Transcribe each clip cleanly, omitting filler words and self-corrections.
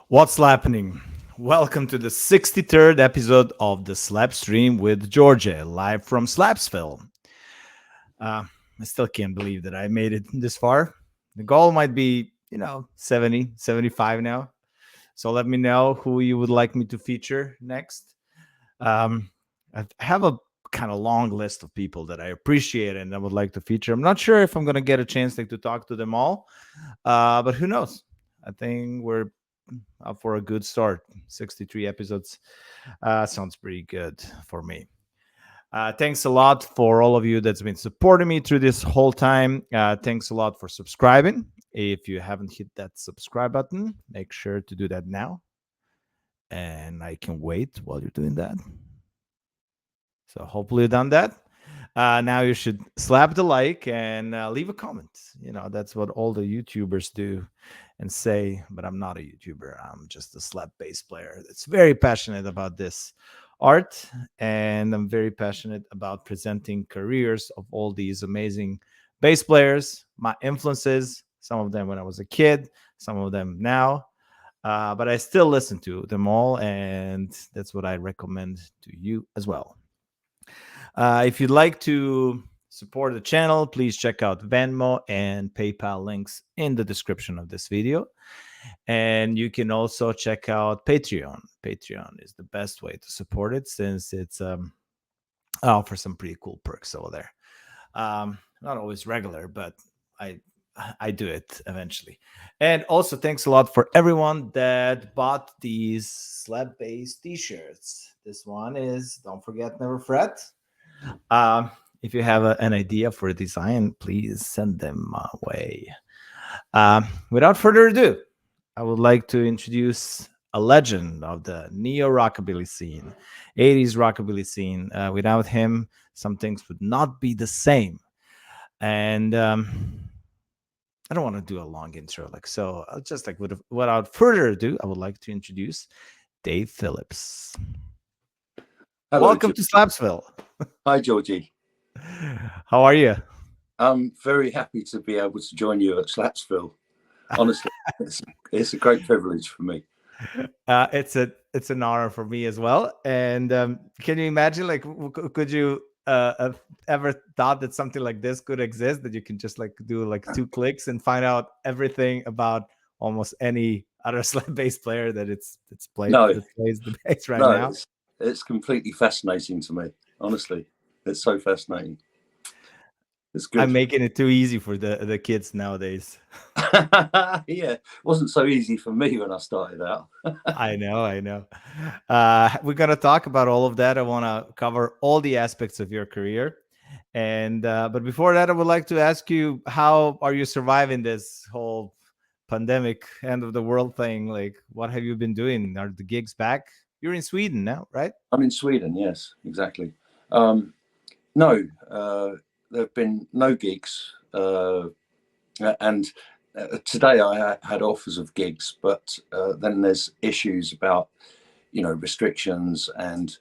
What's happening? Welcome to the 63rd episode of the Slapstream with Jordje, live from Slapsville. I still can't believe that I made it this far. The goal might be, 70, 75 now. So let me know who you would like me to feature next. Um, I have a kind of long list of people that I appreciate and I would like to feature. I'm not sure if I'm going to get a chance to talk to them all, but who knows? I think we're up for a good start. 63 episodes sounds pretty good for me. Thanks a lot for all of you that's been supporting me through this whole time. Thanks a lot for subscribing. If you haven't hit that subscribe button, make sure to do that now. And I can wait while you're doing that. So hopefully you've done that. Now you should slap the like and leave a comment. That's what all the YouTubers do and say, but I'm not a YouTuber. I'm just a slap bass player that's very passionate about this art. And I'm very passionate about presenting careers of all these amazing bass players, my influences, some of them when I was a kid, some of them now. But I still listen to them all. And that's what I recommend to you as well. If you'd like to support the channel, please check out Venmo and PayPal links in the description of this video. And you can also check out Patreon. Patreon is the best way to support it since it's offers some pretty cool perks over there. Not always regular, but I do it eventually. And also thanks a lot for everyone that bought these slap bass t-shirts. This one is Don't Forget Never Fret. If you have an idea for a design, please send them my way. Without further ado, I would like to introduce a legend of the neo rockabilly scene, 80s rockabilly scene. Without him, some things would not be the same. And I don't want to do a long intro, so. I'll just without further ado, I would like to introduce Dave Phillips. Hello, Welcome to Slapsville. Hi, Djordje. How are you? I'm very happy to be able to join you at Slapsville. Honestly, it's a great privilege for me. It's an honor for me as well. And can you imagine, could you have ever thought that something like this could exist? That you can just do 2 clicks and find out everything about almost any other slap bass player that plays the bass right now. It's completely fascinating to me. Honestly, it's so fascinating. It's good. I'm making it too easy for the kids nowadays. Yeah, it wasn't so easy for me when I started out. I know. We're gonna talk about all of that. I want to cover all the aspects of your career, and but before that, I would like to ask you, how are you surviving this whole pandemic, end of the world thing? Like, what have you been doing? Are the gigs back? You're in Sweden now, right? I'm in Sweden. Yes, exactly. No, there have been no gigs, and today I had offers of gigs, but then there's issues about restrictions and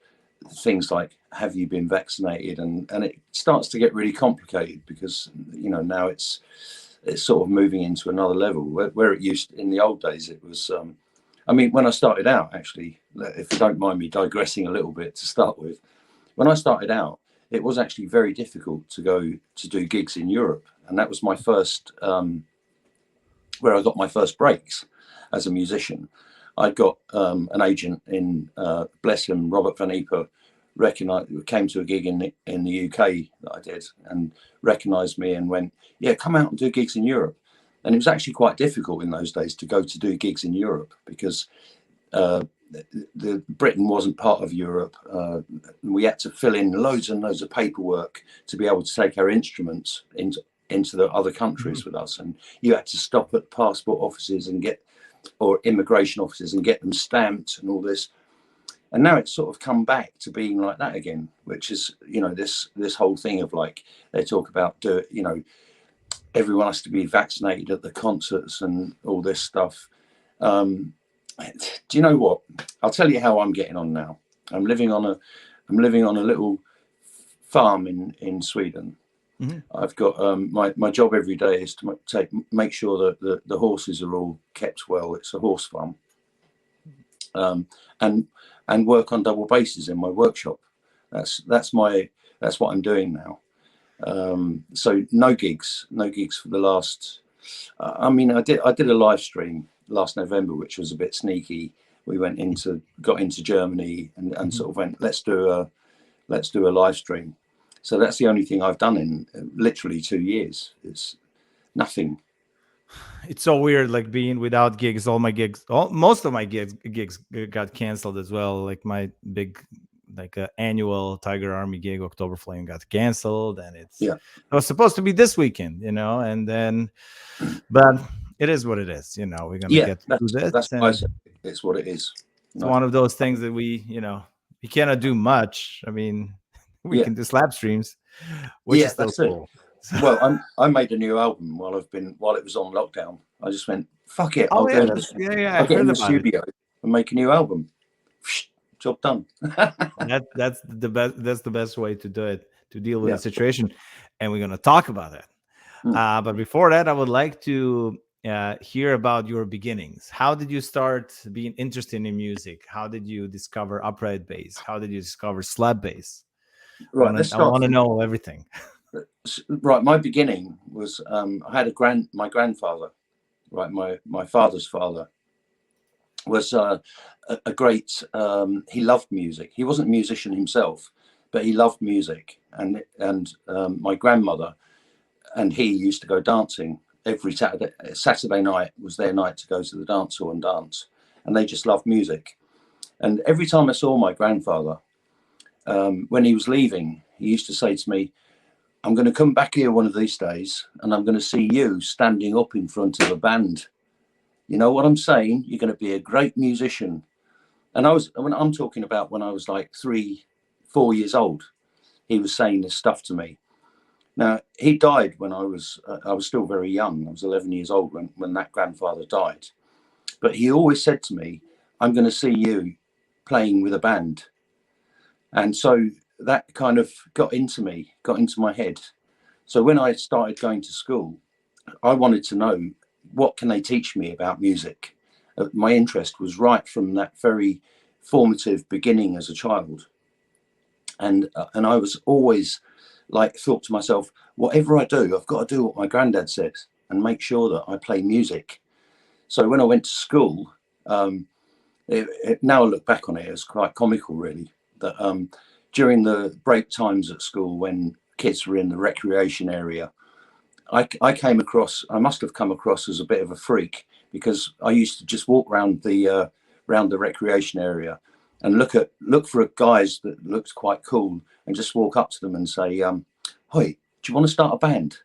things like, have you been vaccinated, and it starts to get really complicated because now it's sort of moving into another level where it used in the old days. It was when I started out, actually, if you don't mind me digressing a little bit to start with, when I started out, it was actually very difficult to go to do gigs in Europe, and that was my first where I got my first breaks as a musician. I got an agent in bless him, Robert Van Eper, came to a gig in the UK that I did and recognised me and went, yeah, come out and do gigs in Europe. And it was actually quite difficult in those days to go to do gigs in Europe because Britain wasn't part of Europe. We had to fill in loads and loads of paperwork to be able to take our instruments into the other countries with us, and you had to stop at passport offices or immigration offices and get them stamped and all this. And now it's sort of come back to being like that again, which is this whole thing of they talk about everyone has to be vaccinated at the concerts and all this stuff. Do you know what? I'll tell you how I'm getting on now. I'm living on a little farm in Sweden. Mm-hmm. I've got my job every day is to make sure that the horses are all kept well. It's a horse farm, and work on double basses in my workshop. That's what I'm doing now. So no gigs for the last. I mean, I did a live stream last November, which was a bit sneaky. We got into Germany and sort of went, let's do a live stream. So that's the only thing I've done in literally 2 years. It's nothing. It's so weird, like being without gigs. Most of my gigs got canceled as well. Like my big, like annual Tiger Army gig, October Flame, got canceled, and it was supposed to be this weekend, and then, but it is what it is. We're gonna get through this. That's why I said it's what it is. It's one of those things that we cannot do much. I mean, we can do slap streams, which is still cool. Well, I made a new album while it was on lockdown. I just went, fuck it. I'll get in the studio and make a new album. Job done. That's the best. That's the best way to do it, to deal with the situation, and we're gonna talk about that. But before that, I would like to hear about your beginnings. How did you start being interested in music? How did you discover upright bass? How did you discover slap bass? Right, I want to know everything. Right, my beginning was I had my grandfather, right, my father's father was a great. He loved music. He wasn't a musician himself, but he loved music. And my grandmother and he used to go dancing every Saturday night was their night to go to the dance hall and dance. And they just loved music. And every time I saw my grandfather, when he was leaving, he used to say to me, I'm going to come back here one of these days and I'm going to see you standing up in front of a band. You know what I'm saying? You're going to be a great musician. And I'm talking about when I was like 3-4 years old, he was saying this stuff to me. Now, he died when I was still very young. I was 11 years old when that grandfather died. But he always said to me, I'm going to see you playing with a band. And so that kind of got into my head. So when I started going to school, I wanted to know, what can they teach me about music? My interest was right from that very formative beginning as a child. And I was always thought to myself, whatever I do, I've got to do what my granddad says and make sure that I play music. So when I went to school, now I look back on it, it's quite comical really, that during the break times at school when kids were in the recreation area, I must have come across as a bit of a freak, because I used to just walk around the recreation area and look for guys that looked quite cool and just walk up to them and say, Hoyt, do you want to start a band?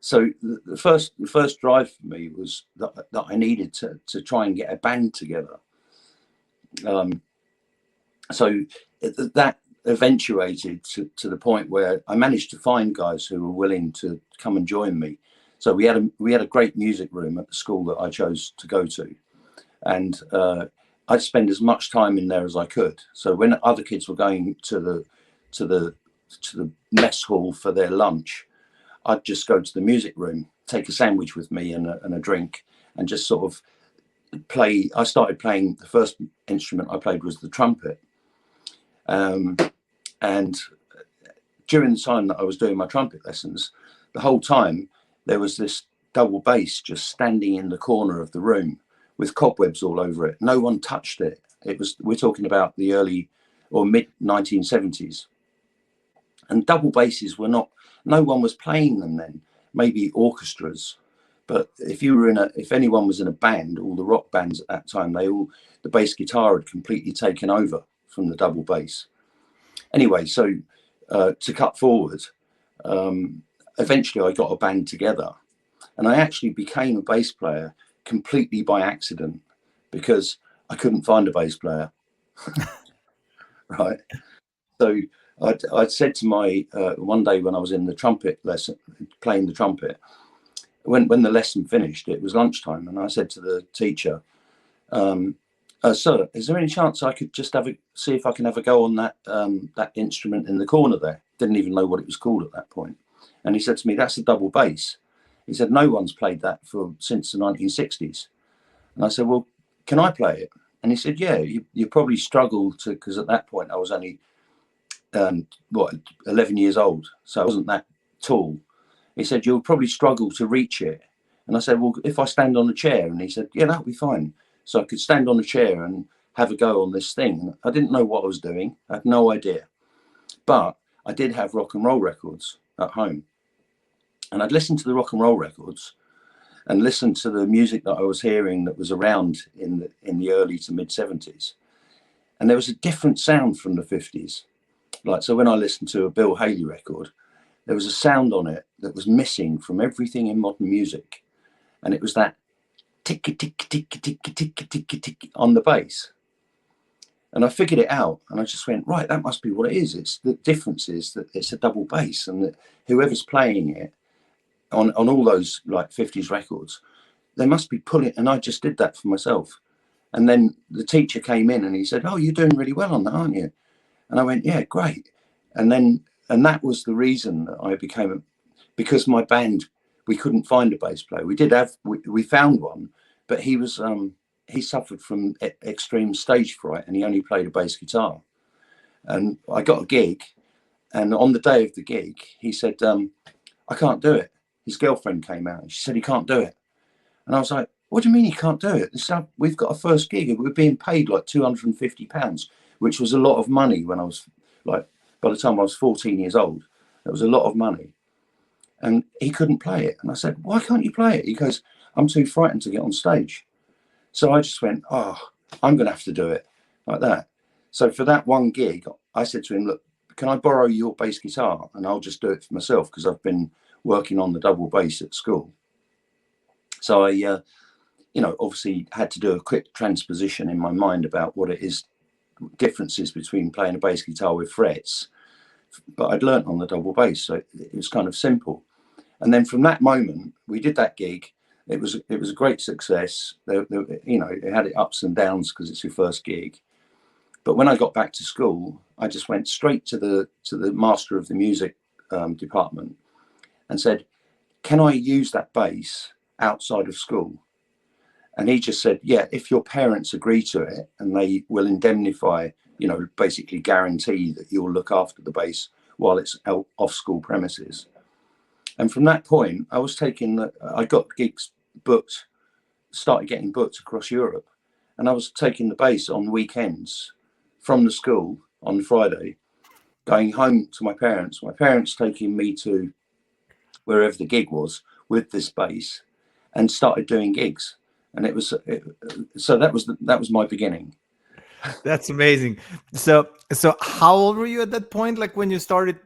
So the first drive for me was that I needed to try and get a band together. So that eventuated to the point where I managed to find guys who were willing to come and join me. So we had a great music room at the school that I chose to go to, and I'd spend as much time in there as I could. So when other kids were going to the mess hall for their lunch, I'd just go to the music room, take a sandwich with me and a drink, and just sort of play. I started playing, the first instrument I played was the trumpet. And during the time that I was doing my trumpet lessons, the whole time there was this double bass just standing in the corner of the room with cobwebs all over it. No one touched it. We're talking about the early or mid 1970s. And double basses no one was playing them then, maybe orchestras. But if anyone was in a band, all the rock bands at that time, the bass guitar had completely taken over from the double bass. Anyway, so to cut forward, eventually I got a band together, and I actually became a bass player completely by accident, because I couldn't find a bass player. Right. So I'd said to my one day when I was in the trumpet lesson, playing the trumpet, when the lesson finished, it was lunchtime, and I said to the teacher, sir, is there any chance I could just see if I can have a go on that instrument in the corner there? Didn't even know what it was called at that point. And he said to me, that's a double bass. He said, no one's played that since the 1960s. And I said, well, can I play it? And he said, yeah, you probably struggle to, because at that point I was only, 11 years old. So I wasn't that tall. He said, you'll probably struggle to reach it. And I said, well, if I stand on a chair? And he said, yeah, that'll be fine. So I could stand on a chair and have a go on this thing. I didn't know what I was doing. I had no idea. But I did have rock and roll records at home. And I'd listen to the rock and roll records and listen to the music that I was hearing that was around in the early to mid 70s. And there was a different sound from the 50s. Like, so when I listened to a Bill Haley record, there was a sound on it that was missing from everything in modern music. And it was that tick, tick, tick, tick, tick, tick, tick on the bass. And I figured it out, and I just went, right, that must be what it is. It's the difference is that it's a double bass, and that whoever's playing it on all those like 50s records, they must be pulling. And I just did that for myself. And then the teacher came in and he said, oh, you're doing really well on that, aren't you? And I went, yeah, great. And that was the reason that I became because my band, we couldn't find a bass player. We found one, but he was he suffered from extreme stage fright, and he only played a bass guitar. And I got a gig, and on the day of the gig, he said, I can't do it. His girlfriend came out and she said, he can't do it. And I was like, what do you mean he can't do it? We've got a first gig and we're being paid like £250, which was a lot of money when I was like, by the time I was 14 years old, it was a lot of money. And he couldn't play it. And I said, why can't you play it? He goes, I'm too frightened to get on stage. So I just went, oh, I'm going to have to do it like that. So for that one gig, I said to him, look, can I borrow your bass guitar? And I'll just do it for myself because I've been working on the double bass at school. So I, obviously had to do a quick transposition in my mind about what it is, differences between playing a bass guitar with frets. But I'd learnt on the double bass, so it was kind of simple. And then from that moment, we did that gig. It was a great success. It had its ups and downs because it's your first gig. But when I got back to school, I just went straight to the master of the music department and said, can I use that bass outside of school? And he just said, yeah, if your parents agree to it and they will indemnify, basically guarantee that you'll look after the bass while it's out off school premises. And from that point, I got gigs booked, started getting booked across Europe. And I was taking the bass on weekends from the school on Friday, going home to my parents taking me to wherever the gig was with this bass, and started doing gigs. And so that was my beginning. That's amazing. So how old were you at that point? Like when you started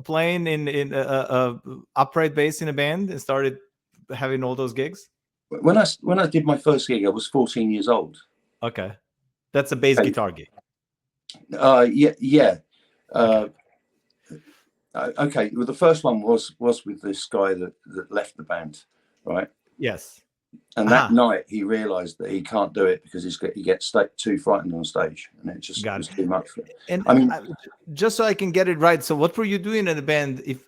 playing in a upright bass in a band and started having all those gigs? When I did my first gig, I was 14 years old. Okay, that's a bass guitar gig. Yeah. Okay. Well, the first one was with this guy that left the band, right? Yes. And that night he realised that he can't do it because he gets too frightened on stage, and it just was too much for him. And I mean, just so I can get it right, so what were you doing in the band if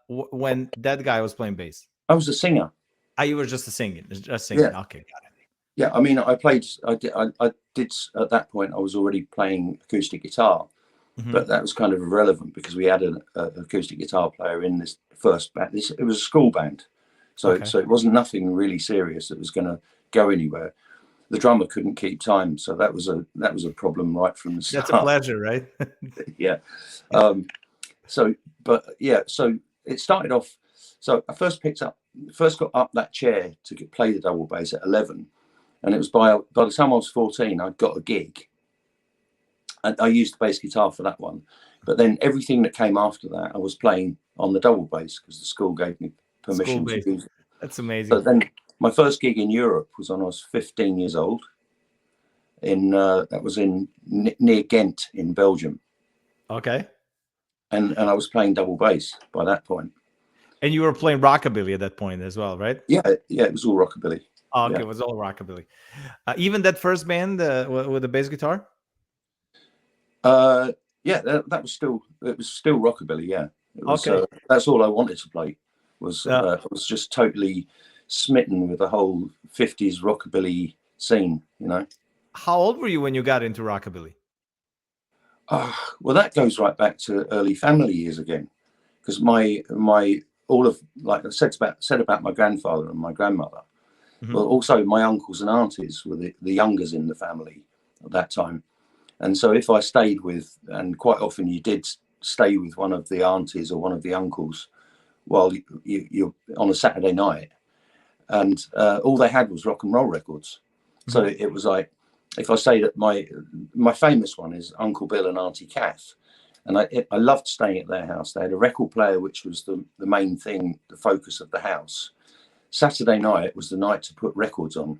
when that guy was playing bass? I was a singer. You were just singing. Yeah. Okay, got it. Yeah, I mean, I did at that point. I was already playing acoustic guitar, but that was kind of irrelevant because we had an acoustic guitar player in this first band. It was a school band. So it wasn't nothing really serious that was going to go anywhere. The drummer couldn't keep time, so that was a problem right from the start. That's a pleasure, right? Yeah. So it started off. So I first got up that chair to play the double bass at 11, and it was by the time I was 14, I'd got a gig, and I used the bass guitar for that one. But then everything that came after that, I was playing on the double bass because the school gave me permission to use it. That's amazing. But then my first gig in Europe was when I was 15 years old. That was near Ghent in Belgium. Okay. And I was playing double bass by that point. And you were playing rockabilly at that point as well, right? Yeah, it was all rockabilly. Oh, okay, yeah. It was all rockabilly. Even that first band with the bass guitar. Yeah, it was still rockabilly. Yeah, it was, okay. That's all I wanted to play. I was just totally smitten with the whole 50s rockabilly scene, you know. How old were you when you got into rockabilly? Well, that goes right back to early family years again, because my all of, like I said about my grandfather and my grandmother. Mm-hmm. Well, also my uncles and aunties were the youngers in the family at that time. And so if I stayed with, and quite often you did stay with one of the aunties or one of the uncles while you're on a Saturday night, and all they had was rock and roll records. Mm-hmm. So it was like, if I say that my famous one is Uncle Bill and Auntie Kath, and I loved staying at their house. They had a record player, which was the main thing, the focus of the house. Saturday night was the night to put records on,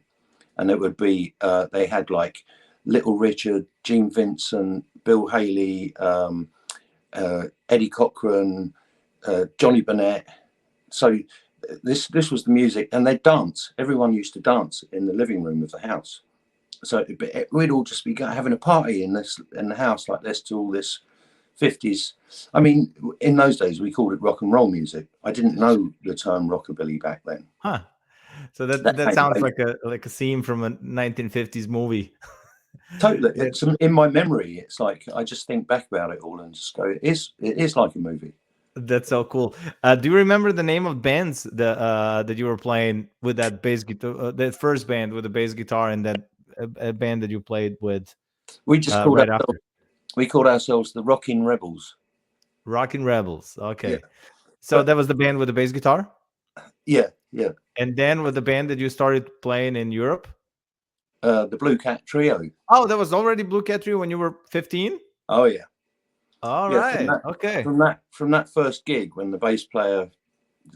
and it would be they had like Little Richard, Gene Vincent, Bill Haley, Eddie Cochran, Johnny Burnett. So this was the music, and they'd dance. Everyone used to dance in the living room of the house. So we'd all just be having a party in the house like this to all this 50s. I mean, in those days we called it rock and roll music. I didn't know the term rockabilly back then. Huh. So that sounds like a scene from a 1950s movie. Totally. It's in my memory. It's like I just think back about it all and just go, it is like a movie. That's so cool. Do you remember the name of bands that you were playing with that bass guitar, that first band with the bass guitar, and that band that you played with? We just called right after. We called ourselves the Rockin' Rebels. Rockin' Rebels. Okay. Yeah. So that was the band with the bass guitar? Yeah, yeah. And then with the band that you started playing in Europe? The Blue Cat Trio. Oh, that was already Blue Cat Trio when you were 15? Oh yeah. All right. Okay. From that first gig when the bass player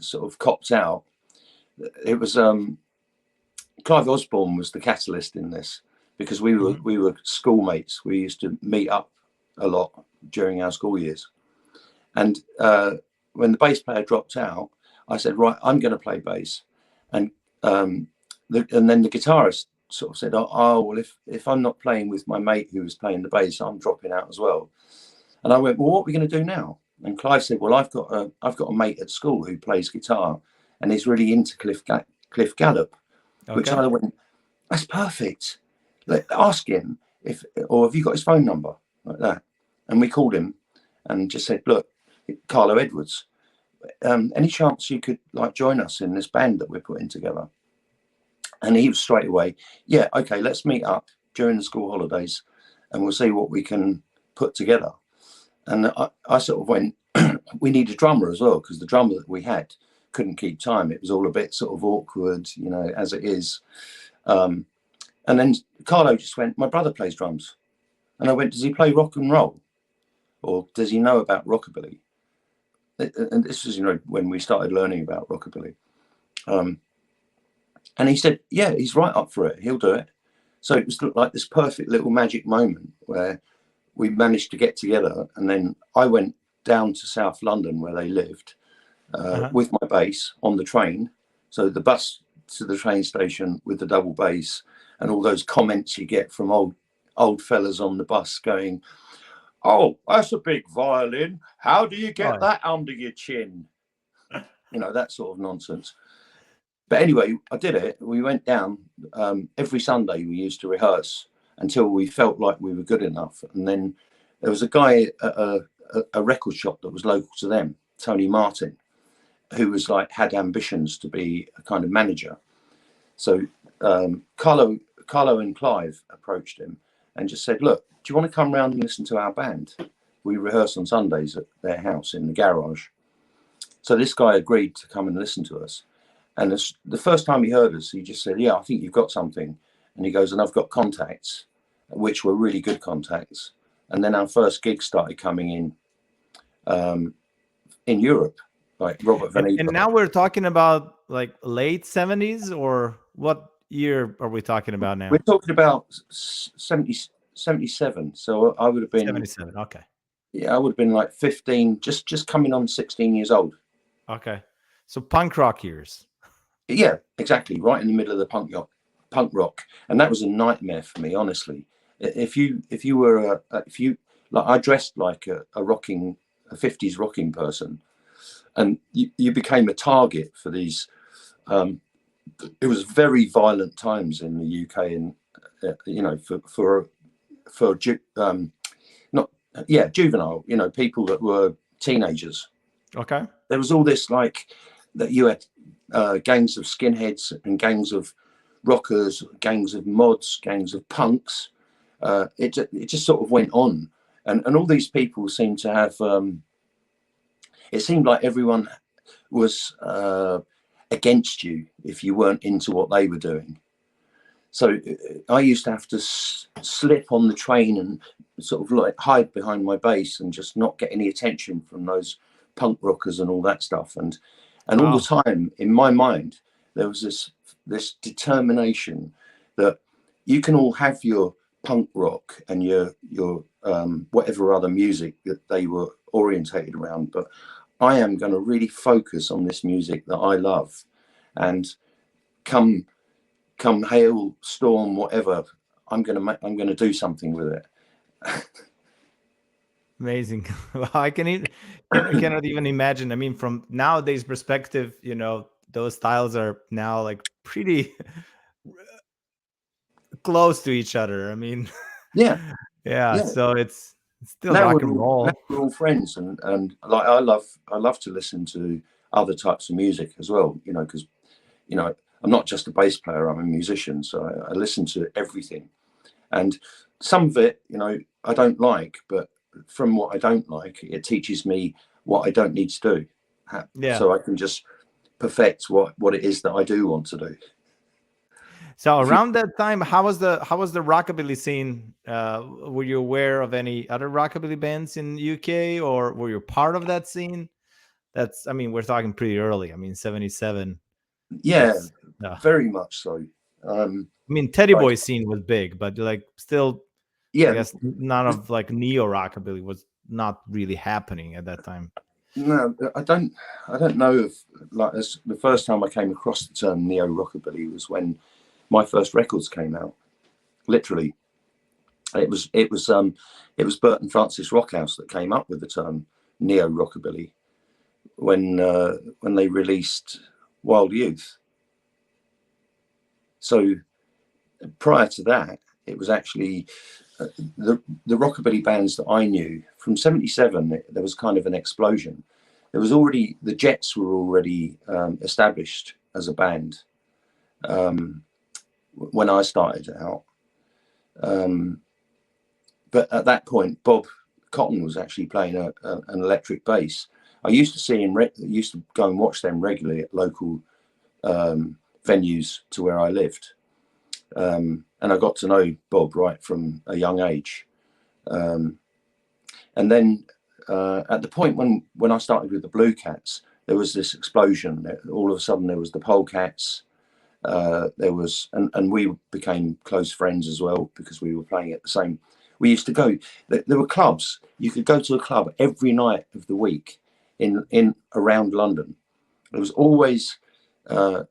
sort of copped out, it was Clive Osborne was the catalyst in this, because we were schoolmates. We used to meet up a lot during our school years, and when the bass player dropped out, I said, right, I'm going to play bass, and then the guitarist sort of said, oh well, if I'm not playing with my mate who was playing the bass, I'm dropping out as well. And I went, well, what are we going to do now? And Clive said, well, I've got a mate at school who plays guitar, and he's really into Cliff Gallup. Okay. Which I went, that's perfect. Ask him or have you got his phone number, like that. And we called him and just said, look, Carlo Edwards, any chance you could like join us in this band that we're putting together? And he was straight away, yeah, okay, let's meet up during the school holidays and we'll see what we can put together. And I sort of went, we need a drummer as well, because the drummer that we had couldn't keep time. It was all a bit sort of awkward, you know, as it is. And then Carlo just went, my brother plays drums. And I went, does he play rock and roll? Or does he know about rockabilly? And this was, you know, when we started learning about rockabilly. And he said, yeah, he's right up for it. He'll do it. So it was like this perfect little magic moment where we managed to get together. And then I went down to South London where they lived with my bass on the train. So the bus to the train station with the double bass, and all those comments you get from old fellas on the bus going, oh, that's a big violin. How do you get that under your chin? You know, that sort of nonsense. But anyway, I did it. We went down every Sunday. We used to rehearse until we felt like we were good enough. And then there was a guy at a record shop that was local to them, Tony Martin, who was like, had ambitions to be a kind of manager. So Carlo and Clive approached him and just said, look, do you want to come round and listen to our band? We rehearse on Sundays at their house in the garage. So this guy agreed to come and listen to us. And the first time he heard us, he just said, yeah, I think you've got something. And he goes, and I've got contacts, which were really good contacts. And then our first gigs started coming in Europe, like Robert Van Epen. And now we're talking about like late 70s, or what year are we talking about now? We're talking about 77. So I would have been 77. Okay. Yeah, I would have been like 15, just coming on 16 years old. Okay. So punk rock years. Yeah, exactly. Right in the middle of the punk rock. And that was a nightmare for me, honestly. If you were I dressed like a 50s rocking person, and you became a target for these. It was very violent times in the UK you know, not juvenile, you know, people that were teenagers. Okay. There was all this like that you had gangs of skinheads and gangs of rockers, gangs of mods, gangs of punks. It just sort of went on, and all these people seemed to have. It seemed like everyone was against you if you weren't into what they were doing. So I used to have to slip on the train and sort of like hide behind my bass and just not get any attention from those punk rockers and all that stuff. And all the time in my mind, there was this determination that you can all have your punk rock and your whatever other music that they were orientated around, but I am going to really focus on this music that I love, and come hail, storm, whatever, I'm going to do something with it. Amazing. I cannot even imagine. I mean, from nowadays perspective, you know, those styles are now like pretty close to each other. I mean, Yeah, yeah. yeah. So it's still Now rock and roll. we're all friends, and like I love to listen to other types of music as well. You know, because you know I'm not just a bass player; I'm a musician, so I listen to everything. And some of it, you know, I don't like, but from what I don't like, it teaches me what I don't need to do, Yeah. so I can just perfect what it is that I do want to do. So around that time, how was the rockabilly scene? Were you aware of any other rockabilly bands in UK, or were you part of that scene? That's, I mean, we're talking pretty early. I mean, 77. Yeah, That's very much so. I mean, Teddy Like, Boy scene was big, but like still, I yeah, guess none of like neo rockabilly was not really happening at that time. no, I don't know if like as the first time I came across the term neo rockabilly was when my first records came out. Literally, it was Bert and Francis Rockhouse that came up with the term neo rockabilly when they released Wild Youth. So prior to that, it was actually the rockabilly bands that I knew from '77. There was kind of an explosion. There was already the Jets were already established as a band when I started out. But at that point, Bob Cotton was actually playing an electric bass. I used to see him. Used to go and watch them regularly at local venues to where I lived, and I got to know Bob right from a young age. And then at the point when I started with the Blue Cats, there was this explosion. All of a sudden, there was the Polecats. There was, and we became close friends as well because we were playing at the same. We used to go. There were clubs. You could go to a club every night of the week in around London. There was always a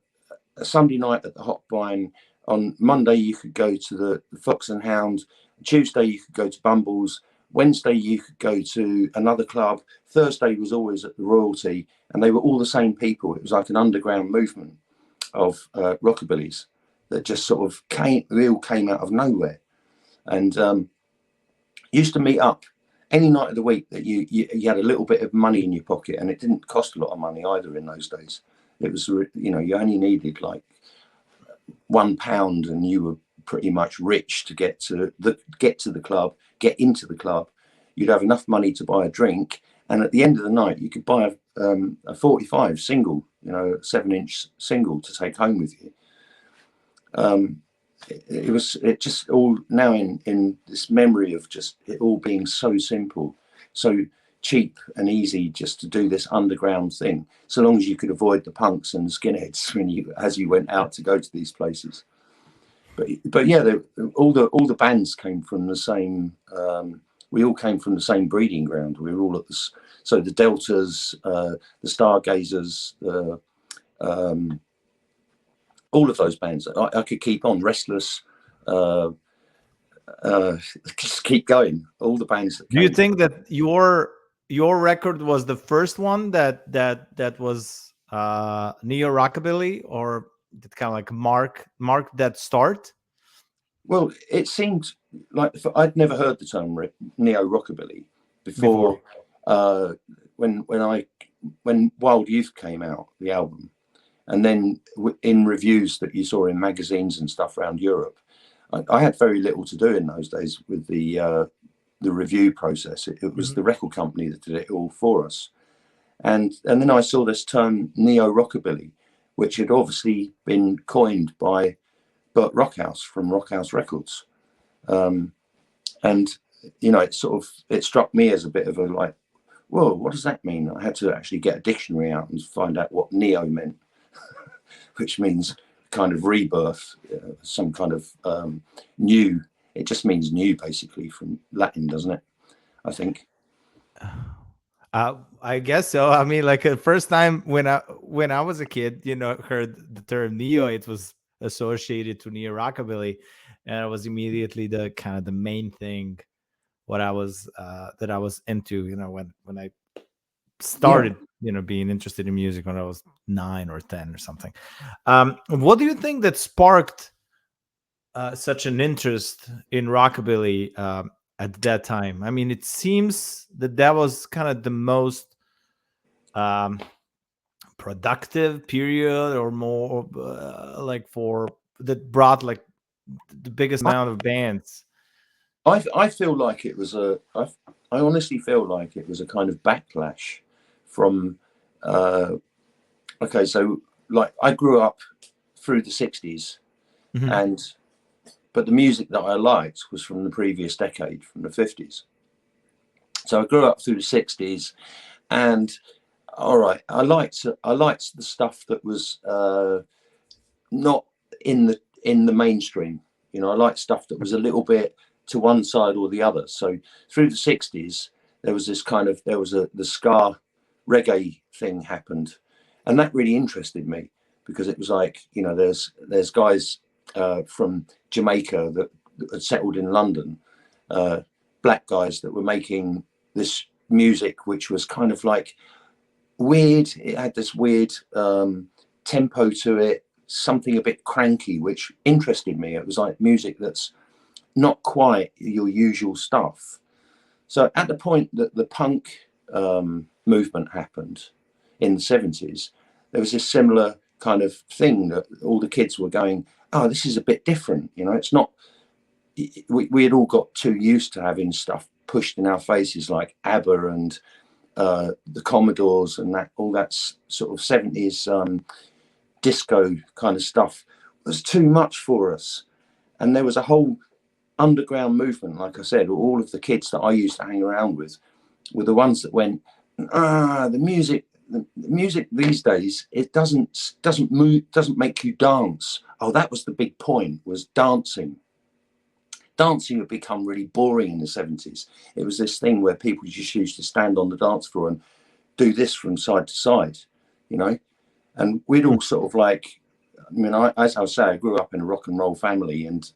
Sunday night at the Hot Vine. On Monday, you could go to the Fox and Hound. Tuesday, you could go to Bumbles. Wednesday, you could go to another club. Thursday was always at the Royalty, and they were all the same people. It was like an underground movement of rockabillys that just sort of all came out of nowhere, and used to meet up any night of the week that you had a little bit of money in your pocket, and it didn't cost a lot of money either in those days. It was, you know, you only needed like £1 and you were pretty much rich to get to the club, get into the club. You'd have enough money to buy a drink, and at the end of the night you could buy a 45 single, you know, a 7-inch single to take home with you. It just all now in this memory of just it all being so simple, so cheap and easy, just to do this underground thing, so long as you could avoid the punks and the skinheads as you went out to go to these places. But yeah, all the bands came from the same. We all came from the same breeding ground. We were all at this. So the Deltas, the Stargazers, all of those bands. I could keep on. Restless, just keep going. All the bands that Do you came. think that your record was the first one that was neo rockabilly, or did kind of like mark that start? Well, it seemed like I'd never heard the term neo rockabilly before. When Wild Youth came out, the album, and then in reviews that you saw in magazines and stuff around Europe, I had very little to do in those days with the review process. It was the record company that did it all for us, and then I saw this term neo rockabilly, which had obviously been coined by Burt Rockhouse from Rockhouse Records, and you know, it struck me as a bit of a like, whoa, what does that mean? I had to actually get a dictionary out and find out what neo meant, which means kind of rebirth, some kind of new. It just means new, basically, from Latin, doesn't it? I think. I guess so. I mean, like the first time when I was a kid, you know, heard the term neo, it was associated to neo rockabilly, and it was immediately the kind of the main thing what I was that I was into. You know, when I started, you know, being interested in music when I was 9 or 10 or something. What do you think that sparked such an interest in rockabilly at that time? I mean, it seems that was kind of the most productive period, or more like for that brought like the biggest amount of bands. I feel like it was I honestly feel like it was a kind of backlash from. Okay, so like I grew up through the 60s, but the music that I liked was from the previous decade, from the 50s. So I grew up through the 60s, and all right, I liked the stuff that was not in the mainstream. You know, I liked stuff that was a little bit to one side or the other. So through the 60s, there was this kind of the ska reggae thing happened, and that really interested me, because it was like, you know, there's guys from Jamaica that had settled in London, black guys that were making this music which was kind of like weird. It had this weird tempo to it, something a bit cranky, which interested me. It was like music that's not quite your usual stuff. So at the point that the punk movement happened in the 70s, there was this similar kind of thing that all the kids were going, oh, this is a bit different. You know, it's not, we had all got too used to having stuff pushed in our faces like ABBA and the Commodores and that, all that sort of 70s disco kind of stuff was too much for us. And there was a whole underground movement, like I said. All of the kids that I used to hang around with were the ones that went, the music these days, it doesn't make you dance. Oh, that was the big point, was dancing. Dancing had become really boring in the 70s. It was this thing where people just used to stand on the dance floor and do this from side to side, you know. And we'd all sort of like, I mean, as I say, I grew up in a rock and roll family, and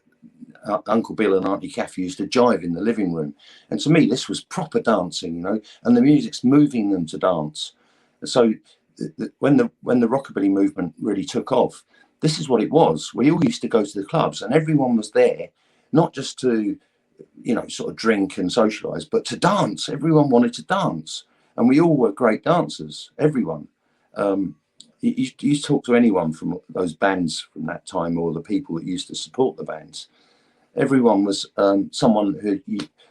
Uncle Bill and Auntie Kathy used to jive in the living room. And to me, this was proper dancing, you know, and the music's moving them to dance. And so when the rockabilly movement really took off, this is what it was. We all used to go to the clubs, and everyone was there, not just to, you know, sort of drink and socialize, but to dance. Everyone wanted to dance, and we all were great dancers, everyone. You talk to anyone from those bands from that time, or the people that used to support the bands, everyone was someone who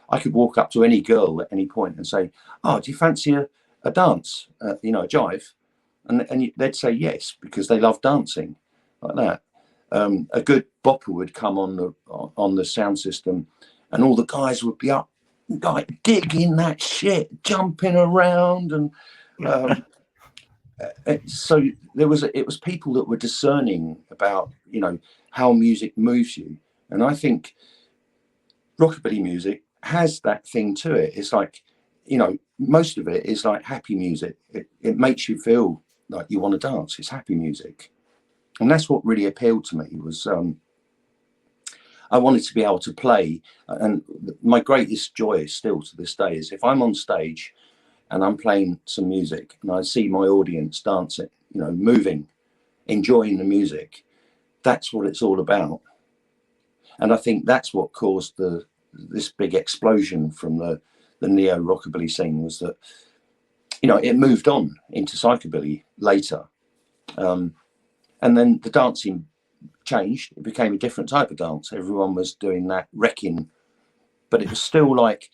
I could walk up to any girl at any point and say, oh, do you fancy a dance, you know, a jive? And they'd say yes, because they love dancing like that. A good bopper would come on the sound system, and all the guys would be up like digging that shit, jumping around, and so it was people that were discerning about, you know, how music moves you. And I think rockabilly music has that thing to it. It's like, you know, most of it is like happy music. It makes you feel like you want to dance. It's happy music. And that's what really appealed to me, was I wanted to be able to play. And my greatest joy still to this day is if I'm on stage and I'm playing some music and I see my audience dancing, you know, moving, enjoying the music. That's what it's all about. And I think that's what caused this big explosion from the neo rockabilly scene, was that, you know, it moved on into psychobilly later, and then the dancing changed. It became a different type of dance. Everyone was doing that wrecking, but it was still like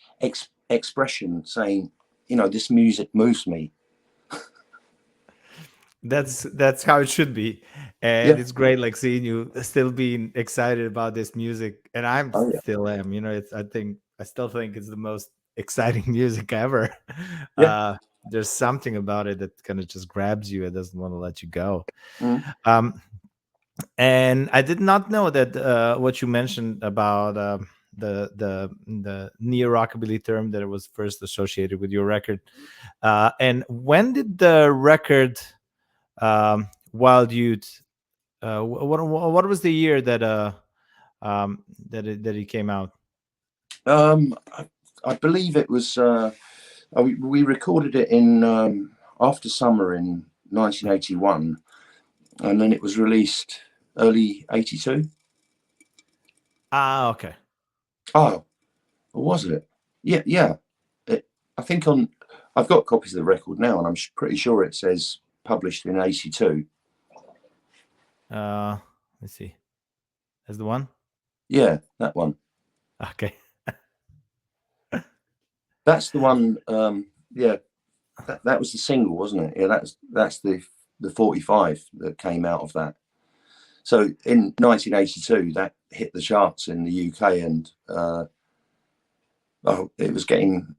expression, saying, you know, this music moves me. That's how it should be, and Yeah. it's great like seeing you still being excited about this music, and I'm Oh yeah. still am. You know, it's I still think it's the most exciting music ever. Yeah. There's something about it that kind of just grabs you. It doesn't want to let you go. Mm. Um, and I did not know that what you mentioned about the neo rockabilly term, that it was first associated with your record. And when did the record Wild Youth? What was the year that that it came out? I believe it was. We recorded it in after summer in 1981, and then it was released early 82. Ah, okay. Oh, was it? Yeah, yeah. I think I've got copies of the record now, and I'm pretty sure it says published in 82. Let's see. That's the one. Yeah, that one. Okay. That's the one. Yeah, that was the single, wasn't it? Yeah, that's the 45 that came out of that. So in 1982, that hit the charts in the UK, and it was getting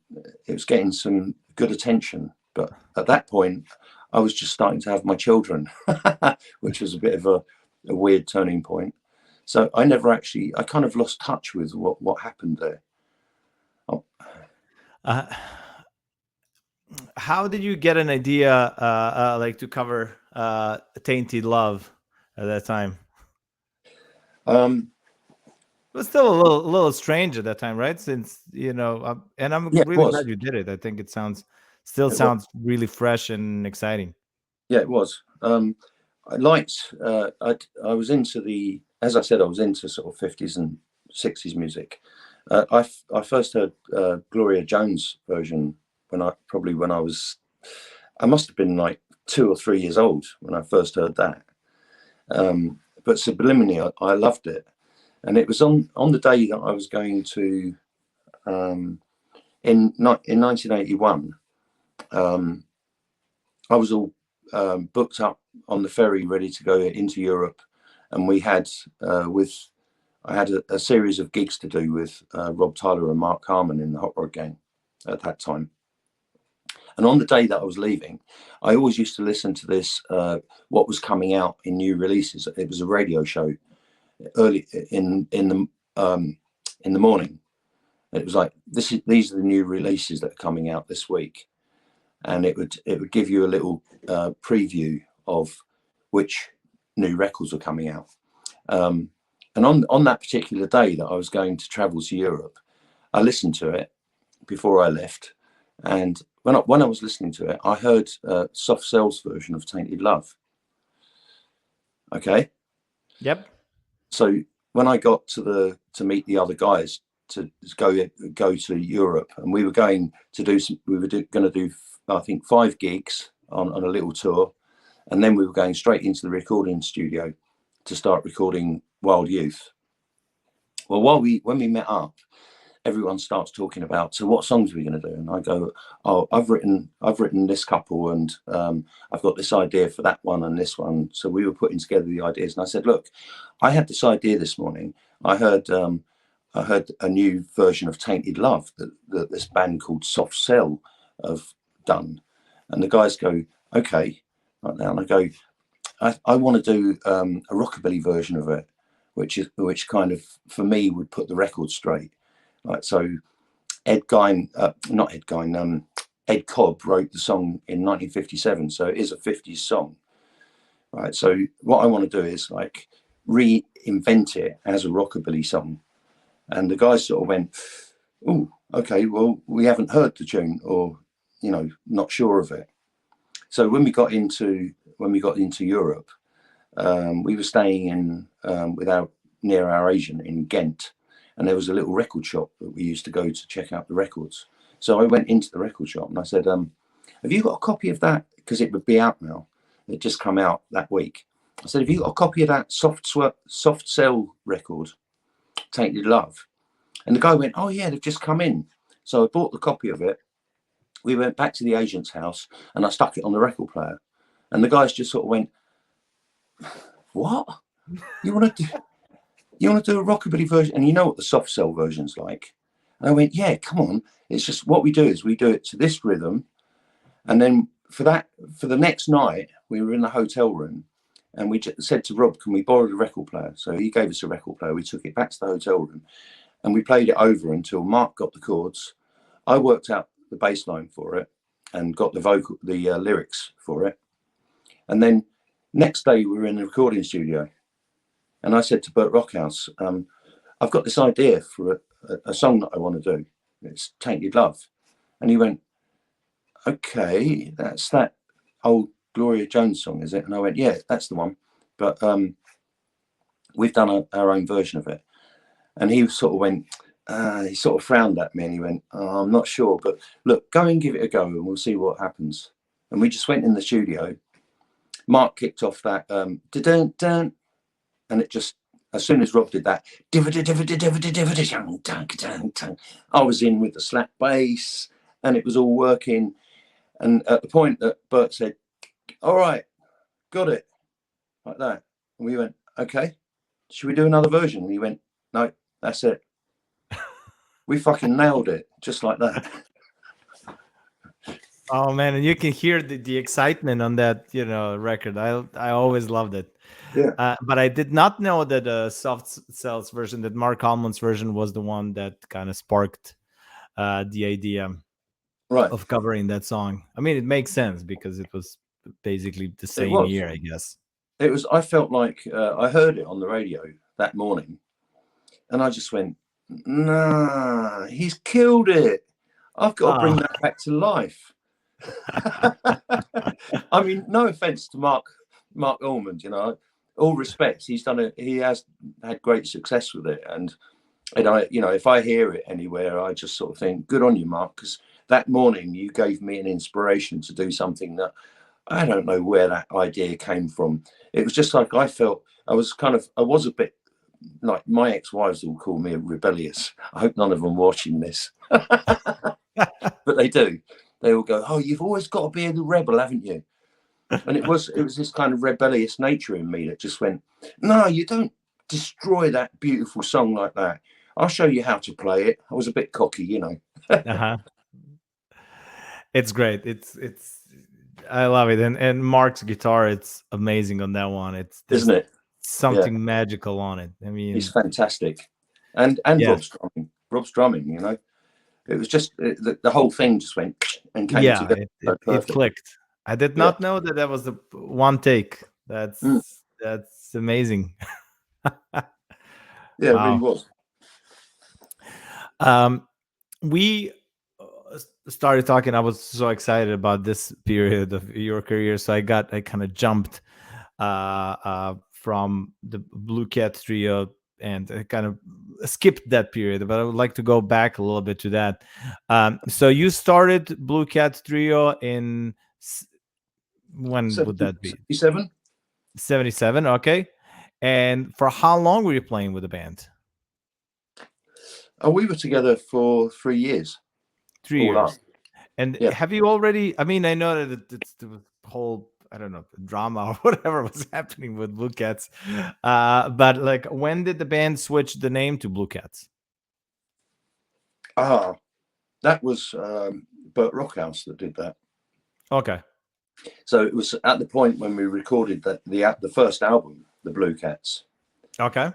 some good attention. But at that point, I was just starting to have my children, which was a bit of a weird turning point. So I kind of lost touch with what happened there. Oh. How did you get an idea like to cover Tainted Love at that time? It was still a little strange at that time, right? Since you know, and I'm Yeah, it really was. glad you did it. I think it sounds It was. really fresh and exciting. Yeah, it was. I liked. I was into as I said, I was into sort of 50s and 60s music. I first heard Gloria Jones' version when I must have been like 2 or 3 years old when I first heard that. But subliminally, I loved it, and it was on the day that I was going to in 1981. I was all booked up on the ferry, ready to go into Europe, and we had I had a series of gigs to do with Rob Tyler and Mark Harmon in the Hot Rod Gang at that time. And on the day that I was leaving, I always used to listen to this, what was coming out in new releases. It was a radio show early in the morning. It was like, these are the new releases that are coming out this week, and it would give you a little preview of which new records were coming out. And on that particular day that I was going to travel to Europe, I listened to it before I left, and when I was listening to it, I heard Soft Cell's version of Tainted Love. Okay. Yep. So when I got to meet the other guys to go to Europe, and we were going to do going to do I think 5 gigs on a little tour, and then we were going straight into the recording studio to start recording Wild Youth. Well, when we met up, everyone starts talking about, so what songs are we going to do? And I go, oh, I've written this couple, and I've got this idea for that one and this one. So we were putting together the ideas, and I said, look, I had this idea this morning. I heard a new version of Tainted Love that this band called Soft Cell have done. And the guys go, okay, right now. And I go, I want to do a rockabilly version of it, which kind of, for me, would put the record straight. Like, so Ed Cobb wrote the song in 1957, so it is a 50s song, right? So what I want to do is like reinvent it as a rockabilly song. And the guys sort of went, oh, okay, well, we haven't heard the tune, or, you know, not sure of it. So when we got into Europe, we were staying in with our near our agent in Ghent, and there was a little record shop that we used to go to check out the records. So I went into the record shop and I said, have you got a copy of that? Because it would be out now. It just come out that week. I said, have you got a copy of that soft cell record, Tainted Love? And the guy went, oh yeah, they've just come in. So I bought the copy of it. We went back to the agent's house and I stuck it on the record player. And the guys just sort of went, what? You want to do a rockabilly version? And you know what the soft cell version's like. And I went, yeah, come on. It's just what we do is we do it to this rhythm. And then for the next night, we were in the hotel room and we said to Rob, can we borrow the record player? So he gave us a record player. We took it back to the hotel room and we played it over until Mark got the chords. I worked out the bass line for it and got the lyrics for it. And then next day we were in the recording studio and I said to Bert Rockhouse, I've got this idea for a song that I want to do. It's Tainted Love. And he went, okay, that's that old Gloria Jones song, is it? And I went, yeah, that's the one. But we've done our own version of it. And he sort of went, he sort of frowned at me and he went, oh, I'm not sure, but look, go and give it a go and we'll see what happens. And we just went in the studio. Mark kicked off that dun, and it just, as soon as Rob did that, I was in with the slap bass and it was all working. And at the point that Bert said, all right, got it, like that. And we went, okay, should we do another version? And he went, no, that's it. We fucking nailed it, just like that. Oh man, and you can hear the excitement on that, record. I always loved it. Yeah. But I did not know that Soft Cells version, that Mark Almond's version, was the one that kind of sparked the idea of covering that song. I mean, it makes sense because it was basically the same year, I guess. It was. I felt like I heard it on the radio that morning, and I just went, "Nah, he's killed it. I've got to bring that back to life." I mean, no offense to Mark Almond, all respects. He has had great success with it, and I, if I hear it anywhere, I just sort of think, good on you, Mark, because that morning you gave me an inspiration to do something that I don't know where that idea came from. It was just like I felt I was a bit like my ex-wives will call me rebellious. I hope none of them watching this, but they do. They all go, oh, you've always got to be a rebel, haven't you? And it was this kind of rebellious nature in me that just went, no, you don't destroy that beautiful song like that. I'll show you how to play it. I was a bit cocky, It's great. I love it. And Mark's guitar, it's amazing on that one. Isn't it? Something magical on it. I mean, he's fantastic. And Rob's drumming, it was just the whole thing just went and came together. It clicked. I did not know that was the one take. That's amazing. Yeah, it really was. We started talking. I was so excited about this period of your career, so I kind of jumped from the Blue Cat Trio and I kind of skipped that period, but I would like to go back a little bit to that. So you started Blue Cat Trio in when would that be? 77. 77, okay. And for how long were you playing with the band? Oh, we were together for 3 years. 3 years. And have you already? I mean, I know that it's the whole, I don't know, drama or whatever was happening with Blue Cats. But like, when did the band switch the name to Blue Cats? That was Bert Rockhouse that did that. Okay. So it was at the point when we recorded the first album, the Blue Cats. Okay.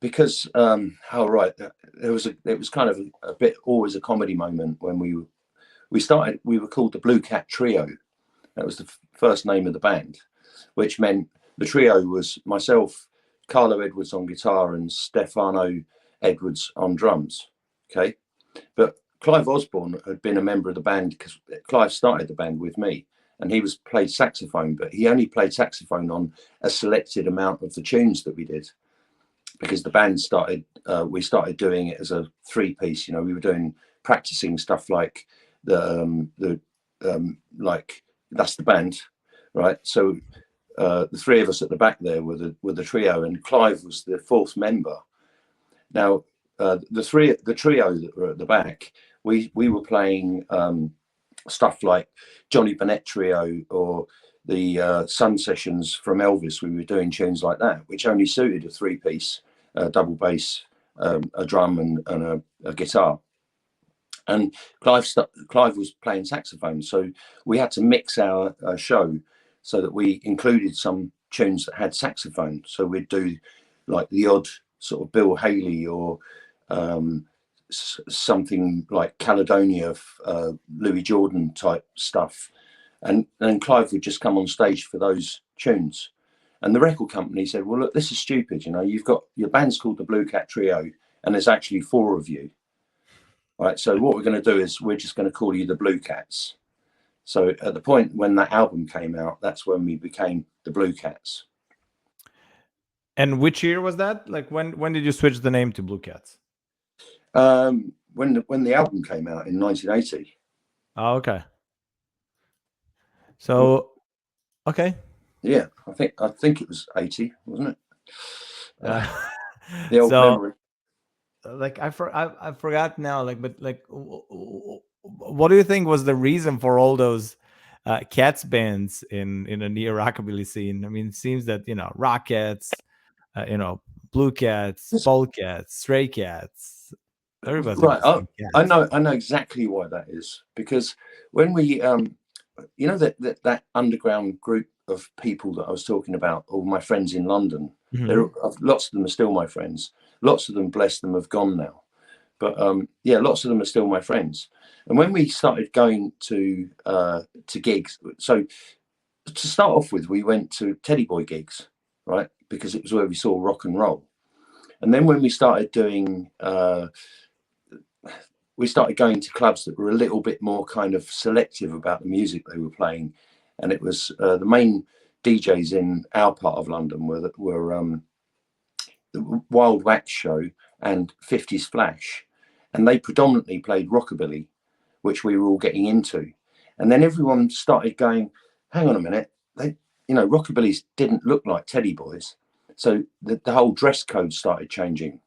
Because it was kind of a bit always a comedy moment when we were called the Blue Cat Trio. That was the first name of the band, which meant the trio was myself, Carlo Edwards on guitar and Stefano Edwards on drums. Okay. But Clive Osborne had been a member of the band because Clive started the band with me and he played saxophone, but he only played saxophone on a selected amount of the tunes that we did, because the band started. We started doing it as a 3-piece. You know, we were practicing stuff like like That's the Band, right? So the three of us at the back there were the trio, and Clive was the fourth member. Now the trio that were at the back, we were playing stuff like Johnny Bennett Trio or the Sun Sessions from Elvis. We were doing tunes like that, which only suited a 3-piece, double bass, a drum and a guitar. And Clive was playing saxophone, so we had to mix our show so that we included some tunes that had saxophone. So we'd do like the odd sort of Bill Haley or something like Caledonia, Louis Jordan type stuff, and Clive would just come on stage for those tunes. And the record company said, well, look, this is stupid, you know, you've got your band's called the Blue Cat Trio and there's actually 4 of you, right? So what we're going to do is we're just going to call you the Blue Cats. So at the point when that album came out, that's when we became the Blue Cats. And which year was that? Like when did you switch the name to Blue Cats? When the album came out in 1980. Oh, okay. So, okay. Yeah, I think it was 80, wasn't it? The old so, memory. Like I forgot now. Like, but like, what do you think was the reason for all those cats bands in the neo rockabilly scene? I mean, it seems that rock cats, blue cats, polecats, stray cats. Everybody's Right. I cats. know exactly why that is, because when we that underground group of people that I was talking about, all my friends in London, lots of them are still my friends. Lots of them, bless them, have gone now, but lots of them are still my friends. And when we started going to gigs, so to start off with, we went to Teddy Boy gigs, right, because it was where we saw rock and roll. And then when we started doing we started going to clubs that were a little bit more kind of selective about the music they were playing. And it was the main DJs in our part of London were the Wild Wax Show and 50s Flash. And they predominantly played rockabilly, which we were all getting into. And then everyone started going, hang on a minute, rockabillys didn't look like Teddy Boys. So the whole dress code started changing.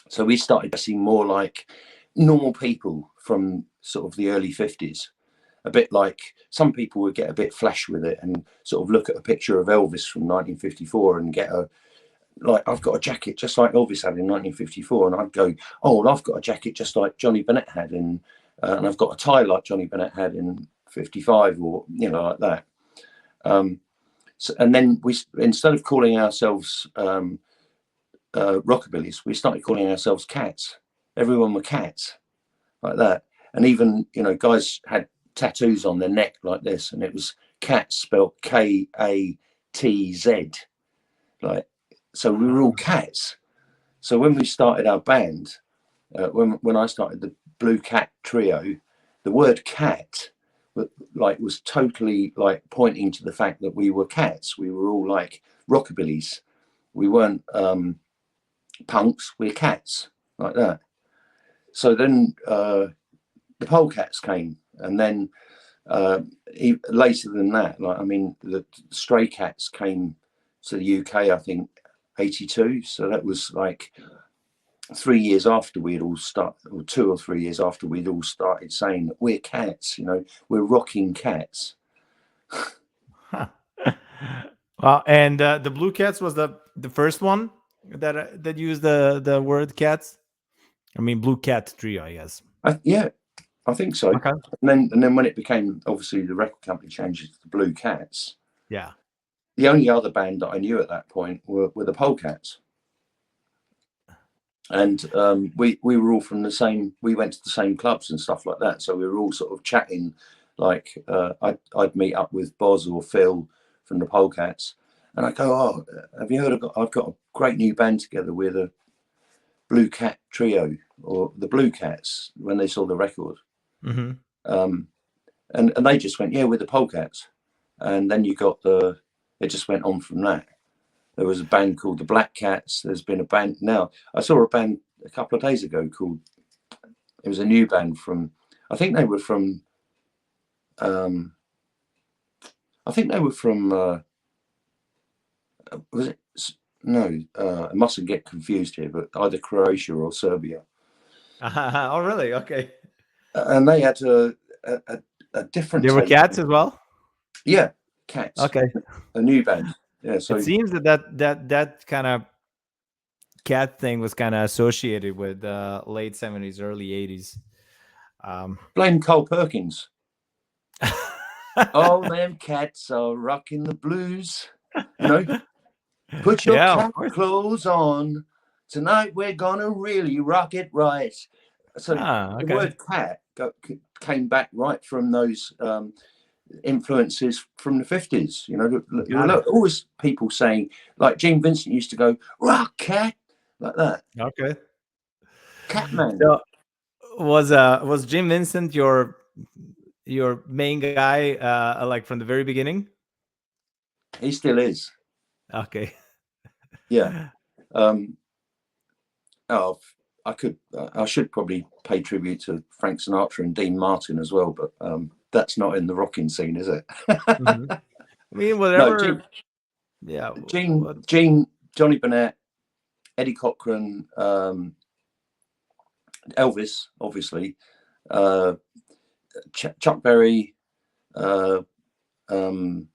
So we started dressing more like normal people from sort of the early 50s, a bit like some people would get a bit flash with it and sort of look at a picture of Elvis from 1954 and get I've got a jacket just like Elvis had in 1954, and I'd go, oh, well, I've got a jacket just like Johnny Bennett had and I've got a tie like Johnny Bennett had in 55, or like that. And then we, instead of calling ourselves rockabillys, we started calling ourselves cats. Everyone were cats, like that. And even guys had tattoos on their neck like this, and it was cats spelled Katz, like, so we were all cats. So when we started our band, when I started the Blue Cat Trio, the word cat was totally like pointing to the fact that we were cats. We were all like rockabillys. We weren't punks, we're cats, like that. So then the polecats came, and then later than that, the stray cats came to the UK, I think 82. So that was like 3 years after we'd all started, or 2 or 3 years after we'd all started saying that we're cats, we're rocking cats. Well, and the Blue Cats was the first one that used the word cats. I mean, Blue Cat Trio, I guess. I think so. Okay. And then when it became, obviously the record company changed it to the Blue Cats. Yeah. The only other band that I knew at that point were the Polecats. And we were all from the same, we went to the same clubs and stuff like that. So we were all sort of chatting, like I'd meet up with Boz or Phil from the Polecats, and I go, oh, have you heard I've got a great new band together with a Blue Cat Trio, or the Blue Cats, when they saw the record. Mm-hmm. and they just went, yeah, we're the Polecats. And then you got it just went on from that. There was a band called the Black Cats. There's been a band now. I saw a band a couple of days ago called, it was a new band from, I think they were from, was it? No, I mustn't get confused here, but either Croatia or Serbia. Oh, really? Okay. And they had a different. They were take. cats as well. Yeah, Cats. Okay. A new band. Yeah. So It seems that kind of cat thing was kind of associated with late 70s, early 80s. blame Cole Perkins. All them cats are rocking the blues. You know, put your cat clothes on. Tonight we're gonna really rock it right. So the word cat came back right from those influences from the 50s. You know, always people saying, like Gene Vincent used to go, rock cat, like that. Okay. Catman. So was Jim Vincent your main guy like from the very beginning? He still is. Okay. Yeah. I should probably pay tribute to Frank Sinatra and Dean Martin as well, but that's not in the rocking scene, is it? Mm-hmm. I mean, whatever. No, Gene, Johnny Burnett, Eddie Cochran, Elvis, obviously, Chuck Berry. Come on,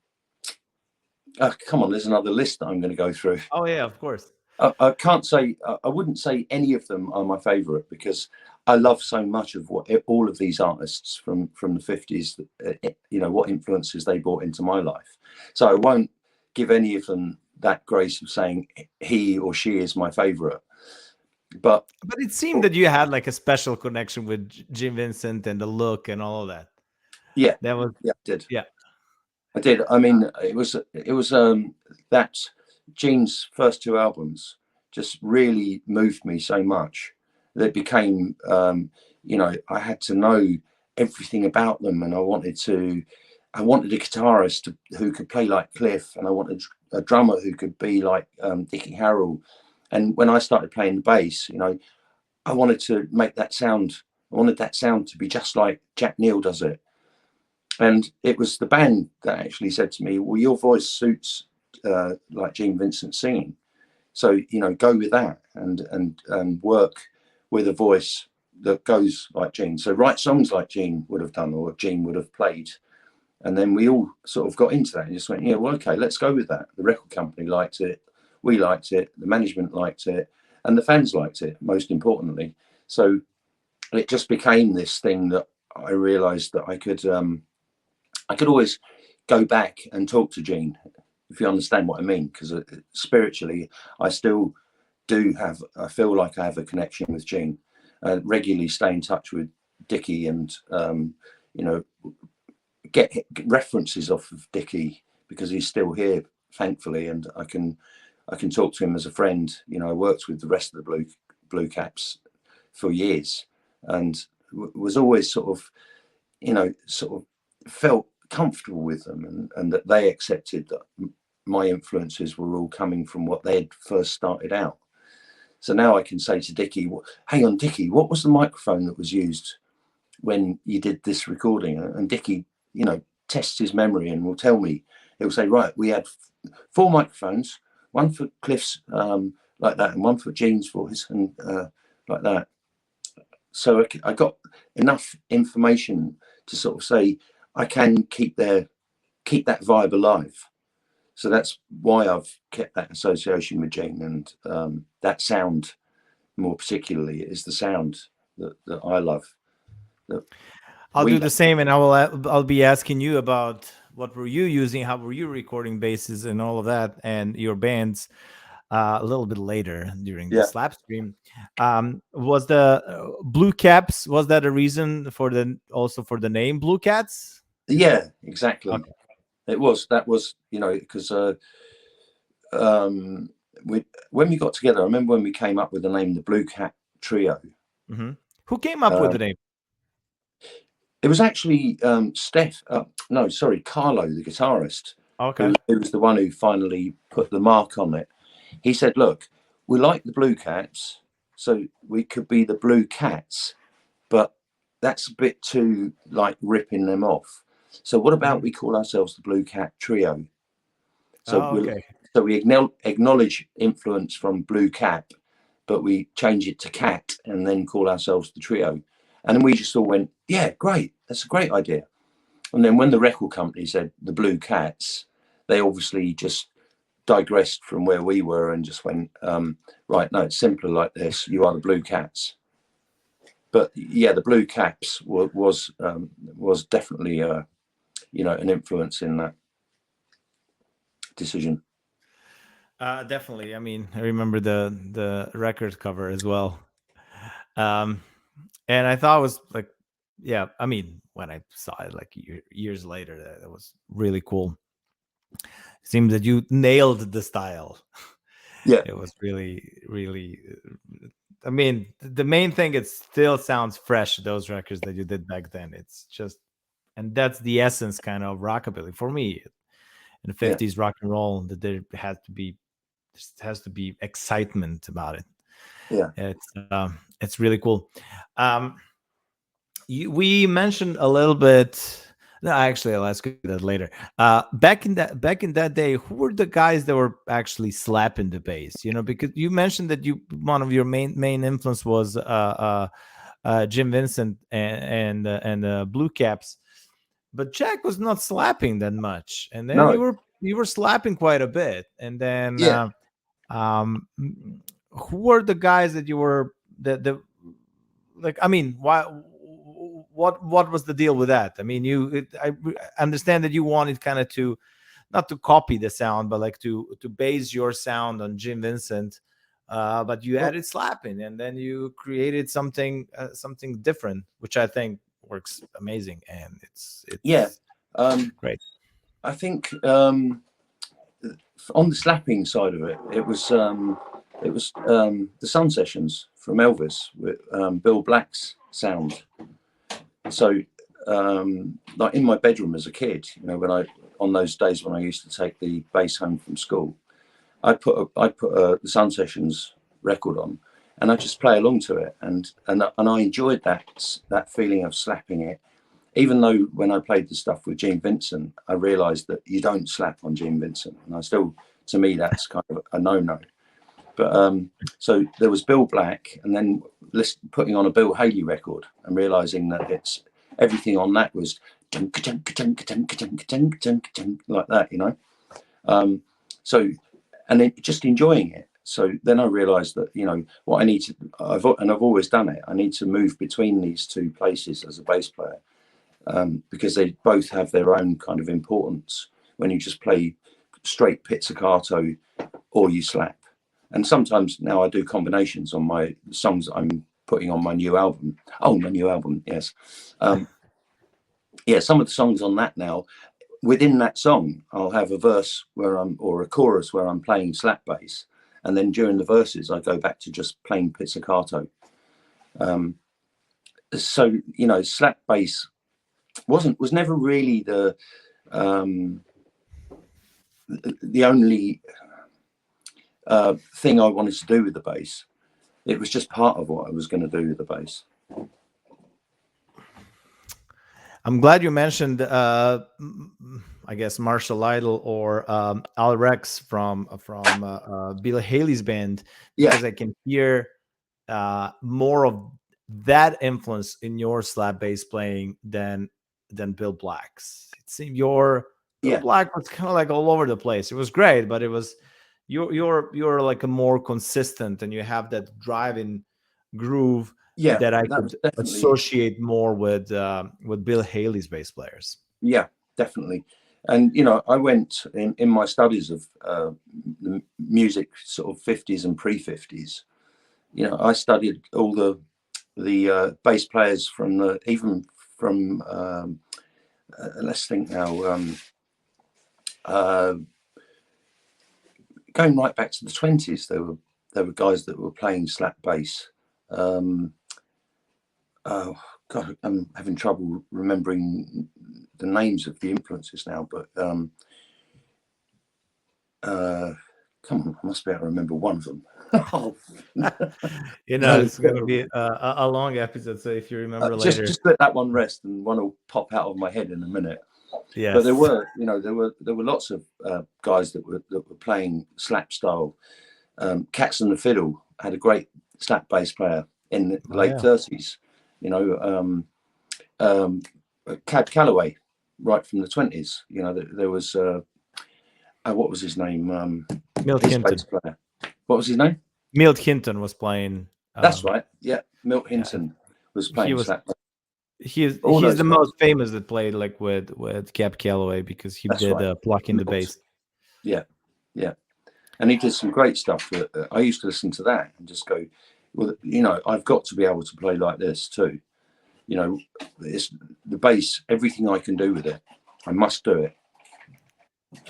there's another list that I'm going to go through. Oh yeah, of course. I can't say, I wouldn't say any of them are my favorite, because I love so much of what all of these artists from the 50s, you know, what influences they brought into my life. So I won't give any of them that grace of saying he or she is my favorite. But it seemed that you had like a special connection with Jim Vincent and the look and all of that. Yeah, that was I did. Yeah, I did. I mean, it was that Gene's first two albums just really moved me so much that it became, you know, I had to know everything about them, and I wanted a guitarist who could play like Cliff, and I wanted a drummer who could be like Dickie Harrell. And when I started playing the bass, you know, I wanted to make that sound. I wanted that sound to be just like Jack Neal does it. And it was the band that actually said to me, well, your voice suits like Gene Vincent singing. So, you know, go with that and work with a voice that goes like Gene. So write songs like Gene would have done, or Gene would have played. And then we all sort of got into that and just went, yeah, well, okay, let's go with that. The record company liked it. We liked it. The management liked it. And the fans liked it, most importantly. So it just became this thing that I realized that I could always go back and talk to Gene, if you understand what I mean, because spiritually, I still I feel like I have a connection with Gene. Regularly stay in touch with Dickie, and, you know, get references off of Dickie because he's still here, thankfully, and I can talk to him as a friend. You know, I worked with the rest of the Blue Caps for years, and was always sort of, you know, sort of felt comfortable with them, and that they accepted that my influences were all coming from what they'd first started out. So now I can say to Dickie, hang on, Dickie, what was the microphone that was used when you did this recording? And Dickie, you know, tests his memory and will tell me. He'll say, right, we had 4 microphones, one for Cliff's like that, and one for Gene's voice, and like that. So I got enough information to sort of say I can keep that vibe alive. So that's why I've kept that association with Gene, and that sound, more particularly, is the sound that I love. I'll do the same, and I'll be asking you about what were you using, how were you recording basses and all of that, and your bands a little bit later during the Slapstream. Was the Blue Caps, was that a reason for the name Blue Cats? Yeah, exactly. Okay. That was, you know, because when we got together, I remember when we came up with the name, the Blue Cat Trio. Mm-hmm. Who came up with the name? It was actually Carlo, the guitarist, Okay. who was the one who finally put the mark on it. He said, "Look, we like the Blue Cats, so we could be the Blue Cats, but that's a bit too like ripping them off. So what about we call ourselves the Blue Cat Trio? So Oh, okay. we acknowledge influence from Blue Cap, but we change it to Cat and then call ourselves the Trio." And then we just all went, "Yeah, great, that's a great idea." And then when the record company said the Blue Cats, they obviously just digressed from where we were and just went, right, no, it's simpler like this. You are the Blue Cats. But yeah, the Blue Caps was definitely an influence in that decision. Definitely. I mean, I remember the record cover as well. Um, and I thought it was like, yeah. I mean, when I saw it like years later, that was really cool. Seems that you nailed the style. Yeah, It was really, really. I mean, the main thing, it still sounds fresh. Those records that you did back then, it's just, and that's the essence kind of rockabilly for me in the yeah, '50s rock and roll. That there has to be excitement about it. yeah. It's really cool. Um, we mentioned a little bit. No, actually, let's get that later. Back in that day, who were the guys that were actually slapping the bass? You know, because you mentioned that you one of your main influence was Jim Vincent and Blue Caps, but Jack was not slapping that much, and then No, you were slapping quite a bit, and then yeah, who were the guys that you were the like, I mean, why, what was the deal with that? I mean, I understand that you wanted kind of to not to copy the sound, but like to base your sound on Jim Vincent, but you well, added slapping, and then you created something different, which I think works amazing, and yeah. it's Um, great. I think on the slapping side of it, it was the Sun Sessions from Elvis with Bill Black's sound. So like in my bedroom as a kid, when I on those days when I used to take the bass home from school, I put the Sun Sessions record on, and I just play along to it, and I enjoyed that feeling of slapping it. Even though when I played the stuff with Gene Vincent, I realised that you don't slap on Gene Vincent, and I still, to me, that's kind of a no-no. But so there was Bill Black, and then putting on a Bill Haley record and realising that it's everything on that was like that. So and then just enjoying it. So then I realised that what I need to, I've always done it. I need to move between these two places as a bass player, because they both have their own kind of importance when you just play straight pizzicato or you slap. And sometimes now I do combinations on my songs that I'm putting on my new album. Oh, my new album, yes. Yeah, some of the songs on that now, within that song, I'll have a verse or a chorus where I'm playing slap bass. And then during the verses, I go back to just plain pizzicato. So, slap bass was never really the only thing I wanted to do with the bass. It was just part of what I was going to do with the bass. I'm glad you mentioned, I guess, Marshall Idol or Al Rex from Bill Haley's band, Yeah, because I can hear more of that influence in your slap bass playing than Bill Black's. It seemed your Bill yeah, Black was kind of like all over the place. It was great, but it was you're like a more consistent, and you have that driving groove yeah. that I That was could definitely, associate more with Bill Haley's bass players. yeah, definitely. And I went in my studies of the music, sort of 50s and pre-50s. I studied all the bass players from even from let's think now, uh, going right back to the 20s. There were guys that were playing slap bass. Oh God, I'm having trouble remembering the names of the influences now, but come on, I must be able to remember one of them. Oh. It's going to be a long episode. So if you remember later, just let that one rest, and one will pop out of my head in a minute. yes. But there were lots of guys that were playing slap style. Cats and the Fiddle had a great slap bass player in the late 30s. Cab Calloway, right from the 20s. There was what was his name? Milt His Hinton. bass player. What was his name? Milt Hinton was playing. That's right. Yeah, Milt Hinton was playing slap bass. He's the most famous that played like with Cab Calloway, because he did pluck in the bass. Yeah, and he did some great stuff. I used to listen to that and just go, well, I've got to be able to play like this too. It's the bass. Everything I can do with it, I must do it.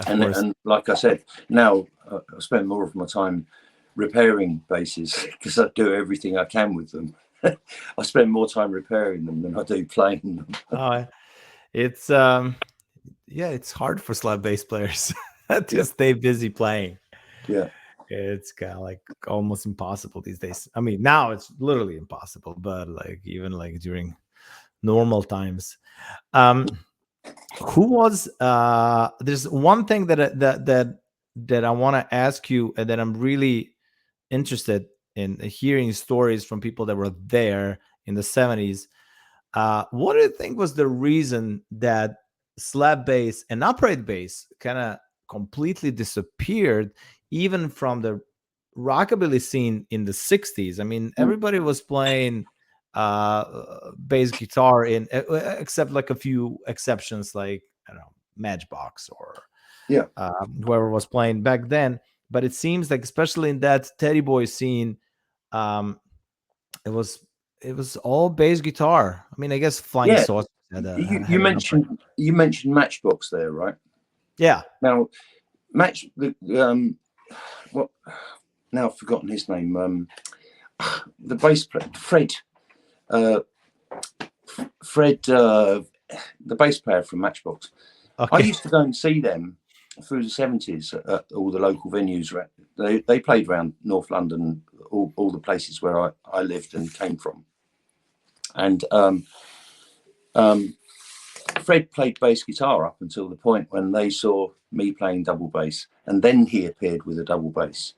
And like I said, now I spend more of my time repairing basses because I do everything I can with them. I spend more time repairing them than I do playing them. It's it's hard for slap bass players to stay busy playing. Yeah, it's kind of like almost impossible these days. I mean, now it's literally impossible, but like even like during normal times. Who was there's one thing that I want to ask you, and that I'm really interested in hearing stories from people that were there in the 70s. What do you think was the reason that slap bass and upright bass kind of completely disappeared, even from the rockabilly scene in the 60s? I mean, everybody was playing bass guitar except like a few exceptions, like I don't know, Matchbox or whoever was playing back then. But it seems like, especially in that Teddy Boy scene, it was all bass guitar. I mean, I guess Flying Saucers had you mentioned Matchbox there, right? Yeah. Now, what? Now I've forgotten his name. The bass player, Fred, the bass player from Matchbox. Okay. I used to go and see them through the 70s at all the local venues. They played around North London, all the places where I lived and came from. And Fred played bass guitar up until the point when they saw me playing double bass, and then he appeared with a double bass.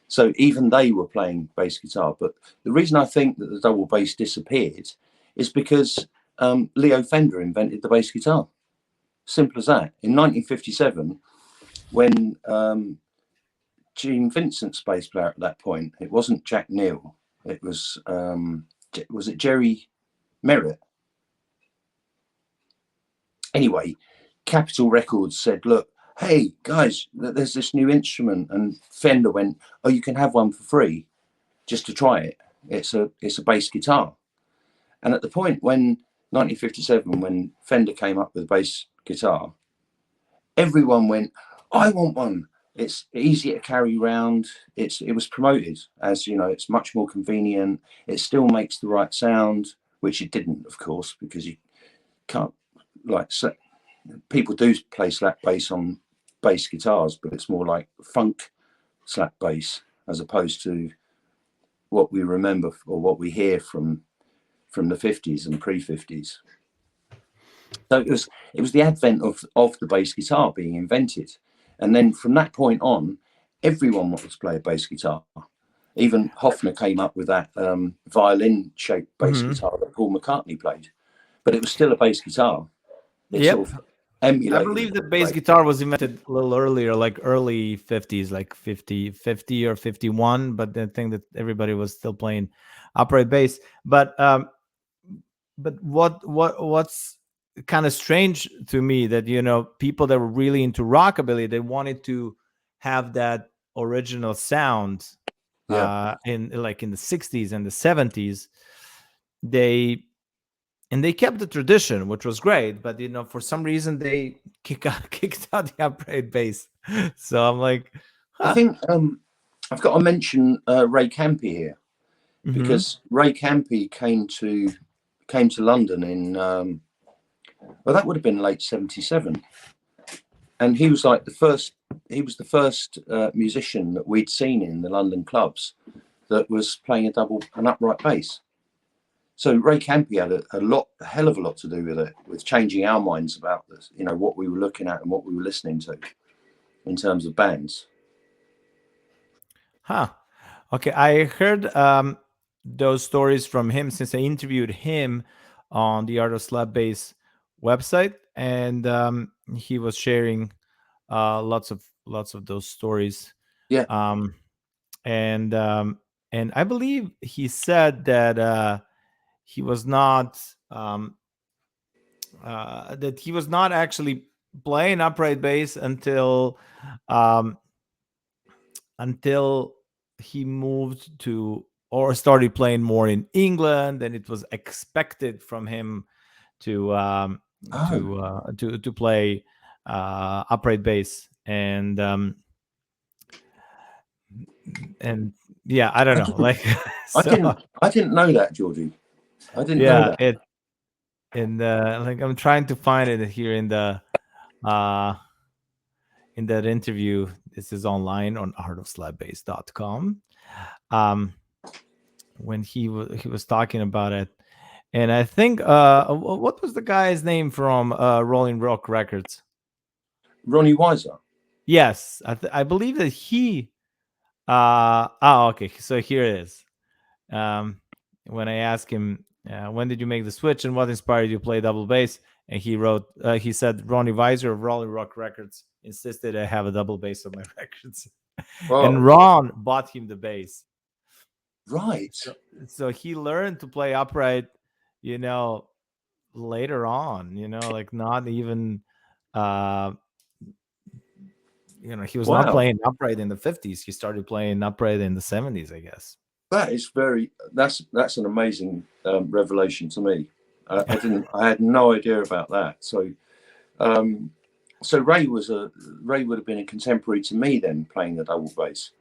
So even they were playing bass guitar. But the reason I think that the double bass disappeared is because Leo Fender invented the bass guitar. Simple as that. In 1957, when Gene Vincent's bass player at that point, it wasn't Jack Neal, it was it Jerry Merritt? Anyway, Capitol Records said, look, hey guys, there's this new instrument, and Fender went, oh, you can have one for free just to try it. It's a bass guitar. And at the point when 1957, when Fender came up with a bass guitar, everyone went, I want one. It's easy to carry around. It was promoted as, it's much more convenient. It still makes the right sound, which it didn't, of course, because you can't, people do play slap bass on bass guitars, but it's more like funk slap bass as opposed to what we remember or what we hear from the 50s and pre-50s. So it was the advent of the bass guitar being invented. And then from that point on, everyone wanted to play a bass guitar. Even Hofner came up with that violin-shaped bass guitar that Paul McCartney played. But it was still a bass guitar. Sort of I believe the bass guitar was invented a little earlier, like early 50s, like 50 or 51. But I think that everybody was still playing upright bass. But what's kind of strange to me, that people that were really into rockabilly, they wanted to have that original sound in the 60s and the 70s. They kept the tradition, which was great, but for some reason they kicked out the upright bass. So I'm like, I think I've got to mention Ray Campy here, because Ray Campy came to came to London in well, that would have been late '77, and he was like the first. He was the first musician that we'd seen in the London clubs that was playing an upright bass. So Ray Campy had a hell of a lot to do with it, with changing our minds about this, you know, what we were looking at and what we were listening to in terms of bands. Huh. Okay, I heard those stories from him since I interviewed him on the Art of Slap Bass website, and he was sharing lots of those stories. Yeah. Um, and and I believe he said that he was not that he was not actually playing upright bass um, until he moved to or started playing more in England, and it was expected from him to Oh, to play upright bass and yeah, I don't I know, didn't, like so I didn't know that, Georgie. I didn't know yeah, that. it in the like I'm trying to find it here uh in that interview. This is online on artofslapbass.com. um when he was talking about it, and I think what was the guy's name from Rolling Rock Records? Ronnie Weiser. Yes, I believe that he okay, so here it is. um when I asked him when did you make the switch and what inspired you to play double bass, and he said Ronnie Weiser of Rolling Rock Records insisted I have a double bass on my records, and Oh, Ron bought him the bass. right. so, so he learned to play upright, you know, later on, you know, like not even uh he was not Wow. playing upright in the 50s. He started playing upright in the 70s, I guess. That is that's an amazing revelation to me. I had no idea about that. Um, so Ray would have been a contemporary to me then, playing the double bass. So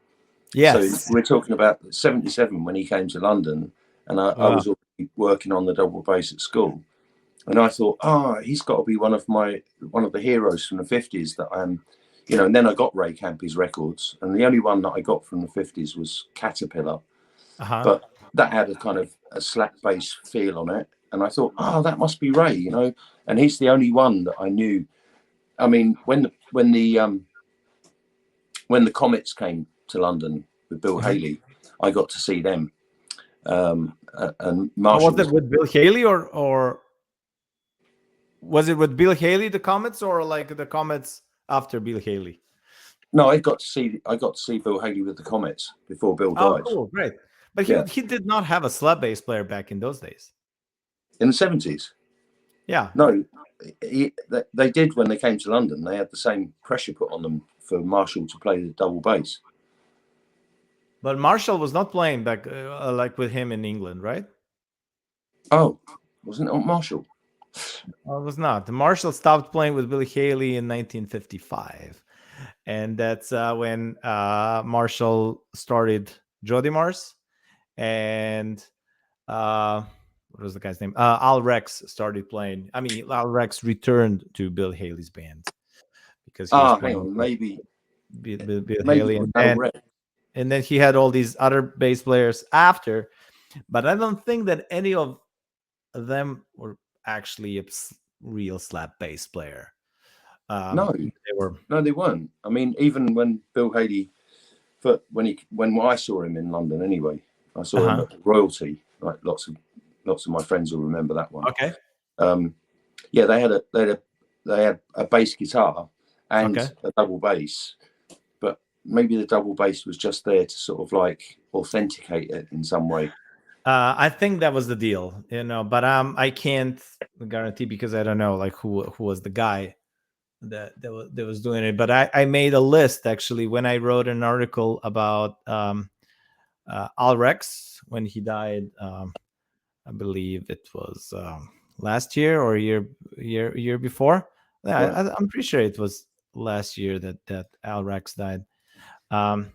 Yes. we're talking about '77 when he came to London, and I Wow. was already working on the double bass at school, and I thought, he's got to be one of the heroes from the '50s that I'm, you know. And then I got Ray Campy's records, and the only one that I got from the '50s was Caterpillar, Uh-huh. but that had a kind of a slap bass feel on it, and I thought, that must be Ray, you know. And he's the only one that I knew. I mean, when the Comets came to London with Bill Mhm. Haley, I got to see them. And Oh, Marshall was it was. with Bill Haley or was it with Bill Haley the Comets, or like the Comets after Bill Haley? No, I got to see Bill Haley with the Comets before Bill Oh, died. cool, great. But Yeah, he did not have a slap bass player back in those days. in the '70s. Yeah. No, they did when they came to London. They had the same pressure put on them for Marshall to play the double bass. But Marshall was not playing back like with him in England, right? Oh, wasn't it Marshall? It was not. Marshall stopped playing with Billy Haley in 1955, and that's when Marshall started Jody Mars, and what was the guy's name? Al Rex started playing. I mean, Al Rex returned to Bill Haley's band because he was Hang playing on, with Bill maybe Haley, it was Al Red. and then he had all these other bass players after, but I don't think that any of them were actually a real slap bass player. No, They were. no, they weren't. I mean, even when Bill Haley, when I saw him in London, anyway, I saw him Uh-huh. at Royalty. Like lots of my friends will remember that one. Okay. Um, yeah, they had a bass guitar and Okay. a double bass, but maybe the double bass was just there to sort of like authenticate it in some way. I think that was the deal, but I can't guarantee because I don't know like who was the guy that was doing it. But I made a list actually when I wrote an article about Al Rex when he died. I believe it was last year or year before. Yeah, Right. I'm pretty sure it was last year that Al Rex died.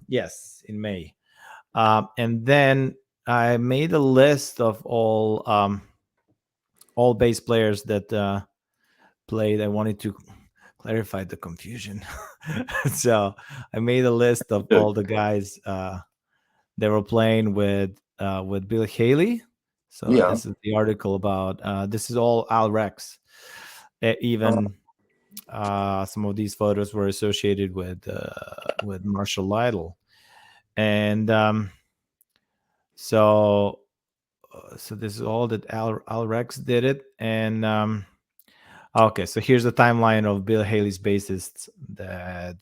Yes, in May. And then I made a list of all all bass players that played. I wanted to clarify the confusion. So I made a list of Good. all the guys they were playing with Bill Haley. So Yeah. this is the article about this is all Al Rex. Even some of these photos were associated with Marshall Lytle, and so so this is all that Al Rex did it. And okay, so here's the timeline of Bill Haley's bassists that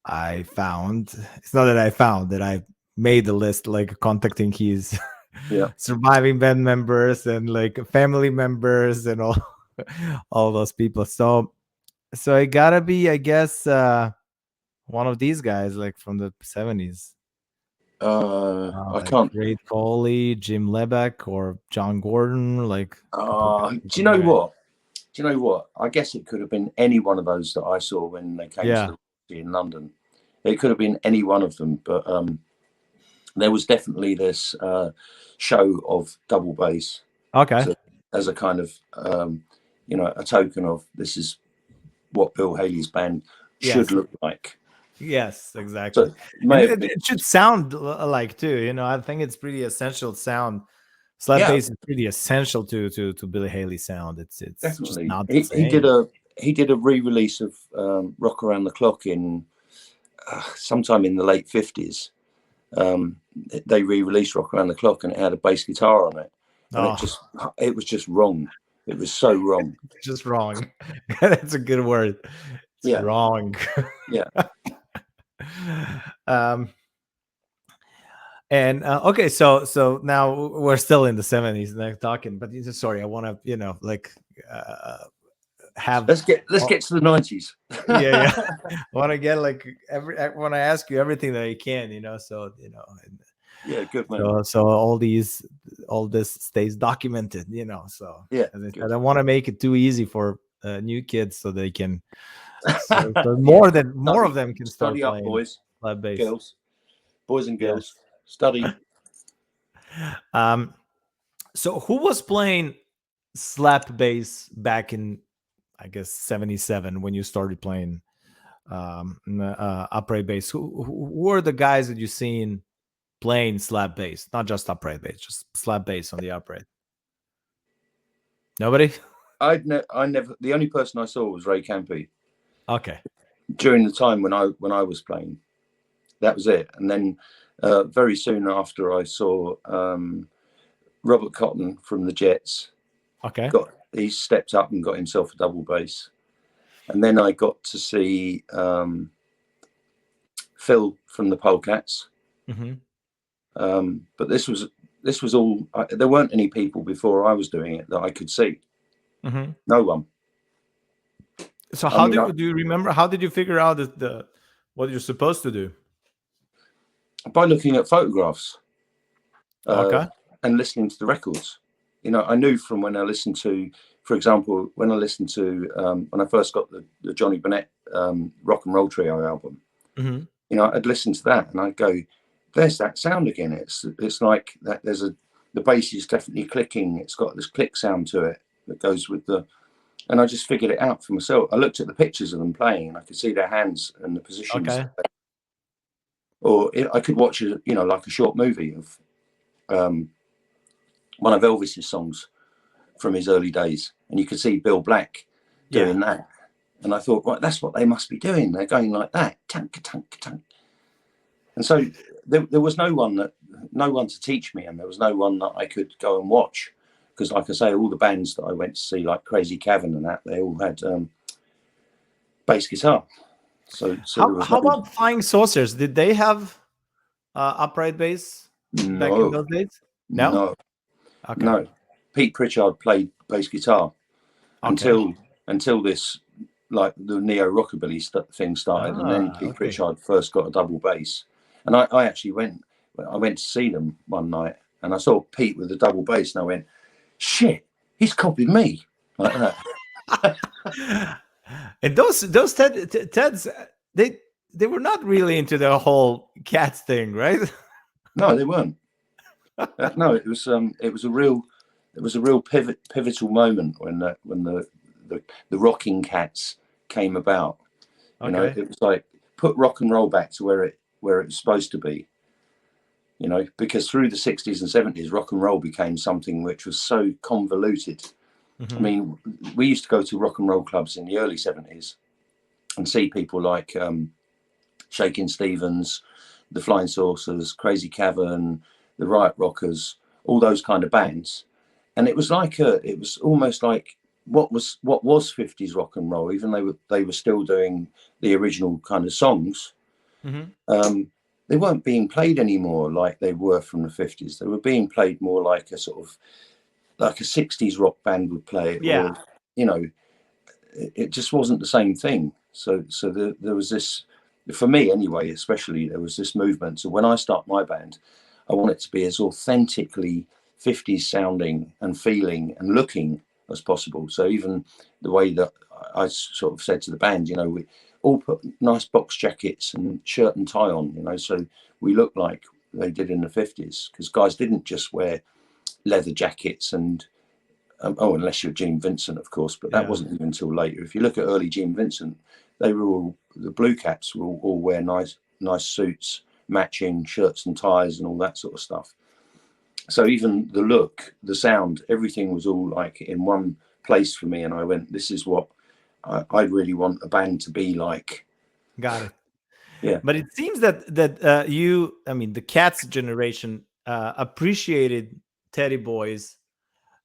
I found. It's not that I found, that I made the list, like contacting his Yeah. surviving band members and like family members and all all those people. So it gotta be, I guess, one of these guys, like from the 70s. I Like can't. Ray Coley, Jim Lebeck, or John Gordon, like a couple guys. Do you know what? Do you know what? I guess it could have been any one of those that I saw when they came Yeah. to the in London. It could have been any one of them, but there was definitely this show of double bass. Okay. So, as a kind of a token of this is what Bill Haley's band should look like. Yes, exactly. So And it should sound alike too. I think it's pretty essential sound. Slap bass is pretty essential to Billy Haley's sound. It's definitely just not the same. he did a re-release of Rock Around the Clock in sometime in the late 50s. They re-released Rock Around the Clock and it had a bass guitar on it, and it was just wrong. It was so wrong. Just wrong. That's a good word. It's wrong. Yeah. And okay, so now we're still in the 70s and talking, but sorry, I want to have let's get to the 90s. yeah. I want to get like I want to ask you everything that you can, so yeah, good man. So all this stays documented, so yeah, I don't want to make it too easy for new kids so they can so more of them can start study playing up, boys, slap bass. girls, boys and girls. Study. So who was playing slap bass back in, I guess, 77 when you started playing upright bass? Who were the guys that you seen playing slap bass? Not just upright bass, just slap bass on the upright. Nobody? I never. The only person I saw was Ray Campy. Okay. During the time when I was playing, that was it. And then very soon after, I saw Robert Cotton from the Jets. Okay. He stepped up and got himself a double bass. And then I got to see Phil from the Polecats. Mm-hmm. But this was all. There weren't any people before I was doing it that I could see. Mm-hmm. No one. So do you remember? How did you figure out what you're supposed to do? By looking at photographs. Okay. And listening to the records. I knew from when I listened to, for example, when I first got the Johnny Burnett Rock and Roll Trio album. Mm-hmm. I'd listen to that and I'd go, "There's that sound again." It's like that. The bass is definitely clicking. It's got this click sound to it that goes with the. And I just figured it out for myself. I looked at the pictures of them playing, and I could see their hands and the positions. Okay. Or I could watch like a short movie of one of Elvis's songs from his early days, and you could see Bill Black doing that. And I thought, right, that's what they must be doing. They're going like that, tank, tank, tank. And so there was no one to teach me, and there was no one that I could go and watch. Because, like I say, all the bands that I went to see, like Crazy Cavern and that, they all had bass guitar. So how about Flying Saucers? Did they have upright bass back in those days? No. Okay. No. Pete Pritchard played bass guitar until this, like the neo rockabilly thing started, and then Pete Pritchard first got a double bass. And I actually went to see them one night, and I saw Pete with a double bass, and I went, "Shit, he's copied me," like that. And those Teds, they were not really into the whole Cats thing, right? No, they weren't. No, it was a real it was a real pivotal moment when the rocking cats came about. You know, Okay. it was like put rock and roll back to where it was supposed to be. You know, because through the 60s and 70s, rock and roll became something which was so convoluted. I mean, we used to go to rock and roll clubs in the early 70s and see people like Shakin' Stevens, the Flying Saucers, Crazy Cavern, the Riot Rockers, all those kind of bands. And it was like it was almost like what was 50s rock and roll, even though they were still doing the original kind of songs. They weren't being played anymore like they were from the 50s. They were being played more like a sort of like a 60s rock band would play it, Yeah. or, you know, it just wasn't the same thing. So there was this, for me anyway, especially, there was this movement. So when I start my band, I want it to be as authentically 50s sounding and feeling and looking as possible. So even the way that I sort of said to the band, you know, we all put nice box jackets and shirt and tie on, you know, so we look like they did in the 50s, because guys didn't just wear leather jackets and unless you're Gene Vincent, of course, but that wasn't even until later. If you look at early Gene Vincent, they were all, the Blue Caps were all wear nice suits, matching shirts and ties and all that sort of stuff. So even the look, the sound, everything was all like in one place for me. And I went, this is what I really want a band to be like. Got it. Yeah. But it seems that you, I mean, the Cats generation appreciated Teddy Boys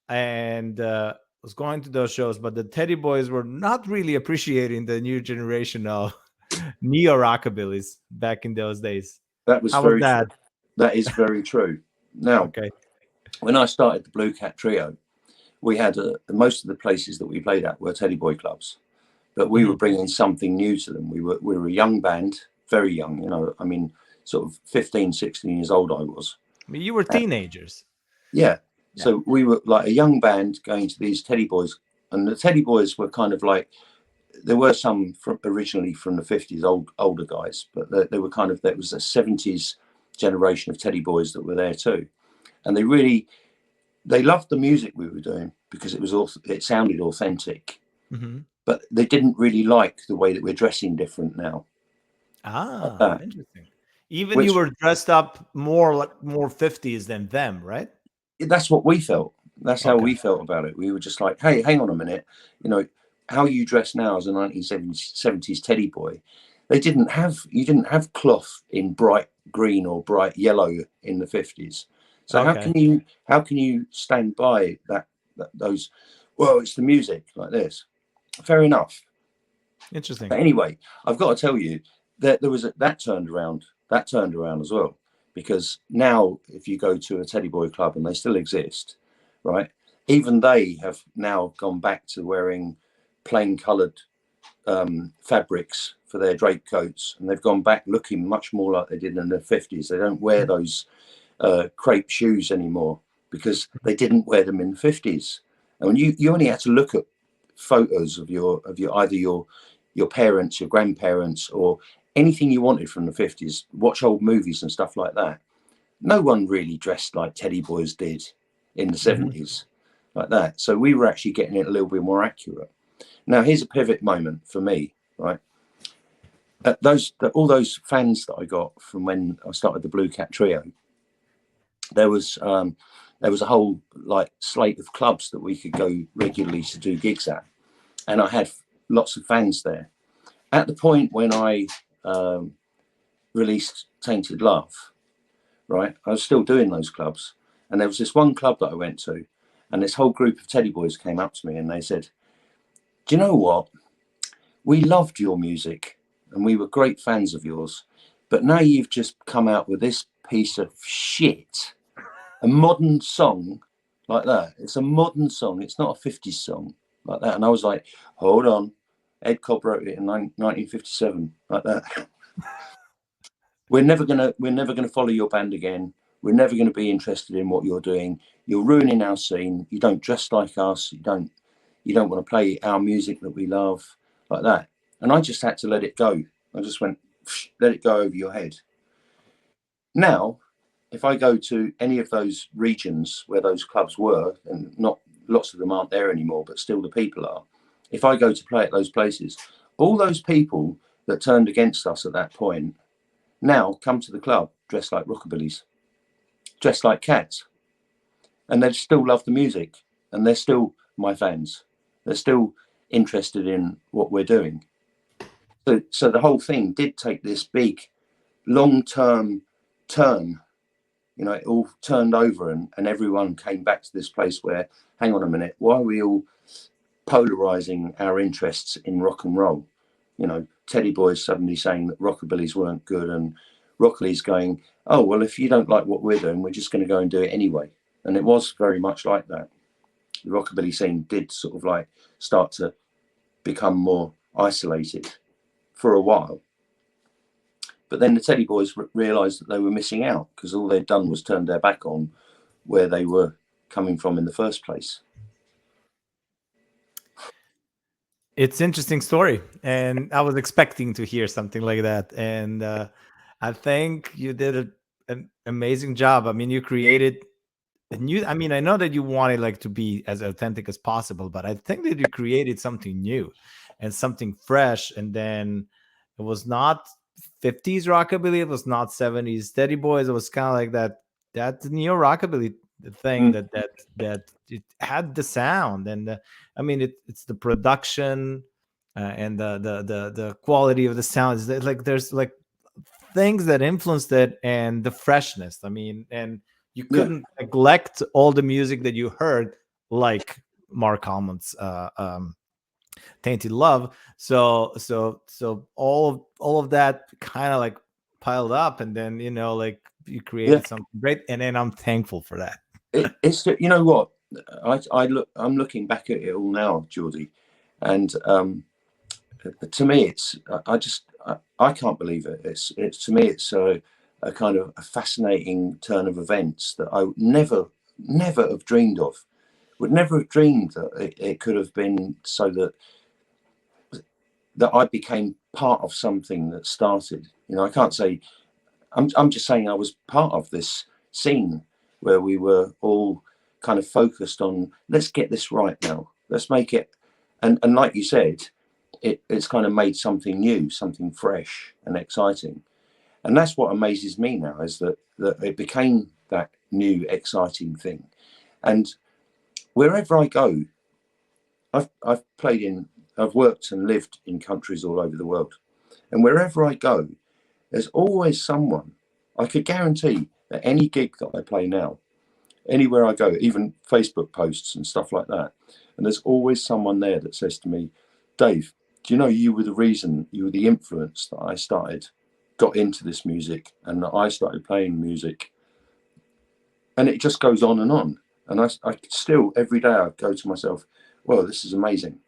and was going to those shows, but the Teddy Boys were not really appreciating the new generation of neo rockabillys back in those days. That was How was very that? true. That is very true. Now, Okay. when I started the Blue Cat Trio, we had most of the places that we played at were Teddy Boy clubs, but we were bringing something new to them. We were a young band, very young, you know, I mean, sort of 15, 16 years old I was. I mean, you were teenagers. Yeah. So we were like a young band going to these Teddy Boys, and the Teddy Boys were kind of like, there were some originally from the 50s, older guys, but they were kind of, there was a 70s generation of Teddy Boys that were there too. And they loved the music we were doing because it sounded authentic, but they didn't really like the way that we're dressing different now. Ah, interesting. Even you Which, were dressed up more 50s than them, right? that's what we felt. That's how Okay. we felt about it. We were just like, hey, hang on a minute. You know, how you dress now as a 1970s Teddy Boy, you didn't have cloth in bright green or bright yellow in the 50s. So Okay. how can you stand by those, well, it's the music like this. Fair enough. Interesting. But anyway, I've got to tell you that there was that turned around as well, because now if you go to a Teddy Boy club, and they still exist, right? Even they have now gone back to wearing plain coloured fabrics for their drape coats, and they've gone back looking much more like they did in the 50s. They don't wear those crepe shoes anymore because they didn't wear them in the 50s. And when you only had to look at photos of your either your parents, your grandparents, or anything you wanted from the 50s, watch old movies and stuff like that. No one really dressed like Teddy Boys did in the 70s like that. So we were actually getting it a little bit more accurate. Now, here's a pivot moment for me, right? All those fans that I got from when I started the Blue Cat Trio, there was a whole like slate of clubs that we could go regularly to do gigs at, and I had lots of fans there. At the point when I released Tainted Love, right, I was still doing those clubs, and there was this one club that I went to, and this whole group of Teddy Boys came up to me and they said, do you know what? We loved your music and we were great fans of yours, but now you've just come out with this piece of shit, a modern song like that. It's a modern song. It's not a 50s song like that. And I was like, hold on. Ed Cobb wrote it in 1957 like that. We're never gonna follow your band again. We're never gonna be interested in what you're doing. You're ruining our scene. You don't dress like us. You don't want to play our music that we love like that. And I just had to let it go. I just went, let it go over your head. Now, if I go to any of those regions where those clubs were, and not lots of them aren't there anymore, but still the people are. If I go to play at those places, all those people that turned against us at that point now come to the club dressed like rockabillys, dressed like cats, and they still love the music, and they're still my fans. They're still interested in what we're doing. So the whole thing did take this big, long-term turn. You know, it all turned over, and everyone came back to this place where, hang on a minute, why are we all polarizing our interests in rock and roll? You know, Teddy Boys suddenly saying that rockabillys weren't good, and Rockabilly's going, oh, well, if you don't like what we're doing, we're just going to go and do it anyway. And it was very much like that. The rockabilly scene did sort of like start to become more isolated for a while. But then the Teddy Boys realised that they were missing out, because all they'd done was turned their back on where they were coming from in the first place. It's interesting story, and I was expecting to hear something like that. And I think you did an amazing job. I mean, you created a new. I mean, I know that you wanted like to be as authentic as possible, but I think that you created something new and something fresh. And then it was not 50s rockabilly, it was not 70s Teddy Boys. It was kind of like that neo rockabilly thing that it had the sound. And I mean, it's the production and the quality of the sound. Is that, like, there's like things that influenced it, and the freshness. I mean, and you couldn't neglect all the music that you heard, like Mark Almond's Tainted Love. So all of that kind of like piled up, and then, you know, like, you created something great, and then I'm thankful for that. It's, you know what, I'm looking back at it all now, Djordje, and to me, it's I can't believe it. It's to me, it's a kind of a fascinating turn of events that I would never have dreamed of. Would never have dreamed that it could have been so that I became part of something that started. You know, I can't say, I'm just saying I was part of this scene where we were all kind of focused on, let's get this right now, let's make it. And like you said, it's kind of made something new, something fresh and exciting. And that's what amazes me now, is that it became that new exciting thing. And wherever I go, I've worked and lived in countries all over the world, and wherever I go, there's always someone. I could guarantee that any gig that I play now, anywhere I go, even Facebook posts and stuff like that, and there's always someone there that says to me, Dave, do you know, you were the reason, you were the influence that I got into this music, and that I started playing music. And it just goes on. And I still, every day I go to myself, well, this is amazing.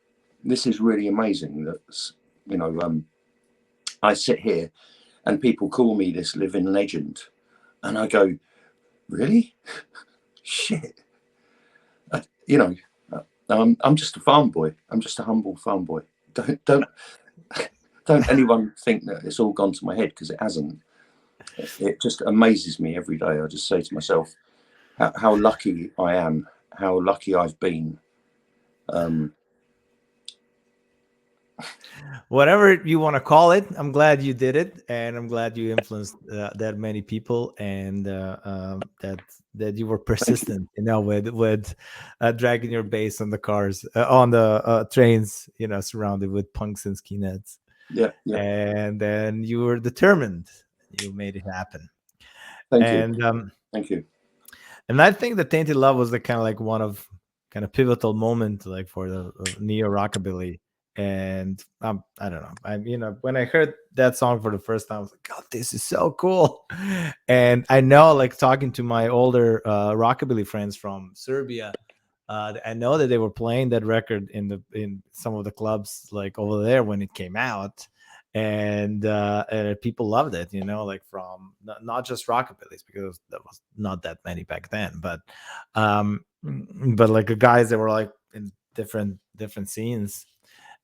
This is really amazing. That's, you know, I sit here and people call me this living legend. And I go, really? Shit. You know, I'm just a farm boy. I'm just a humble farm boy. Don't anyone think that it's all gone to my head, because it hasn't. It just amazes me every day. I just say to myself, how lucky I am, how lucky I've been. Whatever you want to call it, I'm glad you did it, and I'm glad you influenced that many people, and that you were persistent, you know, with dragging your bass on the cars, on the trains, you know, surrounded with punks and skinheads. Yeah. And then you were determined. You made it happen. Thank And you. Thank you. And I think the Tainted Love was the kind of like one of kind of pivotal moment, like, for the neo rockabilly. And I don't know. You know, when I heard that song for the first time, I was like, God, this is so cool. And I know, like, talking to my older rockabilly friends from Serbia, I know that they were playing that record in some of the clubs, like, over there when it came out. And people loved it, you know, like, from not just rockabillys, because there was not that many back then, but like, the guys that were like in different scenes.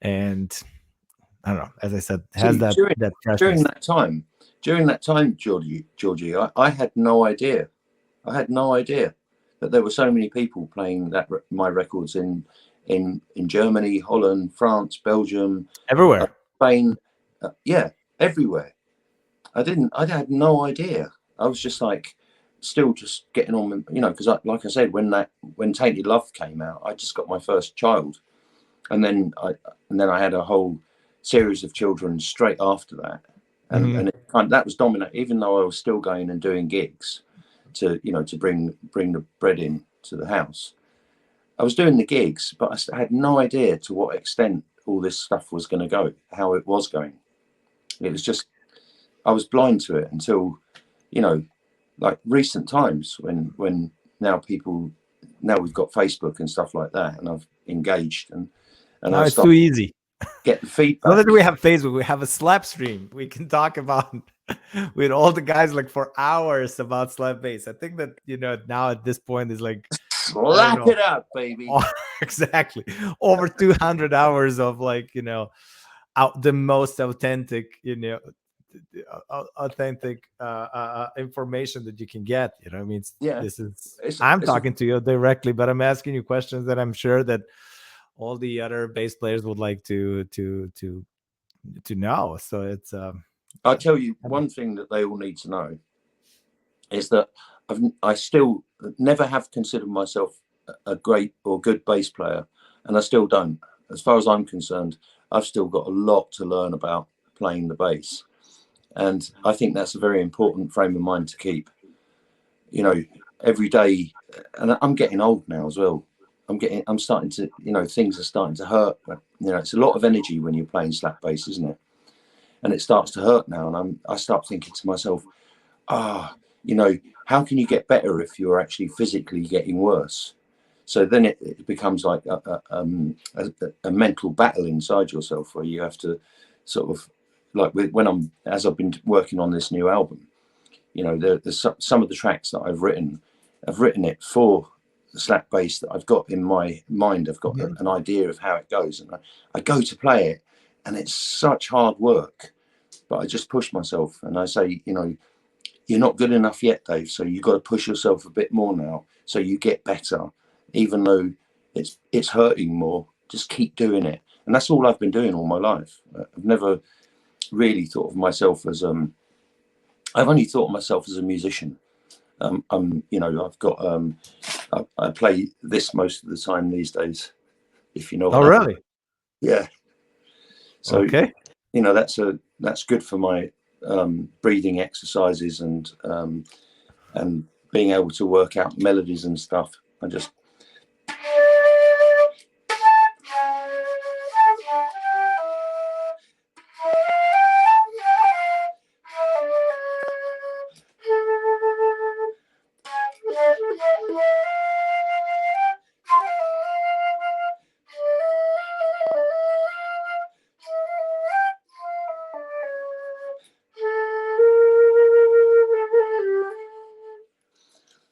And I don't know. As I said, has See, that during freshness. that time, Georgie, I had no idea. I had no idea that there were so many people playing my records in Germany, Holland, France, Belgium, Everywhere. Spain, yeah, everywhere. I had no idea. I was just like, still just getting on with, because like I said, when Tainted Love came out, I just got my first child, and then I had a whole series of children straight after that, and that was dominant. Even though I was still going and doing gigs to bring the bread in to the house, I was doing the gigs, but I had no idea to what extent all this stuff was going to go, how it was going. It was just, I was blind to it until, like recent times when now we've got Facebook and stuff like that, and I've engaged and Now I it's start too easy. getting Not feedback. that we have Facebook, we have a Slapstream. We can talk about with all the guys like for hours about slap bass. I think that now at this point is like, I don't Slap know. it up, baby. Exactly. Over 200 hours of like, the most authentic, authentic information that you can get. I mean, Yeah, this is, it's I'm it's a, talking to you directly, but I'm asking you questions that I'm sure that all the other bass players would like to know. So it's I'll tell you one thing that they all need to know is that I still never have considered myself a great or good bass player, and I still don't. As far as I'm concerned, I've still got a lot to learn about playing the bass, and I think that's a very important frame of mind to keep. Every day, and I'm getting old now as well. I'm starting to, things are starting to hurt. It's a lot of energy when you're playing slap bass, isn't it? And it starts to hurt now, and I start thinking to myself, how can you get better if you're actually physically getting worse? So then it becomes like a mental battle inside yourself, where you have to sort of, like as I've been working on this new album, there's some of the tracks that I've written it for the slap bass that I've got in my mind. I've got an idea of how it goes, and I go to play it, and it's such hard work, but I just push myself and I say, you're not good enough yet, Dave. So you've got to push yourself a bit more now, so you get better, even though it's hurting more. Just keep doing it, and that's all I've been doing all my life. I've never really thought of myself as I've only thought of myself as a musician. I've got I play this most of the time these days, if you know what oh, that is. really? Yeah. So Okay. that's good for my breathing exercises and being able to work out melodies and stuff. I just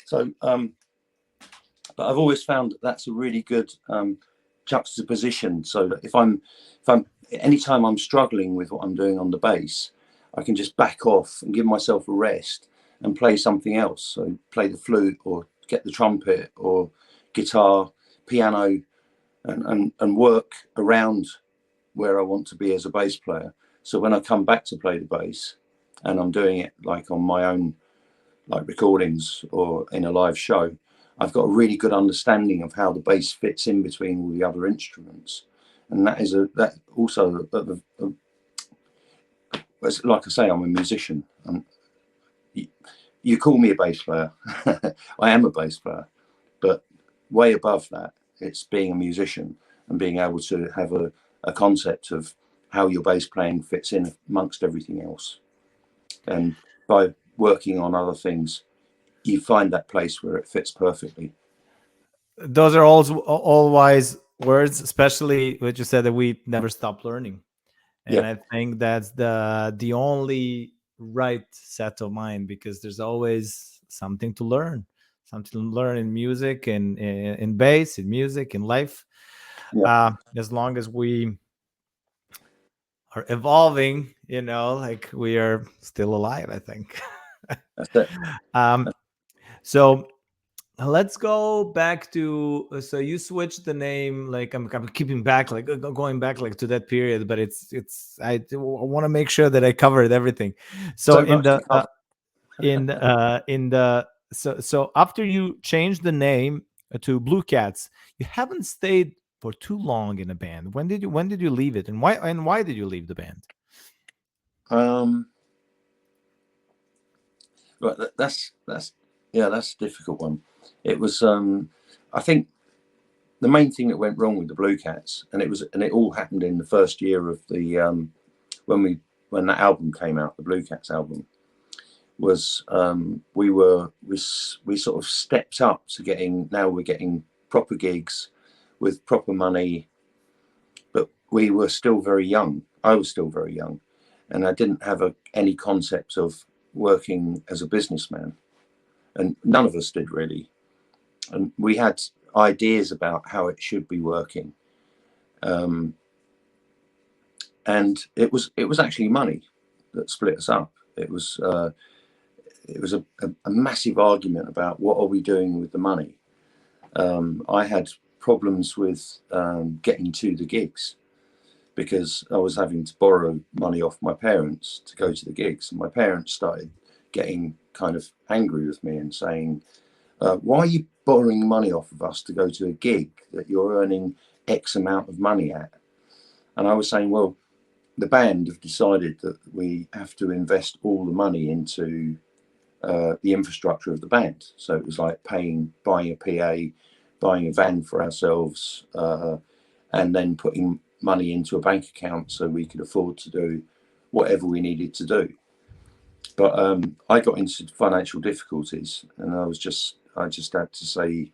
so but I've always found that that's a really good juxtaposition. So that if I'm anytime I'm struggling with what I'm doing on the bass, I can just back off and give myself a rest and play something else. So play the flute or get the trumpet or guitar, piano, and work around where I want to be as a bass player. So when I come back to play the bass and I'm doing it like on my own, like recordings or in a live show, I've got a really good understanding of how the bass fits in between all the other instruments. And that is like I say, I'm a musician. You call me a bass player. I am a bass player, but way above that, it's being a musician and being able to have a concept of how your bass playing fits in amongst everything else. And by working on other things, you find that place where it fits perfectly. Those are all wise words, especially what you said that we never stop learning. And Yeah, I think that's the only right set of mind, because there's always something to learn, in music and in bass, in music, in life. yeah, As long as we are evolving, you know, like we are still alive, I think. That's it. um, so let's go back to so you switched the name, like I'm keeping back, like going back like to that period, but it's I want to make sure that I covered everything. So So much to cover. in the so after you changed the name to Blue Cats, you haven't stayed for too long in a band. When did you leave it, and why did you leave the band? Right, that's yeah, that's a difficult one. It was I think the main thing that went wrong with the Blue Cats, and it all happened in the first year of the when that album came out, the Blue Cats album, was we sort of stepped up to we're getting proper gigs with proper money, but we were still very young. I was still very young, and I didn't have any concept of working as a businessman, and none of us did really. And we had ideas about how it should be working, and it was actually money that split us up. It was a massive argument about what are we doing with the money. I had problems with getting to the gigs because I was having to borrow money off my parents to go to the gigs, and my parents started getting kind of angry with me and saying, why are you borrowing money off of us to go to a gig that you're earning X amount of money at? And I was saying, well, the band have decided that we have to invest all the money into the infrastructure of the band. So it was like buying a PA, buying a van for ourselves, and then putting money into a bank account so we could afford to do whatever we needed to do. But I got into financial difficulties, and I just had to say,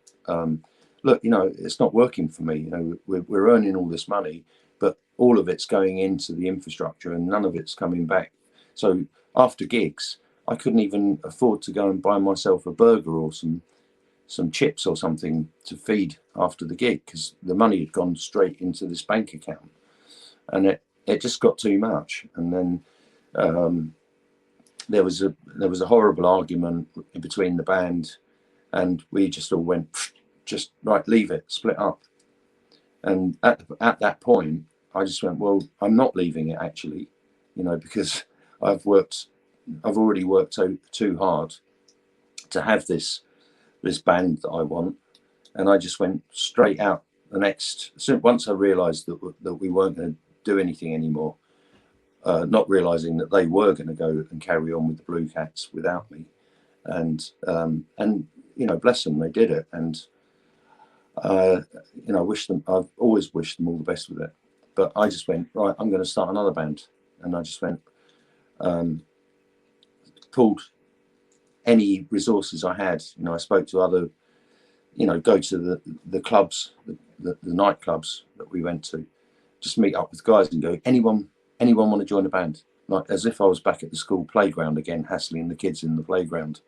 look, it's not working for me. We're earning all this money, but all of it's going into the infrastructure, and none of it's coming back. So after gigs, I couldn't even afford to go and buy myself a burger or some chips or something to feed after the gig because the money had gone straight into this bank account, and it just got too much. And then there was a horrible argument between the band, and we just all went, just right, leave it, split up. And at that point, I just went, well, I'm not leaving it actually, because I've already worked too hard to have this band that I want. And I just went straight out once I realized that we weren't going to do anything anymore, not realizing that they were going to go and carry on with the Blue Cats without me. And bless them, they did it. And I've always wished them all the best with it. But I just went, right, I'm going to start another band. And I just went, pulled any resources I had. I spoke to other, go to the clubs, the nightclubs that we went to, just meet up with guys and go, anyone want to join a band? Like as if I was back at the school playground again, hassling the kids in the playground,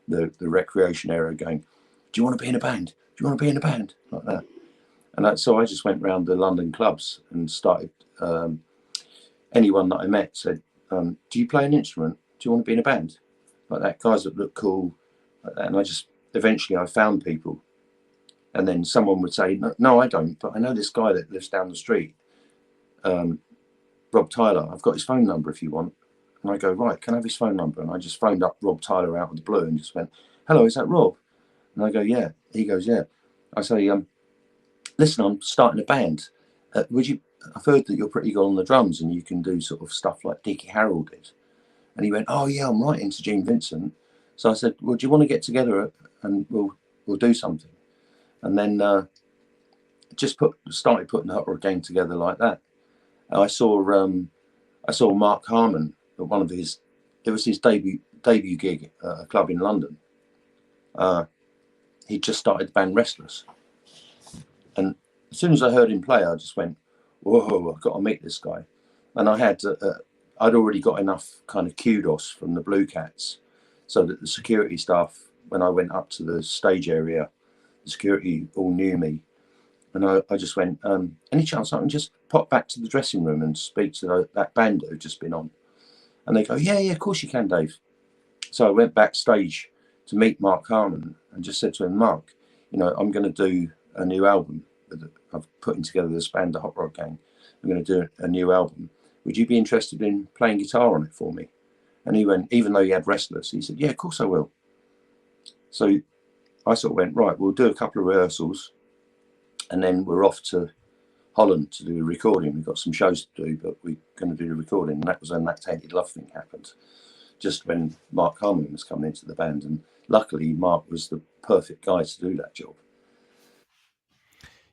the recreation area, going, do you want to be in a band? Do you want to be in a band? Like that. And so I just went around the London clubs and started, anyone that I met said, do you play an instrument? Do you want to be in a band? Like that, guys that look cool. Like that. And eventually I found people. And then someone would say, no, I don't, but I know this guy that lives down the street, Rob Tyler. I've got his phone number if you want. And I go, right, can I have his phone number? And I just phoned up Rob Tyler out of the blue and just went, hello, is that Rob? And I go, yeah. He goes, yeah. I say, listen, I'm starting a band. I've heard that you're pretty good on the drums and you can do sort of stuff like Dickie Harold did. And he went, oh yeah, I'm right into Gene Vincent. So I said, well, do you want to get together and we'll do something? And then started putting the Hot Rod Gang together like that. And I saw Mark Harmon at it was his debut gig at a club in London. He just started the band Restless. And as soon as I heard him play, I just went, whoa, I've got to meet this guy. And I'd already got enough kind of kudos from the Blue Cats so that the security staff, when I went up to the stage area, the security all knew me. And I just went, any chance I can just pop back to the dressing room and speak to that band who'd just been on? And they go, yeah, of course you can, Dave. So I went backstage to meet Mark Harmon and just said to him, Mark, I'm going to do a new album. I've putting together this band, the Hot Rod Gang. I'm going to do a new album. Would you be interested in playing guitar on it for me? And he went, even though he had Restless, he said, yeah, of course I will. So I sort of went, right, we'll do a couple of rehearsals and then we're off to Holland to do the recording. We've got some shows to do, but we're going to do the recording. And that was when that Tainted Love thing happened, just when Mark Harmon was coming into the band. And luckily, Mark was the perfect guy to do that job.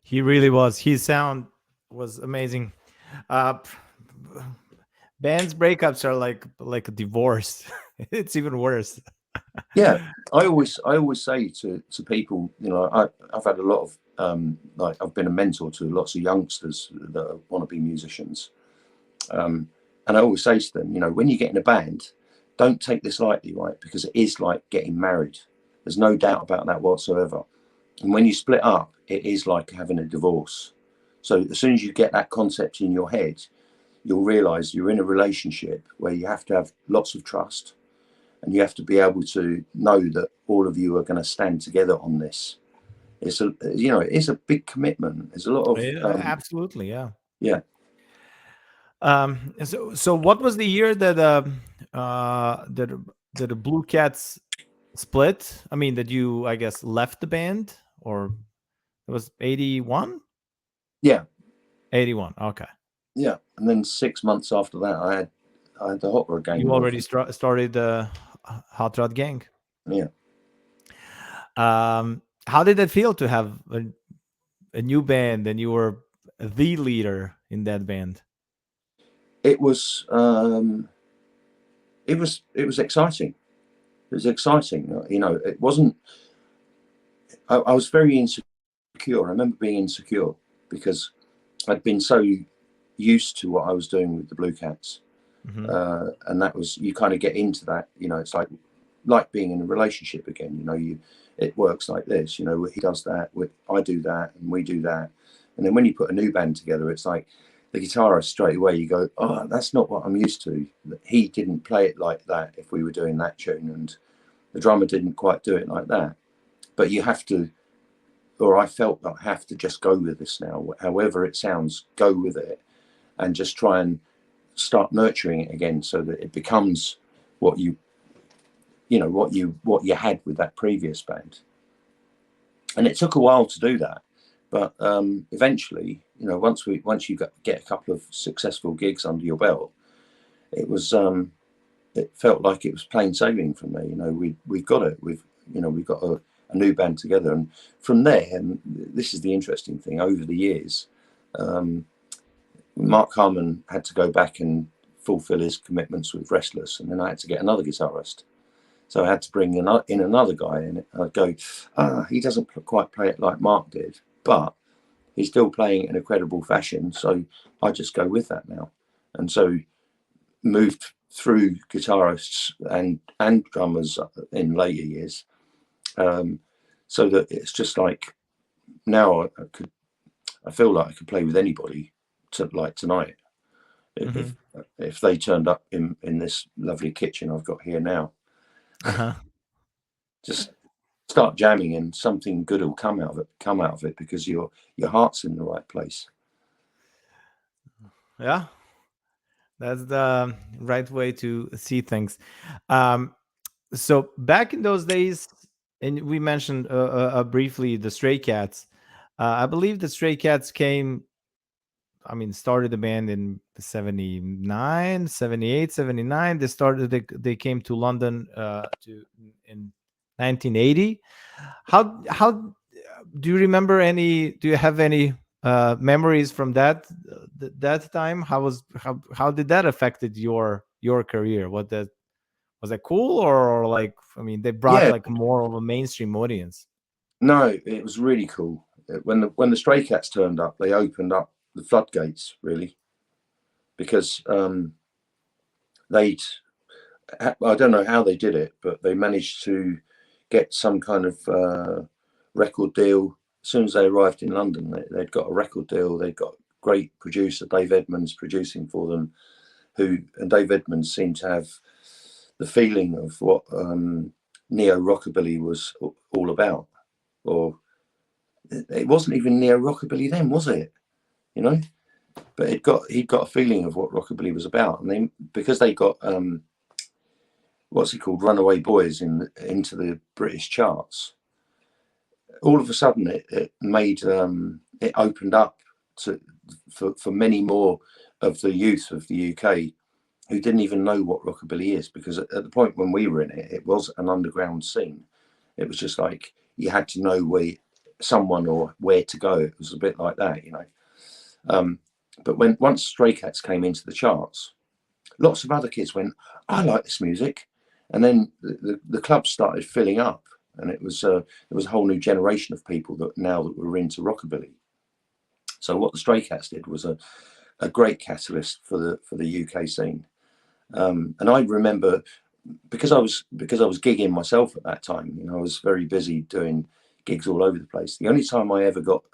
He really was. His sound was amazing. Bands breakups are like a divorce. It's even worse. Yeah, I always say to people, I've had a lot of I've been a mentor to lots of youngsters that want to be musicians, and I always say to them, when you get in a band, don't take this lightly, right? Because it is like getting married. There's no doubt about that whatsoever. And when you split up, it is like having a divorce. So as soon as you get that concept in your head, you'll realize you're in a relationship where you have to have lots of trust. And you have to be able to know that all of you are going to stand together on this. It's it is a big commitment. There's a lot of absolutely, yeah. Yeah. So what was the year that the Blue Cats split? I mean, that you, I guess, left the band, or it was 81? Yeah. 81. Okay. Yeah, and then 6 months after that, I had the Hot Rod Gang. You already started the Hot Rod Gang. Yeah. How did it feel to have a new band and you were the leader in that band? It was exciting. It was exciting. It wasn't. I was very insecure. I remember being insecure because I'd been so used to what I was doing with the Blue Cats. Mm-hmm. And that was, you kind of get into that, it's like being in a relationship again. It works like this, he does that, I do that, and we do that. And then when you put a new band together, it's like the guitarist straight away, you go, oh, that's not what I'm used to. He didn't play it like that if we were doing that tune, and the drummer didn't quite do it like that. But you have to, or I felt that I have to just go with this now. However it sounds, go with it, and just try and start nurturing it again so that it becomes what you had with that previous band. And it took a while to do that, but eventually, once you get a couple of successful gigs under your belt, it was it felt like it was plain sailing for me. We've got it. We've got a new band together, and from there, and this is the interesting thing, over the years, Mark Harmon had to go back and fulfill his commitments with Restless, and then I had to get another guitarist. So I had to bring in another guy, and I'd go, he doesn't quite play it like Mark did, but he's still playing it in a credible fashion. So I just go with that now. And so moved through guitarists and drummers in later years, so that it's just like now I feel like I could play with anybody like tonight. Mm-hmm. If they turned up in this lovely kitchen I've got here now, just start jamming and something good will come out of it because your heart's in the right place. Yeah, that's the right way to see things. So back in those days, and we mentioned briefly the Stray Cats. I believe the Stray Cats started the band in 79, 78, 79. They came to London in 1980. How do you remember do you have any memories from that time? How did that affected your career? Was that cool, or they brought like more of a mainstream audience? No, it was really cool. When the Stray Cats turned up, they opened up the floodgates, really, because I don't know how they did it, but they managed to get some kind of record deal. As soon as they arrived in London, they'd got a record deal. They'd got great producer, Dave Edmonds, producing for them. And Dave Edmonds seemed to have the feeling of what neo rockabilly was all about. Or it wasn't even neo rockabilly then, was it? You know, but he'd got a feeling of what rockabilly was about, and then because they got what's it called, Runaway Boys into the British charts, all of a sudden it made it opened up for many more of the youth of the UK who didn't even know what rockabilly is, because at the point when we were in it, it was an underground scene. It was just like you had to know someone or where to go. It was a bit like that, you know. But once Stray Cats came into the charts, lots of other kids went, I like this music. And then the clubs started filling up, and it was a whole new generation of people that were into rockabilly. So what the Stray Cats did was a great catalyst for the UK scene. And I remember, because I was gigging myself at that time, you know, I was very busy doing gigs all over the place. The only time I ever got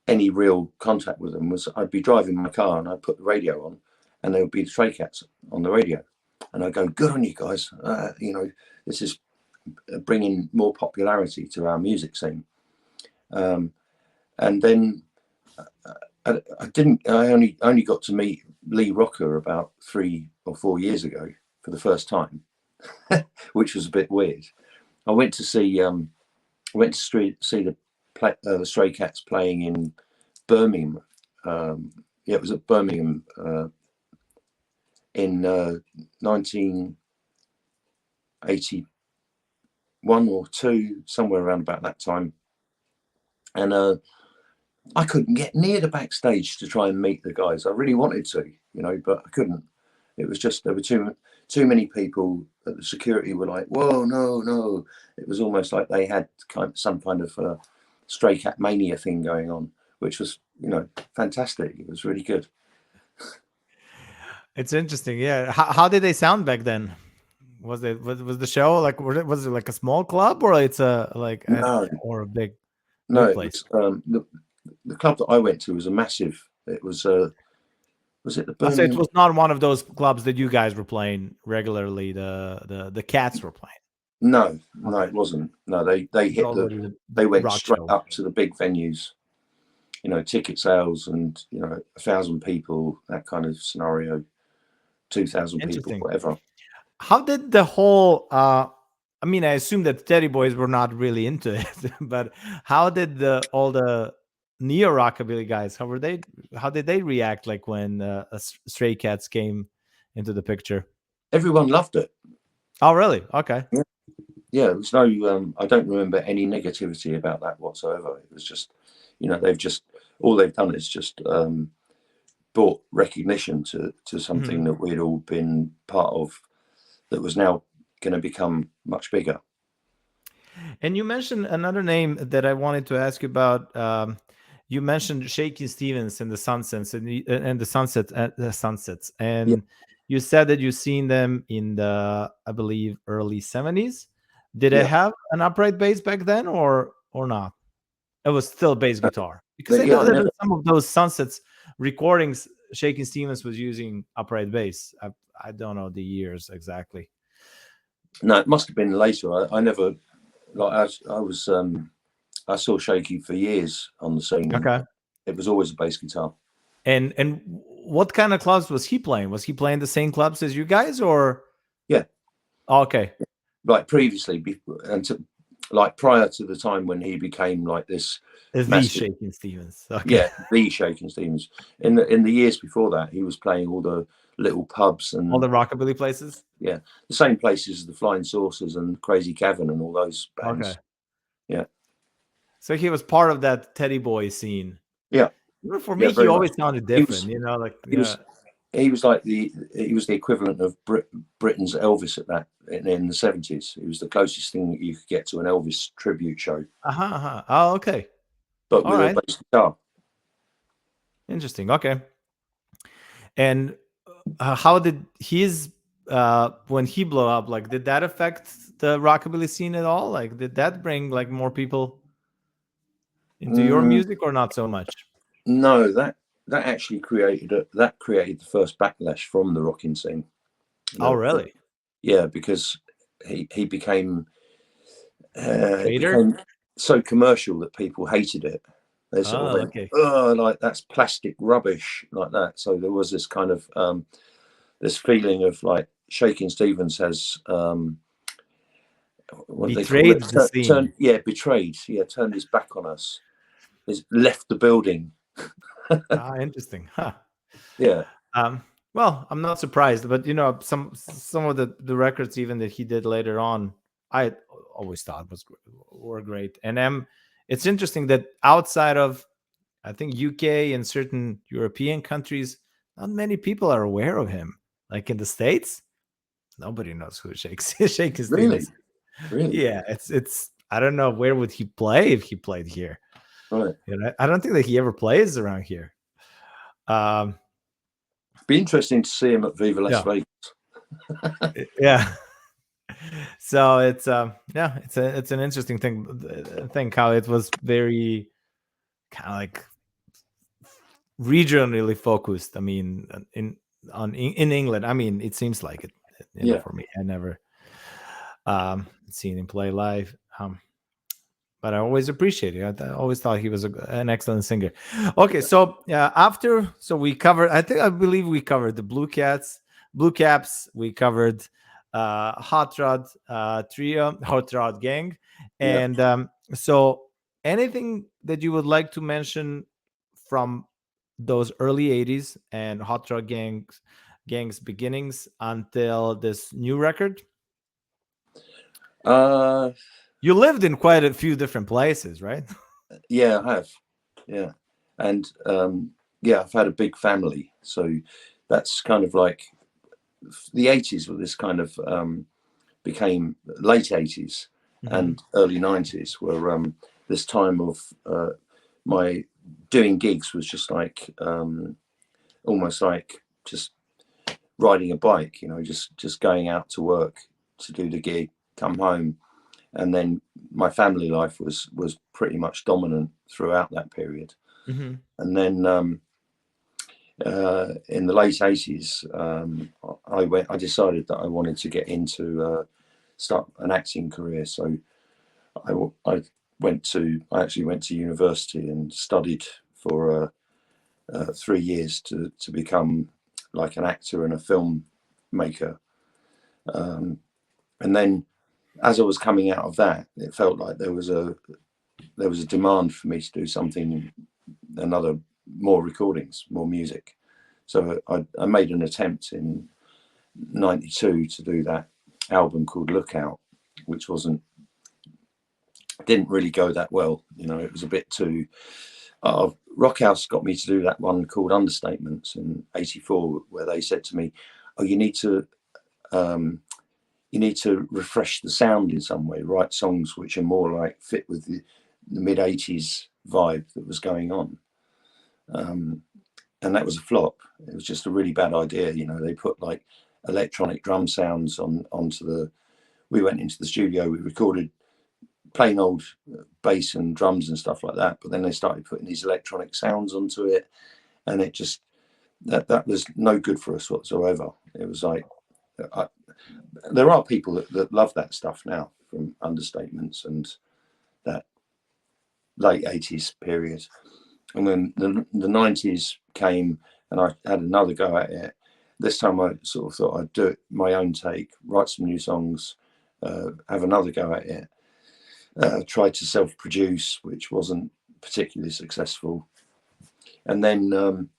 any real contact with them was I'd be driving my car and I'd put the radio on, and there would be the Stray Cats on the radio, and I'd go, good on you guys, you know, this is bringing more popularity to our music scene. And then I only got to meet Lee Rocker about 3 or 4 years ago for the first time, which was a bit weird. I went to see the Stray Cats playing in Birmingham. It was at Birmingham in 1981 or 2, somewhere around about that time. And I couldn't get near the backstage to try and meet the guys. I really wanted to, you know, but I couldn't. It was just, there were too many people. That the security were like, whoa, no. It was almost like they had some kind of Stray Cat mania thing going on, which was, you know, fantastic. It was really good. It's interesting. Yeah. How did they sound back then? Was the show like, was it like a small club, or it's or a big place? The club that I went to was a massive. It was was it the Birmingham? So it was not one of those clubs that you guys were playing regularly. The Cats were playing. No, it wasn't. No, they went straight up to the big venues. You know, ticket sales and, you know, 1,000 people, that kind of scenario, 2,000 people, whatever. How did the whole? I mean, I assume that Teddy Boys were not really into it, but how did all the neo rockabilly guys? How did they react? Like when Stray Cats came into the picture? Everyone loved it. Oh, really? Okay. Yeah, there was no. I don't remember any negativity about that whatsoever. It was just, you know, all they've done is just brought recognition to something that we'd all been part of, that was now going to become much bigger. And you mentioned another name that I wanted to ask you about. You mentioned Shaky Stevens and the Sunsets and the Sunsets, and you said that you've seen them in the, I believe, early 70s. Did they have an upright bass back then, or not? It was still bass guitar, because I know that some of those Sunsets recordings, Shaky Stevens was using upright bass. I don't know the years exactly. No, it must have been later. I never, like, I saw Shaky for years on the scene. Okay. It was always a bass guitar. And what kind of clubs was he playing? Was he playing the same clubs as you guys, or? Yeah. Okay. Like previously, like prior to the time when he became like this. The Shaky Stevens. Okay. Yeah, the Shaky Stevens. In the years before that, he was playing all the little pubs and all the rockabilly places. Yeah, the same places as the Flying Saucers and Crazy Cavern and all those bands. Okay. Yeah. So he was part of that Teddy Boy scene. Yeah. For me, he always sounded different. He was like the equivalent of Britain's Elvis in the 70s. He was the closest thing that you could get to an Elvis tribute show. Oh, okay. But with a bass guitar. Interesting. Okay. And how did his when he blew up? Like, did that affect the rockabilly scene at all? Like, did that bring like more people into your music, or not so much? No, that that actually created the first backlash from the rocking scene. Oh, really? Yeah, because he became it Trader? became so commercial that people hated it. They sort of Oh, went, okay. oh, like that's plastic rubbish, like that. So there was this kind of this feeling of like Shakin' Stevens has what do they call Betrayed it? the scene. Betrayed. Yeah, turned his back on us. He's left the building. Ah, interesting. Huh. Yeah, Um, well, I'm not surprised, but you know, some of the records even that he did later on, I always thought were great. And it's interesting that outside of, I think, UK and certain European countries, not many people are aware of him. Like in the States, nobody knows who Shakin' really, Stevens. really, Yeah, it's. I don't know where would he play if he played here. right. You know, I don't think that he ever plays around here. Um, Be interesting to see him at Viva Las yeah, Vegas. yeah. So it's yeah, it's an interesting thing how it was very kind of like regionally focused. I mean, in England, I mean, it seems like it. You know, Yeah, for me, I never seen him play live. But I always appreciate it. I always thought he was an excellent singer. Okay, so we covered. I believe we covered the Blue Caps. We covered Hot Rod Trio, Hot Rod Gang, yeah. and so anything that you would like to mention from those early '80s and Hot Rod Gang's beginnings until this new record. Uh, You lived in quite a few different places, right? yeah, I have. Yeah, and yeah, I've had a big family, so that's kind of like the 80s were this kind of became late 80s Mhm. and early 90s were this time of my doing gigs was just like almost like just riding a bike, you know, just going out to work to do the gig, come home, and then my family life was pretty much dominant throughout that period. Mhm. And then in the late 80s, I decided that I wanted to get into start an acting career. So I I actually went to university and studied for 3 years to become like an actor and a film maker. And then as I was coming out of that, it felt like there was a demand for me to do something, another, more recordings, more music. So I made an attempt in '92 to do that album called Lookout, which didn't really go that well. You know, it was a bit too. Rockhouse got me to do that one called Understatements in '84, where they said to me, "Oh, um, you need to refresh the sound in some way. Write songs which are more like fit with the mid '80s vibe that was going on." And that was a flop. It was just a really bad idea. You know, they put like electronic drum sounds onto the. We went into the studio. We recorded plain old bass and drums and stuff like that. But then they started putting these electronic sounds onto it, and it just that was no good for us whatsoever. It was like there are people that love that stuff now, from Understatements and that late '80s period. And then the '90s came, and I had another go at it. This time I sort of thought I'd do it my own take, write some new songs, have another go at it. Tried to self-produce, which wasn't particularly successful, and then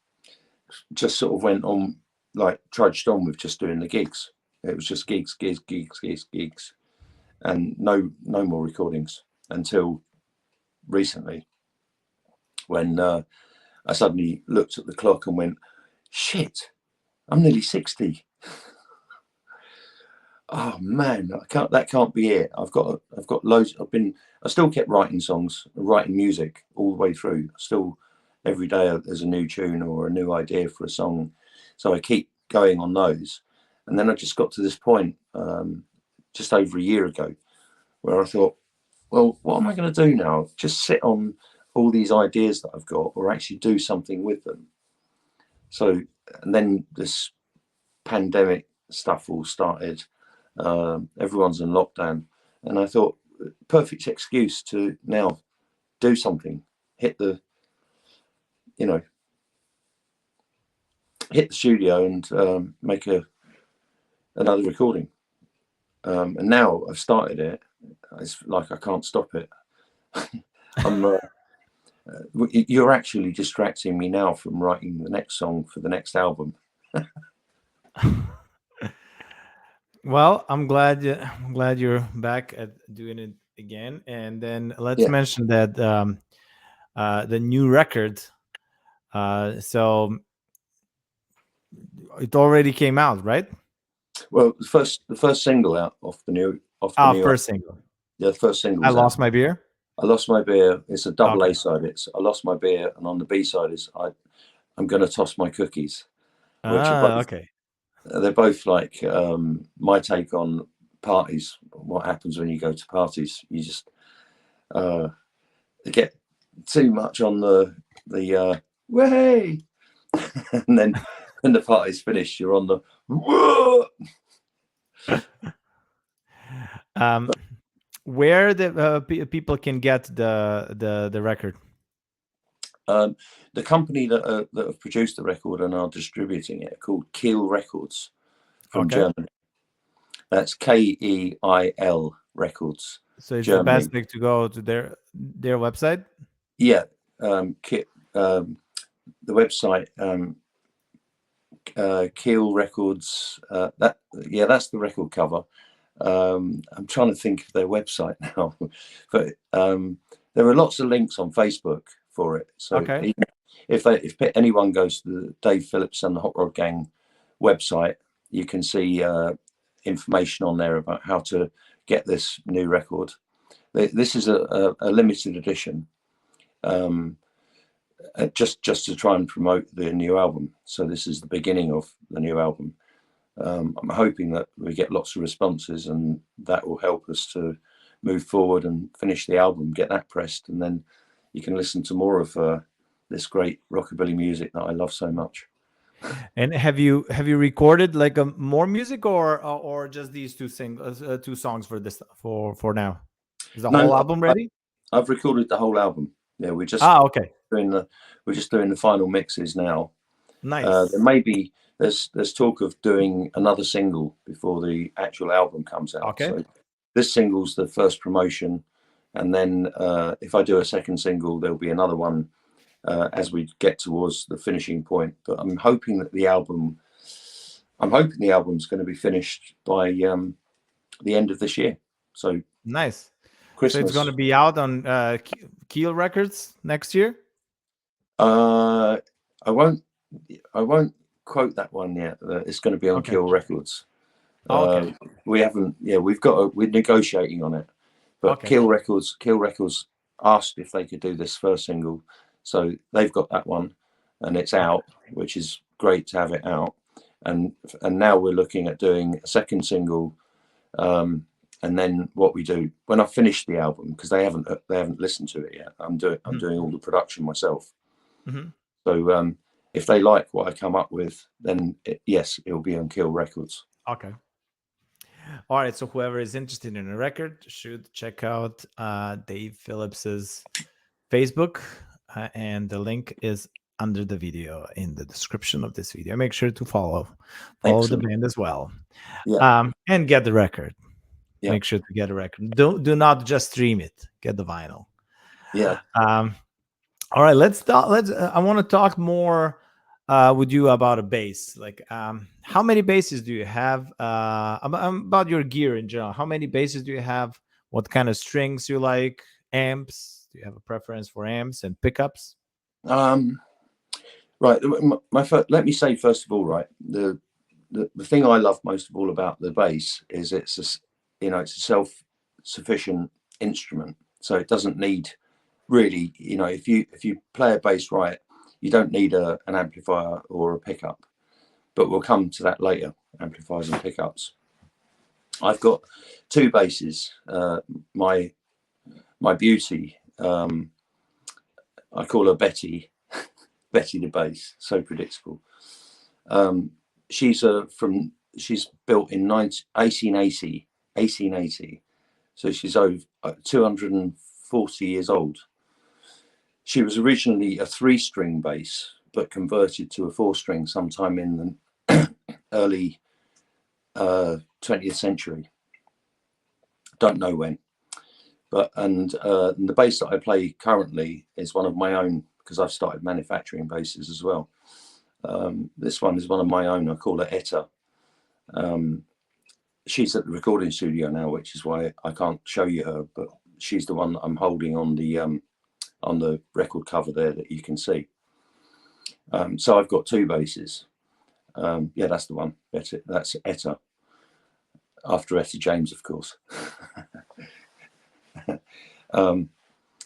just sort of went on, like trudged on with just doing the gigs. It was just gigs, gigs, gigs, gigs, gigs, and no more recordings until recently, when I suddenly looked at the clock and went, "Shit, I'm nearly 60. Oh man, that can't be it. I've got loads. I still kept writing songs, writing music all the way through. Still, every day there's a new tune or a new idea for a song, so I keep going on those. And then I just got to this point just over a year ago where I thought, well, what am I going to do now? Just sit on all these ideas that I've got, or actually do something with them? So, and then this pandemic stuff all started. Everyone's in lockdown, and I thought, perfect excuse to now do something, hit the studio and make another recording. And now I've started it. It's like I can't stop it. You're actually distracting me now from writing the next song for the next album. Well, I'm glad you're back at doing it again. And then let's Yeah. mention that the new record. So it already came out, right? Well, the first single out off the new First single. Yeah, the first single. I Lost My Beer. I Lost My Beer. It's a double Okay. A side. It's I Lost My Beer, and on the B side is I'm gonna toss my cookies, which are both, Okay. they're both like my take on parties. What happens when you go to parties? You just get too much on the way, and then when the party's finished, you're on the whoa. Where the people can get the record? The company that have produced the record and are distributing it are called Keil Records from Germany. That's Keil Records. So it's Germany. the best thing to go to their website. Yeah, the website Keil Records. That's the record cover. I'm trying to think of their website now, but there are lots of links on Facebook for it. So if anyone goes to the Dave Phillips and the Hot Rod Gang website, you can see information on there about how to get this new record. This is a limited edition, just to try and promote the new album. So this is the beginning of the new album. I'm hoping that we get lots of responses, and that will help us to move forward and finish the album, get that pressed, and then you can listen to more of this great rockabilly music that I love so much. And have you recorded like more music or just these two songs for this for now? Is the whole album ready? I've recorded the whole album. Yeah, we're just doing the final mixes now. Nice. There's talk of doing another single before the actual album comes out. Okay. So this single's the first promotion, and then if I do a second single, there'll be another one as we get towards the finishing point. But I'm hoping that the album's going to be finished by the end of this year. So nice. Christmas. So it's going to be out on Keil Records next year. I won't quote that one yet. It's going to be on Keil Records. We haven't. Yeah, we're negotiating on it. But Keil Records asked if they could do this first single, so they've got that one, and it's out, which is great to have it out. And now we're looking at doing a second single, and then what we do when I finish the album, because they haven't listened to it yet. I'm doing all the production myself. Mm-hmm. So if they like what I come up with, then it'll be on Keil Records. Okay. All right. So whoever is interested in a record should check out Dave Phillips's Facebook, and the link is under the video in the description of this video. Make sure to follow the band as well. Yeah. And get the record. Yeah. Make sure to get a record. Do not just stream it. Get the vinyl. Yeah. All right. Let's talk. I want to talk more with you about a bass. Like, how many basses do you have? About your gear in general. How many basses do you have? What kind of strings you like? Amps? Do you have a preference for amps and pickups? Right. Let me say first of all, right, the thing I love most of all about the bass is it's a self-sufficient instrument, so it doesn't need really, if you play a bass right, you don't need an amplifier or a pickup, but we'll come to that later, amplifiers and pickups. I've got two basses. My beauty, I call her Betty the bass, so predictable. She's built in 1880. So she's over 240 years old. She was originally a 3-string bass, but converted to a 4-string sometime in the early 20th century. Don't know when. And the bass that I play currently is one of my own, because I've started manufacturing basses as well. This one is one of my own. I call her Etta. She's at the recording studio now, which is why I can't show you her, but she's the one that I'm holding on the record cover there that you can see. So I've got 2 basses. Yeah, that's the one. That's Etta. After Etta James, of course.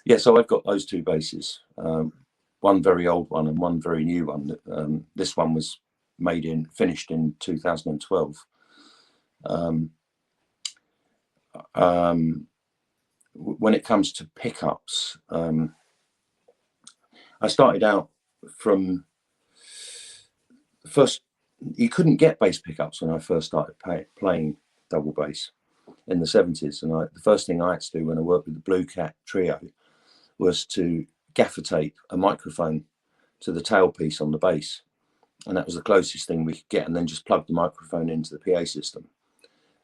Yeah, so I've got those 2 basses. One very old one and one very new one. This one was finished in 2012. When it comes to pickups, I started out from first. You couldn't get bass pickups when I first started playing double bass in the 70s, and the first thing I had to do when I worked with the Blue Cat Trio was to gaffer tape a microphone to the tailpiece on the bass, and that was the closest thing we could get, and then just plug the microphone into the PA system.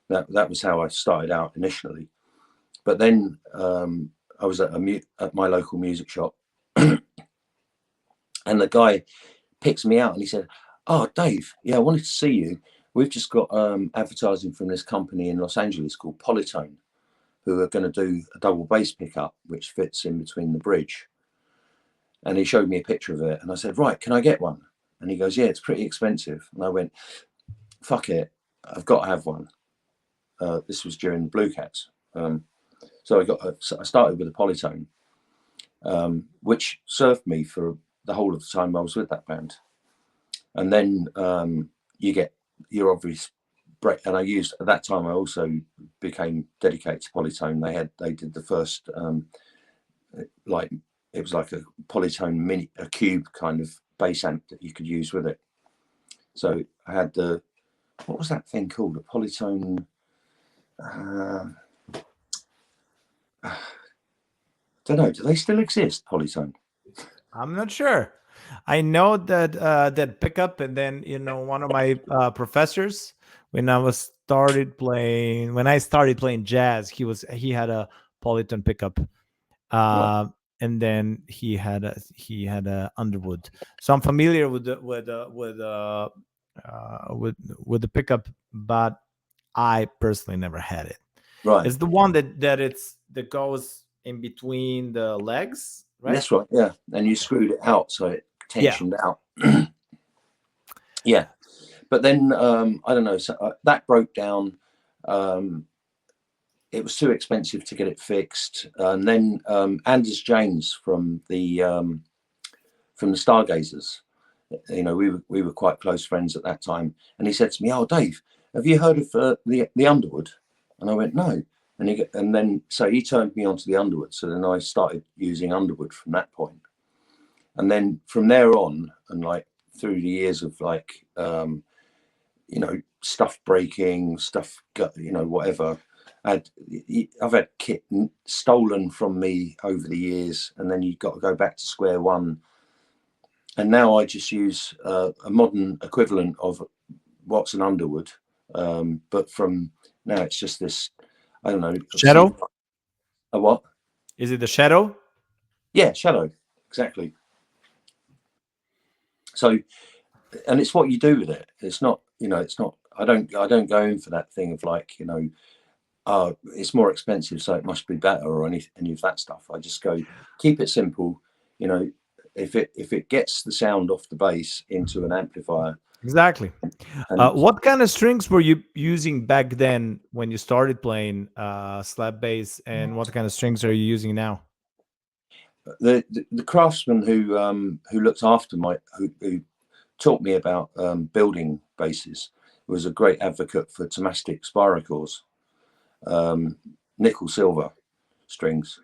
That was how I started out initially. But then I was at my local music shop, and the guy picks me out and he said, "Oh, Dave, yeah, I wanted to see you. We've just got advertising from this company in Los Angeles called Polytone, who are going to do a double bass pickup, which fits in between the bridge." And he showed me a picture of it, and I said, "Right, can I get one?" And he goes, "Yeah, it's pretty expensive." And I went, "Fuck it, I've got to have one." This was during the Blue Cats. So I started with a Polytone, which served me for the whole of the time I was with that band. And then you get your obvious break. And I used, at that time, I also became dedicated to Polytone. They did the first, like, it was like a Polytone a cube kind of bass amp that you could use with it. So I had what was that thing called? A Polytone. Don't know. Do they still exist, Polytone? I'm not sure. I know that that pickup, and then one of my professors, when I started playing jazz, he had a Polytone pickup, Right. and then he had a Underwood. So I'm familiar with the pickup, but I personally never had it. Right. It's the one that goes in between the legs, right? That's right. Yeah. And you screwed it out, so it Yeah. tensioned out. Yeah. But then I don't know. So that broke down. It was too expensive to get it fixed. And then Anders James from the Stargazers, we were quite close friends at that time, and he said to me, "Oh, Dave, have you heard of the Underwood?" And I went, "No." And then so he turned me onto the Underwood. So then I started using Underwood from that point. And then from there on, and like through the years of like stuff breaking, stuff whatever, I've had kit stolen from me over the years, and then you've got to go back to square one. And now I just use a modern equivalent of what's an Underwood, but from now it's just this, I don't know, Shadow? A what? Is it the Shadow? Yeah, Shadow, exactly. So, and it's what you do with it. It's not, it's not. I don't go in for that thing of like, it's more expensive, so it must be better, or any of that stuff. I just go, keep it simple. If it gets the sound off the bass into an amplifier. Exactly. And What kind of strings were you using back then when you started playing slap bass, and what kind of strings are you using now? the craftsman who looked after who taught me about building basses was a great advocate for Tamastic spiracores, nickel silver strings,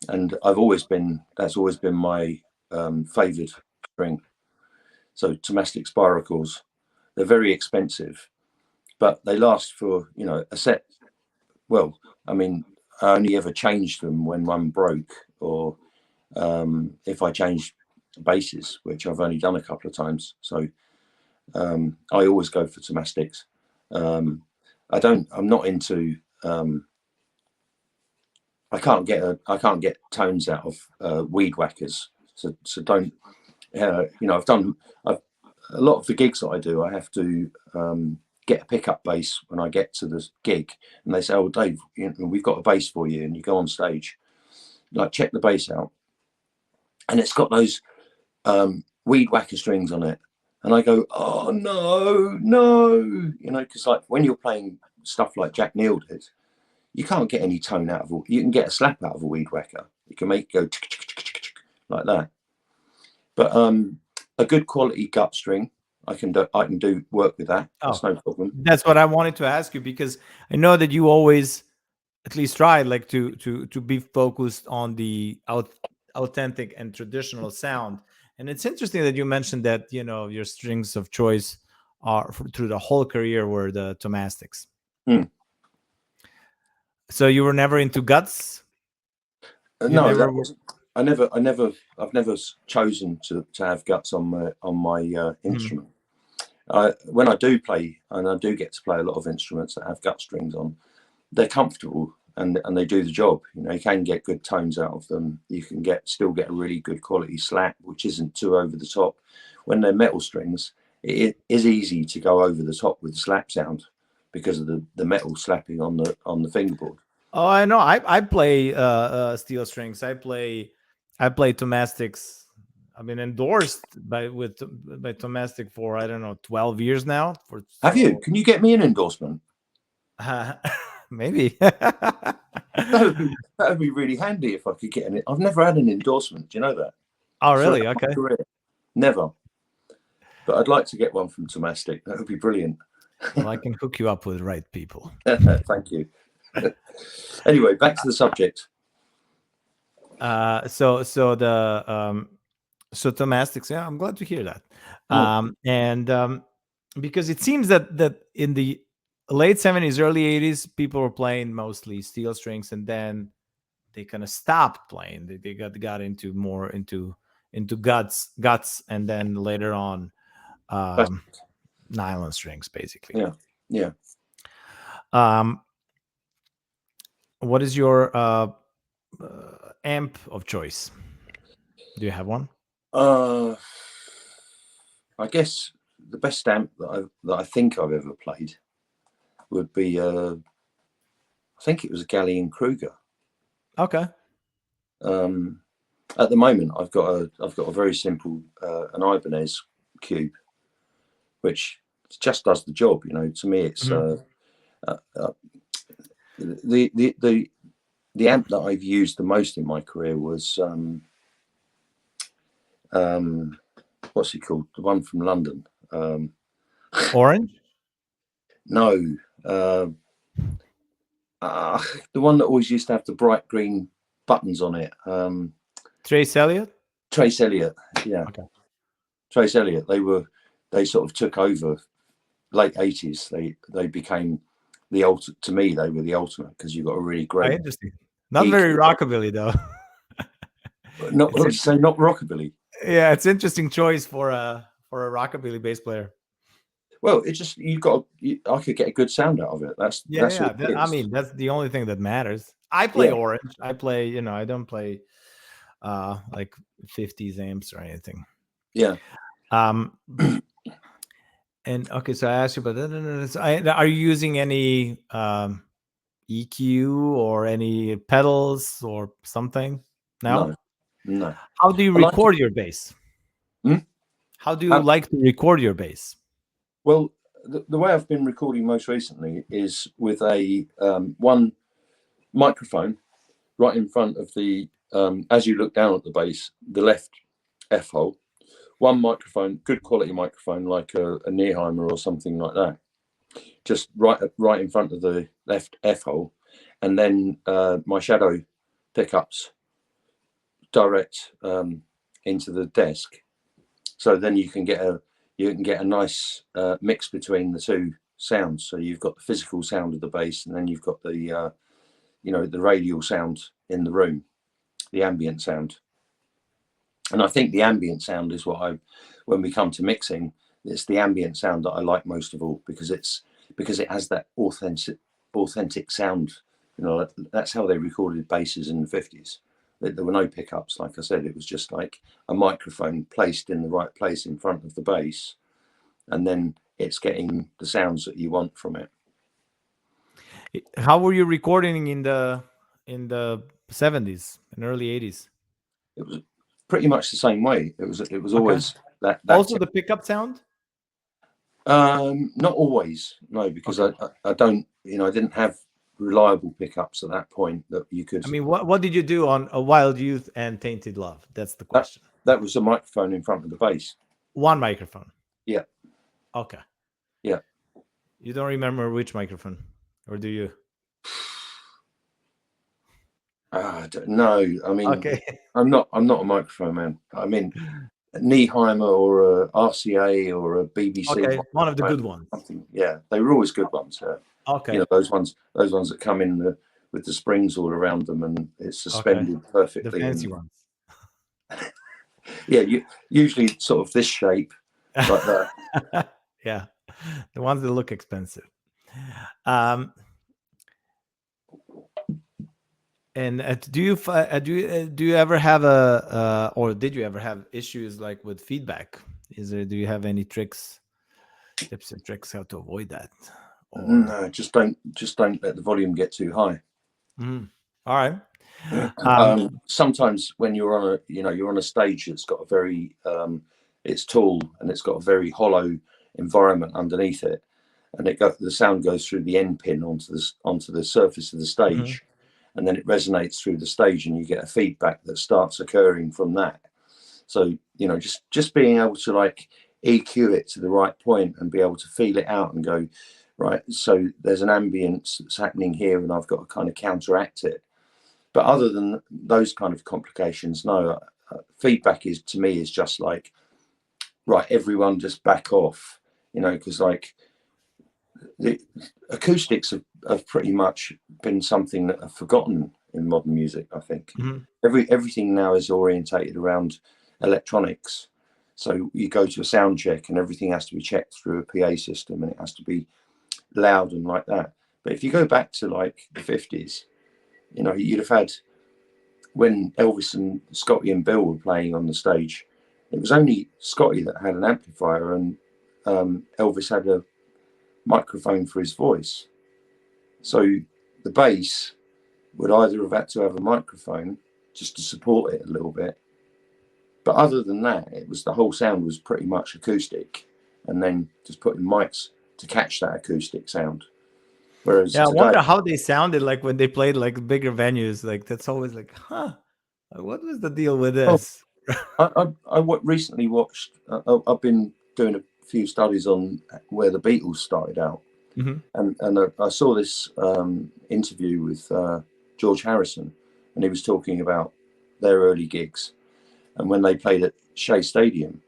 and that's always been my favoured string. So Tamastic spiracores, They're very expensive, but they last for, you know, a set. Well, I mean, I only ever changed them when one broke, or if I changed basses, which I've only done a couple of times. So I always go for Tomastics. I'm not into. I can't get tones out of weed whackers. So don't. You know, a lot of the gigs that I do, I have to get a pickup bass when I get to the gig, and they say, "Oh, Dave, you know, we've got a bass for you," and you go on stage, like check the bass out, and it's got those weed whacker strings on it, and I go, "Oh no, no," you know, because like when you're playing stuff like Jack Neal did, you can't get any tone out of it. You can get a slap out of a weed whacker. You can make it go like that, but a good quality gut string, I can do work with that. That's no problem. That's what I wanted to ask you, because I know that you always at least try like to be focused on the authentic and traditional sound. And it's interesting that you mentioned that, you know, your strings of choice are through the whole career were the Tomastics. So you were never into guts? No, I've never chosen to have guts on my instrument. When I do play, and I do get to play a lot of instruments that have gut strings on, they're comfortable and they do the job. You know, you can get good tones out of them. You can still get a really good quality slap, which isn't too over the top. When they're metal strings, it is easy to go over the top with the slap sound because of the metal slapping on the fingerboard. Oh, I know. I play steel strings. I play Tomastics. I've been endorsed by Tomastic for, I don't know, 12 years now. Have you? Can you get me an endorsement? Maybe. that would be really handy if I could get it. I've never had an endorsement. Do you know that? Oh, really? Okay. Never. But I'd like to get one from Tomastic. That would be brilliant. Well, I can hook you up with the right people. Thank you. Anyway, back to the subject. So Tomastics. Yeah, I'm glad to hear that. And because it seems that in the late 70s, early 80s, people were playing mostly steel strings, and then they kind of stopped playing. They got into more into guts, and then later on nylon strings, basically. Yeah. What is your amp of choice? Do you have one? I guess the best amp that I think I've ever played would be I think it was a Gallion Kruger. Okay. At the moment, I've got a very simple an Ibanez Cube, which just does the job. You know, to me, it's the amp that I've used the most in my career was what's it called? The one from London. Orange? No, the one that always used to have the bright green buttons on it. Trace Elliot? Trace Elliot, yeah. Okay. Trace Elliot. They sort of took over late 80s. They became the ultimate. To me, they were the ultimate because you got a really great. Interesting. Not very rockabilly though. Not rockabilly. Yeah, it's interesting choice for a rockabilly bass player. Well, it's just I could get a good sound out of it. That's I mean, that's the only thing that matters. I play orange. I play, you know, I don't play like 50s amps or anything. Yeah. And okay, so I asked you about that. Are you using any EQ or any pedals or something? No. How do you record your bass? How do you like to record your bass? Well, the way I've been recording most recently is with a one microphone right in front of the as you look down at the bass, the left F hole. One microphone, good quality microphone, like a Neiheimer or something like that, just right in front of the left F hole, and then my shadow pickups direct into the desk. So then you can get you can get a nice mix between the two sounds. So you've got the physical sound of the bass, and then you've got the the radial sound in the room, the ambient sound. And I think the ambient sound is what when we come to mixing, it's the ambient sound that I like most of all, because it has that authentic sound. That's how they recorded basses in the 50s. There were no pickups, like I said. It was just like a microphone placed in the right place in front of the bass, and then it's getting the sounds that you want from it. How were you recording in the 70s and early 80s? It was pretty much the same way. It was always that also the pickup sound. Not always, no, because I don't, I didn't have reliable pickups at that point that you could. I mean, what did you do on A Wild Youth and Tainted Love? That's the question. That was a microphone in front of the bass. One microphone. Yeah. Okay. Yeah. You don't remember which microphone, or do you? No, I mean, okay. I'm not a microphone man. I mean, Nieheimer or a RCA or a BBC. Okay, one of the good ones. Yeah, they were always good ones. Okay. Those ones that come in with the springs all around them, and it's suspended perfectly. The fancy ones. Yeah, usually sort of this shape, like that. Yeah, the ones that look expensive. And do you ever have or did you ever have issues like with feedback? Do you have any tips and tricks how to avoid that? Or... No, just don't let the volume get too high. Mm. All right. Sometimes when you're on a stage that's got a very it's tall and it's got a very hollow environment underneath it, and the sound goes through the end pin onto the surface of the stage, and then it resonates through the stage, and you get a feedback that starts occurring from that. So just being able to like EQ it to the right point and be able to feel it out and go, right, so there's an ambience that's happening here, and I've got to kind of counteract it. But other than those kind of complications, no, feedback is just like, right, everyone just back off, because like the acoustics have pretty much been something that are forgotten in modern music. I think everything now is orientated around electronics. So you go to a sound check and everything has to be checked through a PA system, and it has to be loud and like that. But if you go back to like the 50s, you'd have had, when Elvis and Scotty and Bill were playing on the stage, it was only Scotty that had an amplifier, and Elvis had a microphone for his voice. So the bass would either have had to have a microphone just to support it a little bit, but other than that, the whole sound was pretty much acoustic, and then just putting mics to catch that acoustic sound. Whereas I wonder how they sounded like when they played like bigger venues. Like that's always like, what was the deal with this? I recently watched. I've been doing a few studies on where the Beatles started out, and I saw this interview with George Harrison, and he was talking about their early gigs and when they played at Shea Stadium.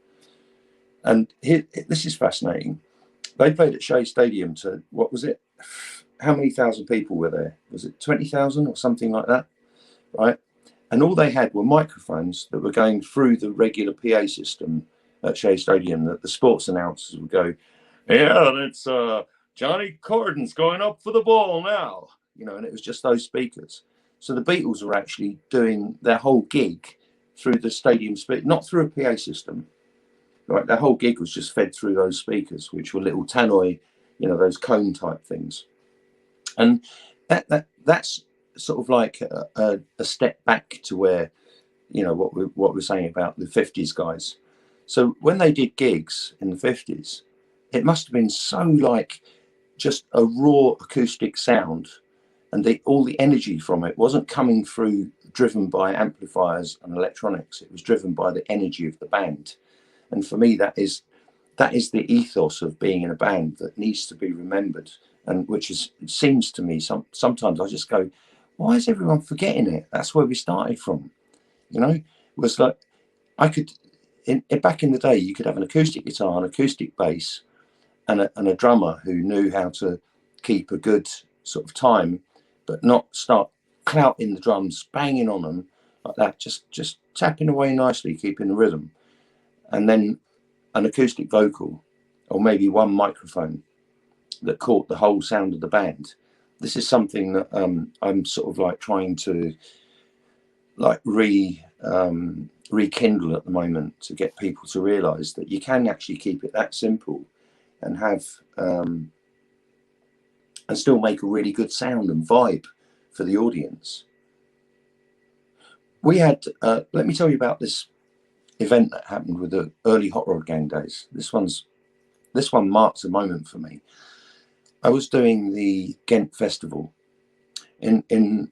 And this is fascinating. They played at Shea Stadium to, what was it? How many thousand people were there? Was it 20,000 or something like that? Right. And all they had were microphones that were going through the regular PA system at Shea Stadium, that the sports announcers would go, yeah, that's Johnny Corden's going up for the ball now. And it was just those speakers. So the Beatles were actually doing their whole gig through the stadium not through a PA system. Right, their whole gig was just fed through those speakers, which were little tannoy, those cone type things. And that's sort of like a step back to where, what we're saying about the 50s guys. So when they did gigs in the 50s, it must have been so like just a raw acoustic sound, and all the energy from it wasn't coming through driven by amplifiers and electronics. It was driven by the energy of the band. And for me, that is the ethos of being in a band that needs to be remembered, and which it seems to me sometimes I just go, why is everyone forgetting it? That's where we started from. It was like back in the day, you could have an acoustic guitar, an acoustic bass, and a drummer who knew how to keep a good sort of time, but not start clouting the drums, banging on them like that, just tapping away nicely, keeping the rhythm. And then an acoustic vocal, or maybe one microphone that caught the whole sound of the band. This is something that I'm sort of like trying to like rekindle at the moment, to get people to realize that you can actually keep it that simple and have and still make a really good sound and vibe for the audience. We had let me tell you about this event that happened with the early Hot Rod Gang days. This one marks a moment for me. I was doing the Ghent Festival in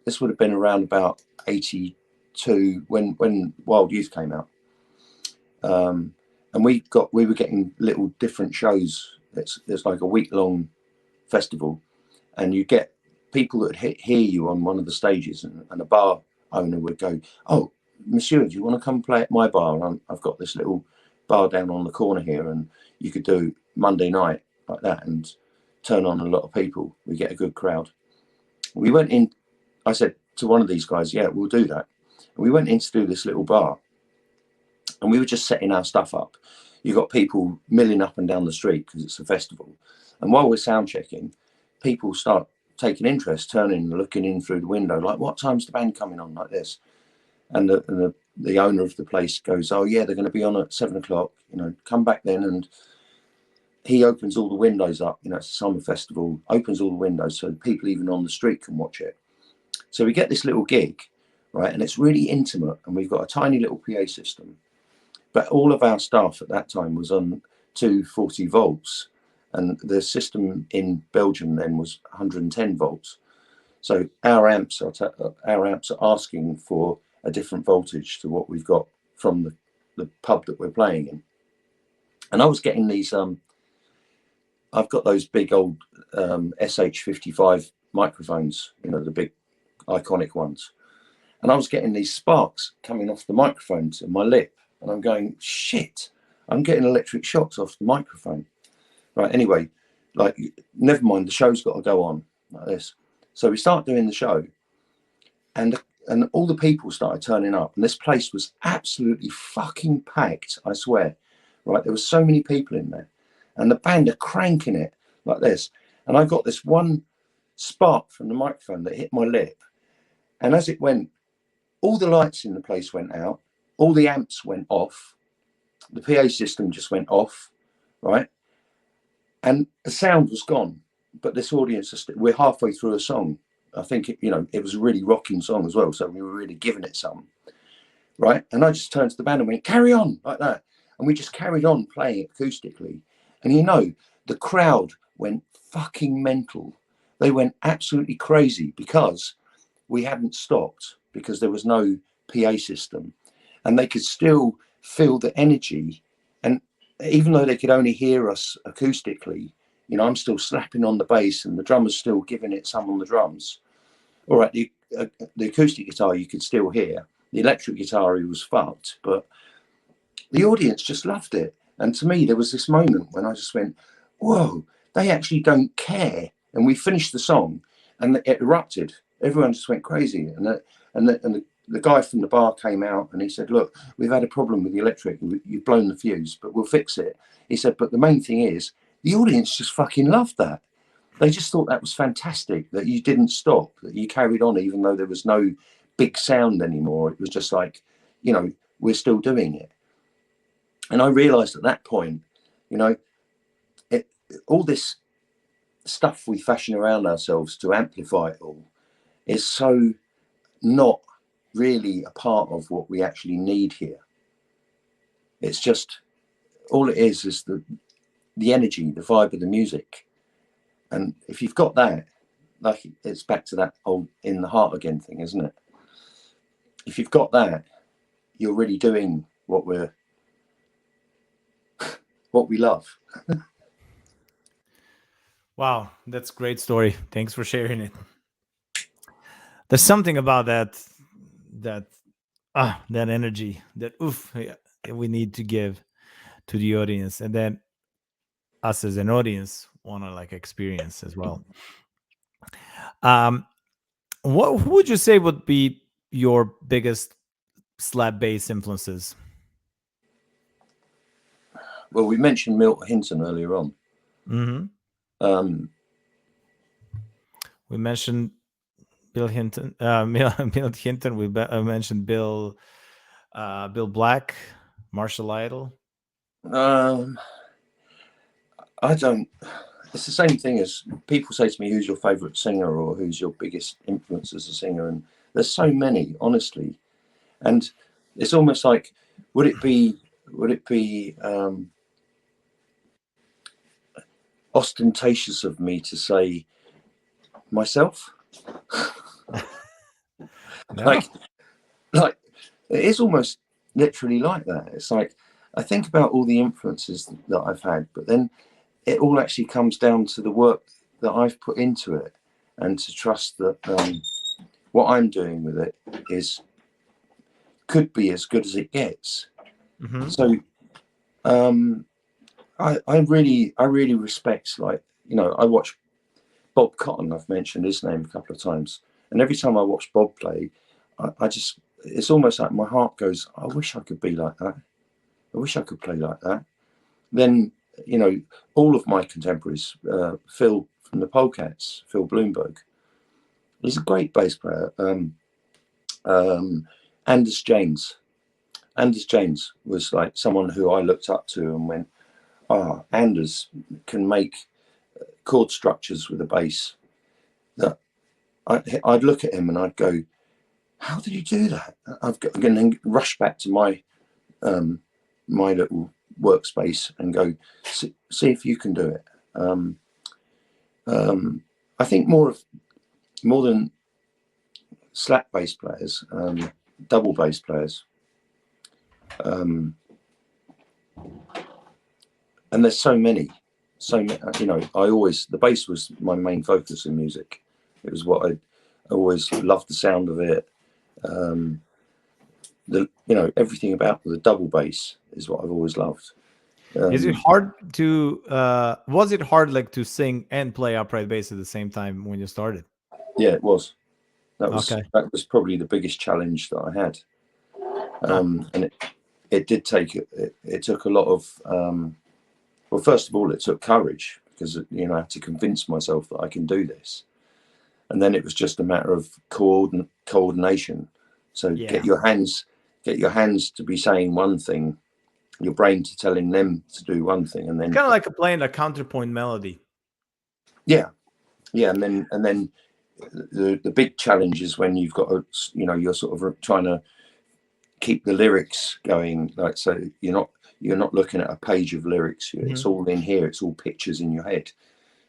this would have been around about 82 when Wild Youth came out, and we were getting little different shows. It's like a week-long festival, and you get people that hear you on one of the stages, and a bar owner would go, "Oh, monsieur, do you want to come play at my bar? I've got this little bar down on the corner here, and you could do Monday night like that and turn on a lot of people. We get a good crowd." We went in. I said to one of these guys, "Yeah, we'll do that." And we went in to do this little bar, and we were just setting our stuff up. You got people milling up and down the street because it's a festival, and while we're sound checking, people start taking interest, turning and looking in through the window, like, "What time's the band coming on?" like this. And the owner of the place goes, "Oh yeah, they're going to be on at 7:00. Come back then." And he opens all the windows up. It's a summer festival. Opens all the windows so people even on the street can watch it. So we get this little gig, right? And it's really intimate. And we've got a tiny little PA system. But all of our staff at that time was on 240 volts. And the system in Belgium then was 110 volts. So our amps are asking for a different voltage to what we've got from the pub that we're playing in. And I was getting these, I've got those big old SH55 microphones, the big iconic ones. And I was getting these sparks coming off the microphone to my lip. And I'm going, shit, I'm getting electric shocks off the microphone. Right, anyway, like, never mind, the show's got to go on like this. So we start doing the show, and all the people started turning up, and this place was absolutely fucking packed, I swear. Right, there were so many people in there, and the band are cranking it like this. And I got this one spark from the microphone that hit my lip, and as it went, all the lights in the place went out, all the amps went off, the PA system just went off, right? And the sound was gone. But this audience, we're halfway through a song. I think, it was a really rocking song as well. So we were really giving it some, right? And I just turned to the band and went, "Carry on," like that. And we just carried on playing it acoustically. And the crowd went fucking mental. They went absolutely crazy because we hadn't stopped, because there was no PA system. And they could still feel the energy. And even though they could only hear us acoustically, I'm still slapping on the bass and the drummer's still giving it some on the drums. All right, the acoustic guitar you could still hear. The electric guitar, he was fucked, but the audience just loved it. And to me, there was this moment when I just went, whoa, they actually don't care. And we finished the song and it erupted. Everyone just went crazy. And the guy from the bar came out and he said, "Look, we've had a problem with the electric. You've blown the fuse, but we'll fix it." He said, "But the main thing is, the audience just fucking loved that. They just thought that was fantastic, that you didn't stop, that you carried on even though there was no big sound anymore. It was just like, we're still doing it." And I realized at that point, all this stuff we fashion around ourselves to amplify it all is so not really a part of what we actually need here. It's just, all it is the energy, the vibe of the music. And if you've got that, like, it's back to that old in the heart again thing, isn't it? If you've got that, you're really doing what we love. Wow, that's a great story. Thanks for sharing it. There's something about that that energy, that oof, yeah, we need to give to the audience, and then us as an audience want to like experience as well. Um, what who would you say would be your biggest slap bass influences? Well, we mentioned Milt Hinton earlier on. Mm-hmm. Um, We mentioned Bill Hinton, Bill Hinton. We mentioned Bill Black, Marshall Idol. um, I don't. It's the same thing as people say to me, "Who's your favourite singer?" or "Who's your biggest influence as a singer?" And there's so many, honestly. And it's almost like, would it be ostentatious of me to say myself? No. like it is almost literally like that. It's like I think about all the influences that I've had, but then it all actually comes down to the work that I've put into it, and to trust that what I'm doing with it could be as good as it gets. Mm-hmm. So I really respect, like, I watch Bob Cotton. I've mentioned his name a couple of times, and every time I watch Bob play, I just, it's almost like my heart goes, I wish I could be like that. I wish I could play like that. Then, all of my contemporaries, Phil from the Polecats, Phil Bloomberg, he's a great bass player. Anders James. Anders James was like someone who I looked up to and went, Anders can make chord structures with a bass that I'd look at him and I'd go, how did you do that? I'm going to rush back to my my little workspace and go, see if you can do it. I think more than slap bass players, double bass players. And there's so many, the bass was my main focus in music. It was what I always loved, the sound of it. Everything about the double bass is what I've always loved. Is it hard to was it hard like to sing and play upright bass at the same time when you started? Yeah, it was. That Okay. probably the biggest challenge that I had. And it did take it took a lot of well, first of all, it took courage, because I had to convince myself that I can do this, and then it was just a matter of coordination. So Yeah. get your hands to be saying one thing, your brain to telling them to do one thing, and then Kind of like playing a counterpoint melody. yeah, and then the big challenge is when you've got you're sort of trying to keep the lyrics going, like, so you're not looking at a page of lyrics. It's all in here. It's all pictures in your head.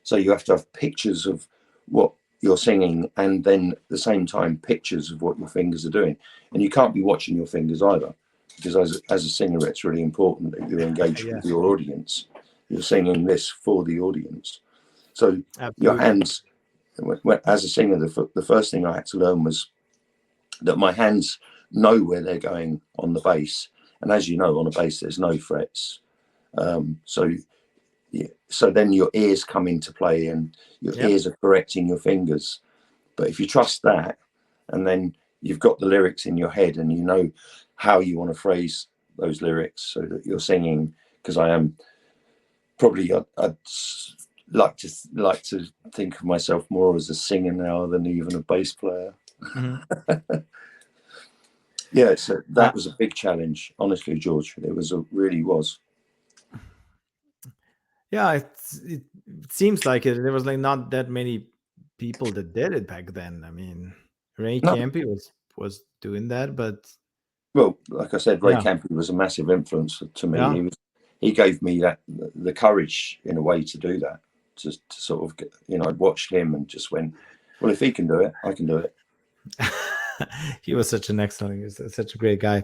So you have to have pictures of what you're singing, and then at the same time pictures of what your fingers are doing. And you can't be watching your fingers either, because as a singer, it's really important that you engage with your audience. You're singing this for the audience. So your hands, as a singer, the first thing I had to learn was that my hands know where they're going on the bass. And as you know, on a bass, there's no frets. So then your ears come into play, and your ears are correcting your fingers. But if you trust that, and then you've got the lyrics in your head, and you know how you want to phrase those lyrics so that you're singing, because I am probably, I'd like to think of myself more as a singer now than even a bass player. Yeah, so that was a big challenge, honestly, George. It really was. Yeah, it seems like it. There was like not that many people that did it back then. I mean, Ray No. Campy was doing that, but Well, like I said, Ray Campy was a massive influence to me. Yeah. He gave me the courage in a way to do that. To sort of get, I watched him and just went, well, if he can do it, I can do it. he was such an excellent, he was such a great guy,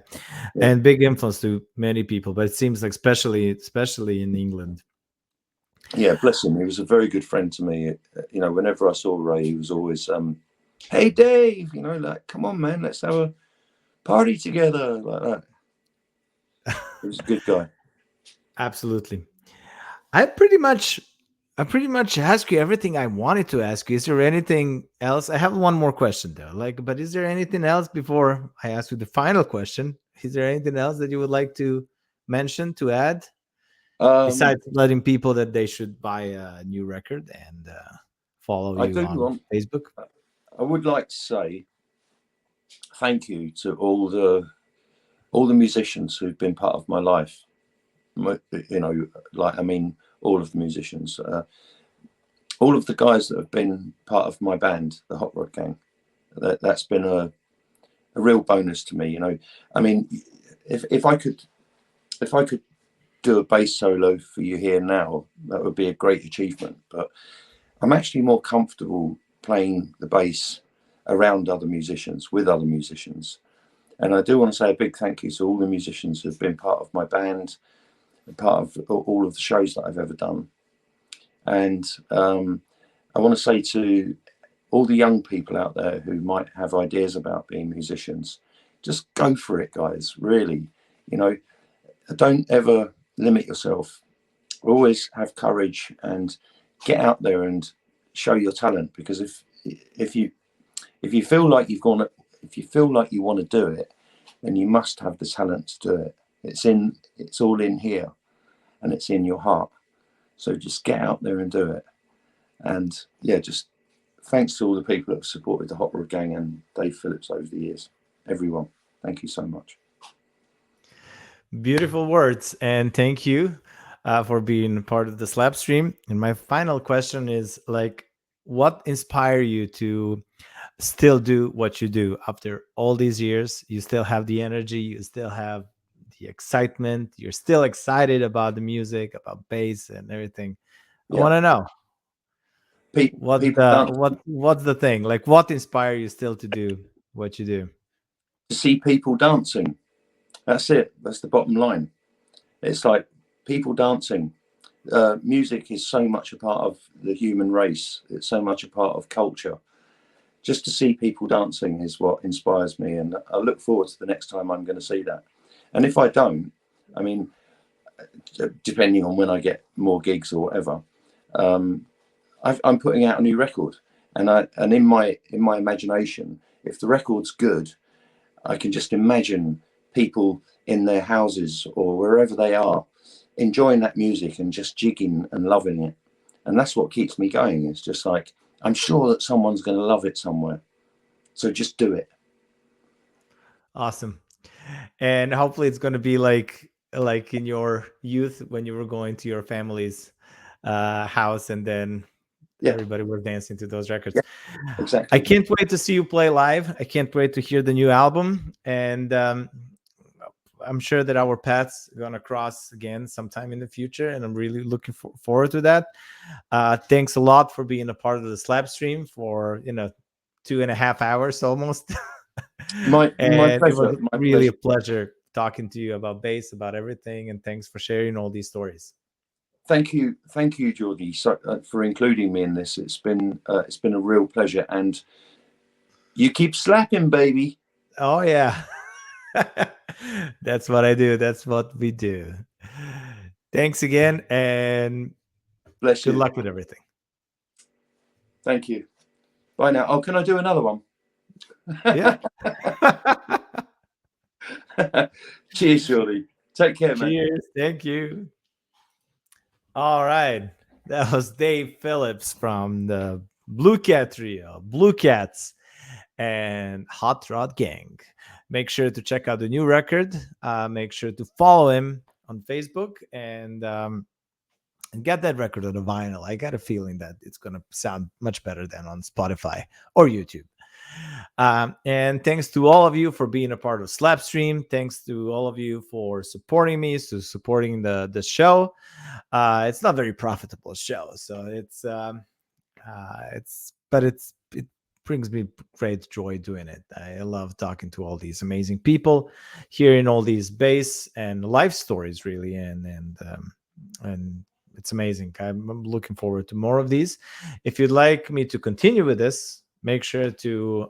and big influence to many people. But it seems like especially in England. Yeah, bless him. He was a very good friend to me. Whenever I saw Ray, he was always, hey, Dave, like, come on, man, let's have party together like that. He was a good guy. Absolutely. I pretty much I pretty much asked you everything I wanted to ask you. Is there anything else? I have one more question though. But is there anything else before I ask you the final question? Is there anything else that you would like to mention to add Um, besides letting people that they should buy a new record and follow I you do on want. Facebook? I would like to say thank you to all the musicians who've been part of my life. You know, like I mean, all of the musicians, all of the guys that have been part of my band, the Hot Rod Gang. That's been a real bonus to me. You know, I mean, if I could do a bass solo for you here now, that would be a great achievement. But I'm actually more comfortable playing the bass around other musicians, with other musicians. And I do want to say a big thank you to all the musicians who've been part of my band, part of all of the shows that I've ever done. And I want to say to all the young people out there who might have ideas about being musicians, just go for it, guys. Really, you know, don't ever limit yourself. Always have courage and get out there and show your talent. Because if you feel like if you feel like you want to do it, then you must have the talent to do it. It's all in here, and it's in your heart. So just get out there and do it. And yeah, just thanks to all the people that have supported the Hot Rod Gang and Dave Phillips over the years. Everyone, thank you so much. Beautiful words, and thank you for being part of the Slapstream. And my final question is what inspired you to still do what you do after all these years? You still have the energy, you still have the excitement, you're still excited about the music, about bass and everything. I Yeah, want to know people dance what's the thing? What inspired you still to do what you do? to see people dancing. That's it. That's the bottom line. It's like people dancing. Music is so much a part of the human race. It's so much a part of culture. Just to see people dancing is what inspires me, and I look forward to the next time I'm going to see that. And if I don't, I mean, depending on when I get more gigs or whatever, I'm putting out a new record, and in my imagination, if the record's good, I can just imagine people in their houses or wherever they are enjoying that music and just jigging and loving it. And that's what keeps me going. It's just like, I'm sure that someone's going to love it somewhere. So just do it. Awesome. And hopefully it's going to be like in your youth when you were going to your family's house and then Yeah, everybody was dancing to those records. yeah, I exactly. can't wait to see you play live. I can't wait to hear the new album. And I'm sure that our paths are going to cross again sometime in the future. And I'm really looking forward to that. Thanks a lot for being a part of the Slap stream for, 2.5 hours almost. My And it was pleasure. My really a pleasure. pleasure talking to you about bass, about everything. And thanks for sharing all these stories. Thank you, Djordje, for including me in this. It's been a real pleasure, and you keep slapping, baby. Oh, yeah. That's what I do. That's what we do. Thanks again, and Bless good you. luck with everything. Thank you. Bye now. Oh, can I do another one? Yeah. Cheers, Djordje. Take care, man. Cheers. Thank you. All right. That was Dave Phillips from the Blue Cat Trio, Blue Cats, and Hot Rod Gang. Make sure to check out the new record. Make sure to follow him on Facebook and get that record on a vinyl. I got a feeling that it's going to sound much better than on Spotify or YouTube. And thanks to all of you for being a part of Slapstream. Thanks to all of you for supporting me, so supporting the show. It's not very profitable show, so it brings me great joy doing it. I love talking to all these amazing people, hearing all these bass and life stories, really, and it's amazing. I'm looking forward to more of these. If you'd like me to continue with this, make sure to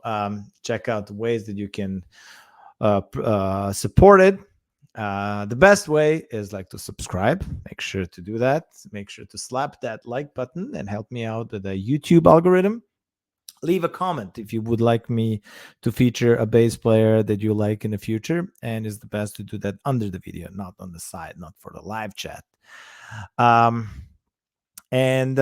check out the ways that you can support it, the best way is like to subscribe. Make sure to do that. Make sure to slap that like button and help me out with the YouTube algorithm. Leave a comment if you would like me to feature a bass player that you like in the future, and it's the best to do that under the video, not on the side, not for the live chat. um and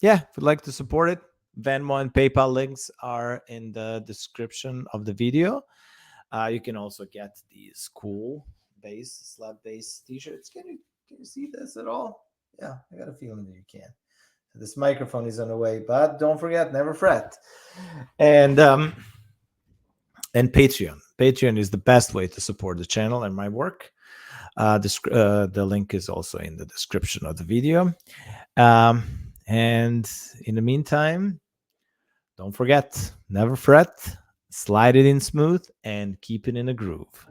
yeah, if you'd like to support it, Venmo and PayPal links are in the description of the video. You can also get these cool bass, slap bass t-shirts. Can you see this at all? Yeah, I got a feeling that you can. This microphone is on the way, but don't forget, never fret. And Patreon. Patreon is the best way to support the channel and my work. The link is also in the description of the video. And in the meantime, don't forget, never fret, slide it in smooth, and keep it in a groove.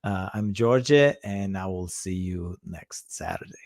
I'm Djordje, and I will see you next Saturday.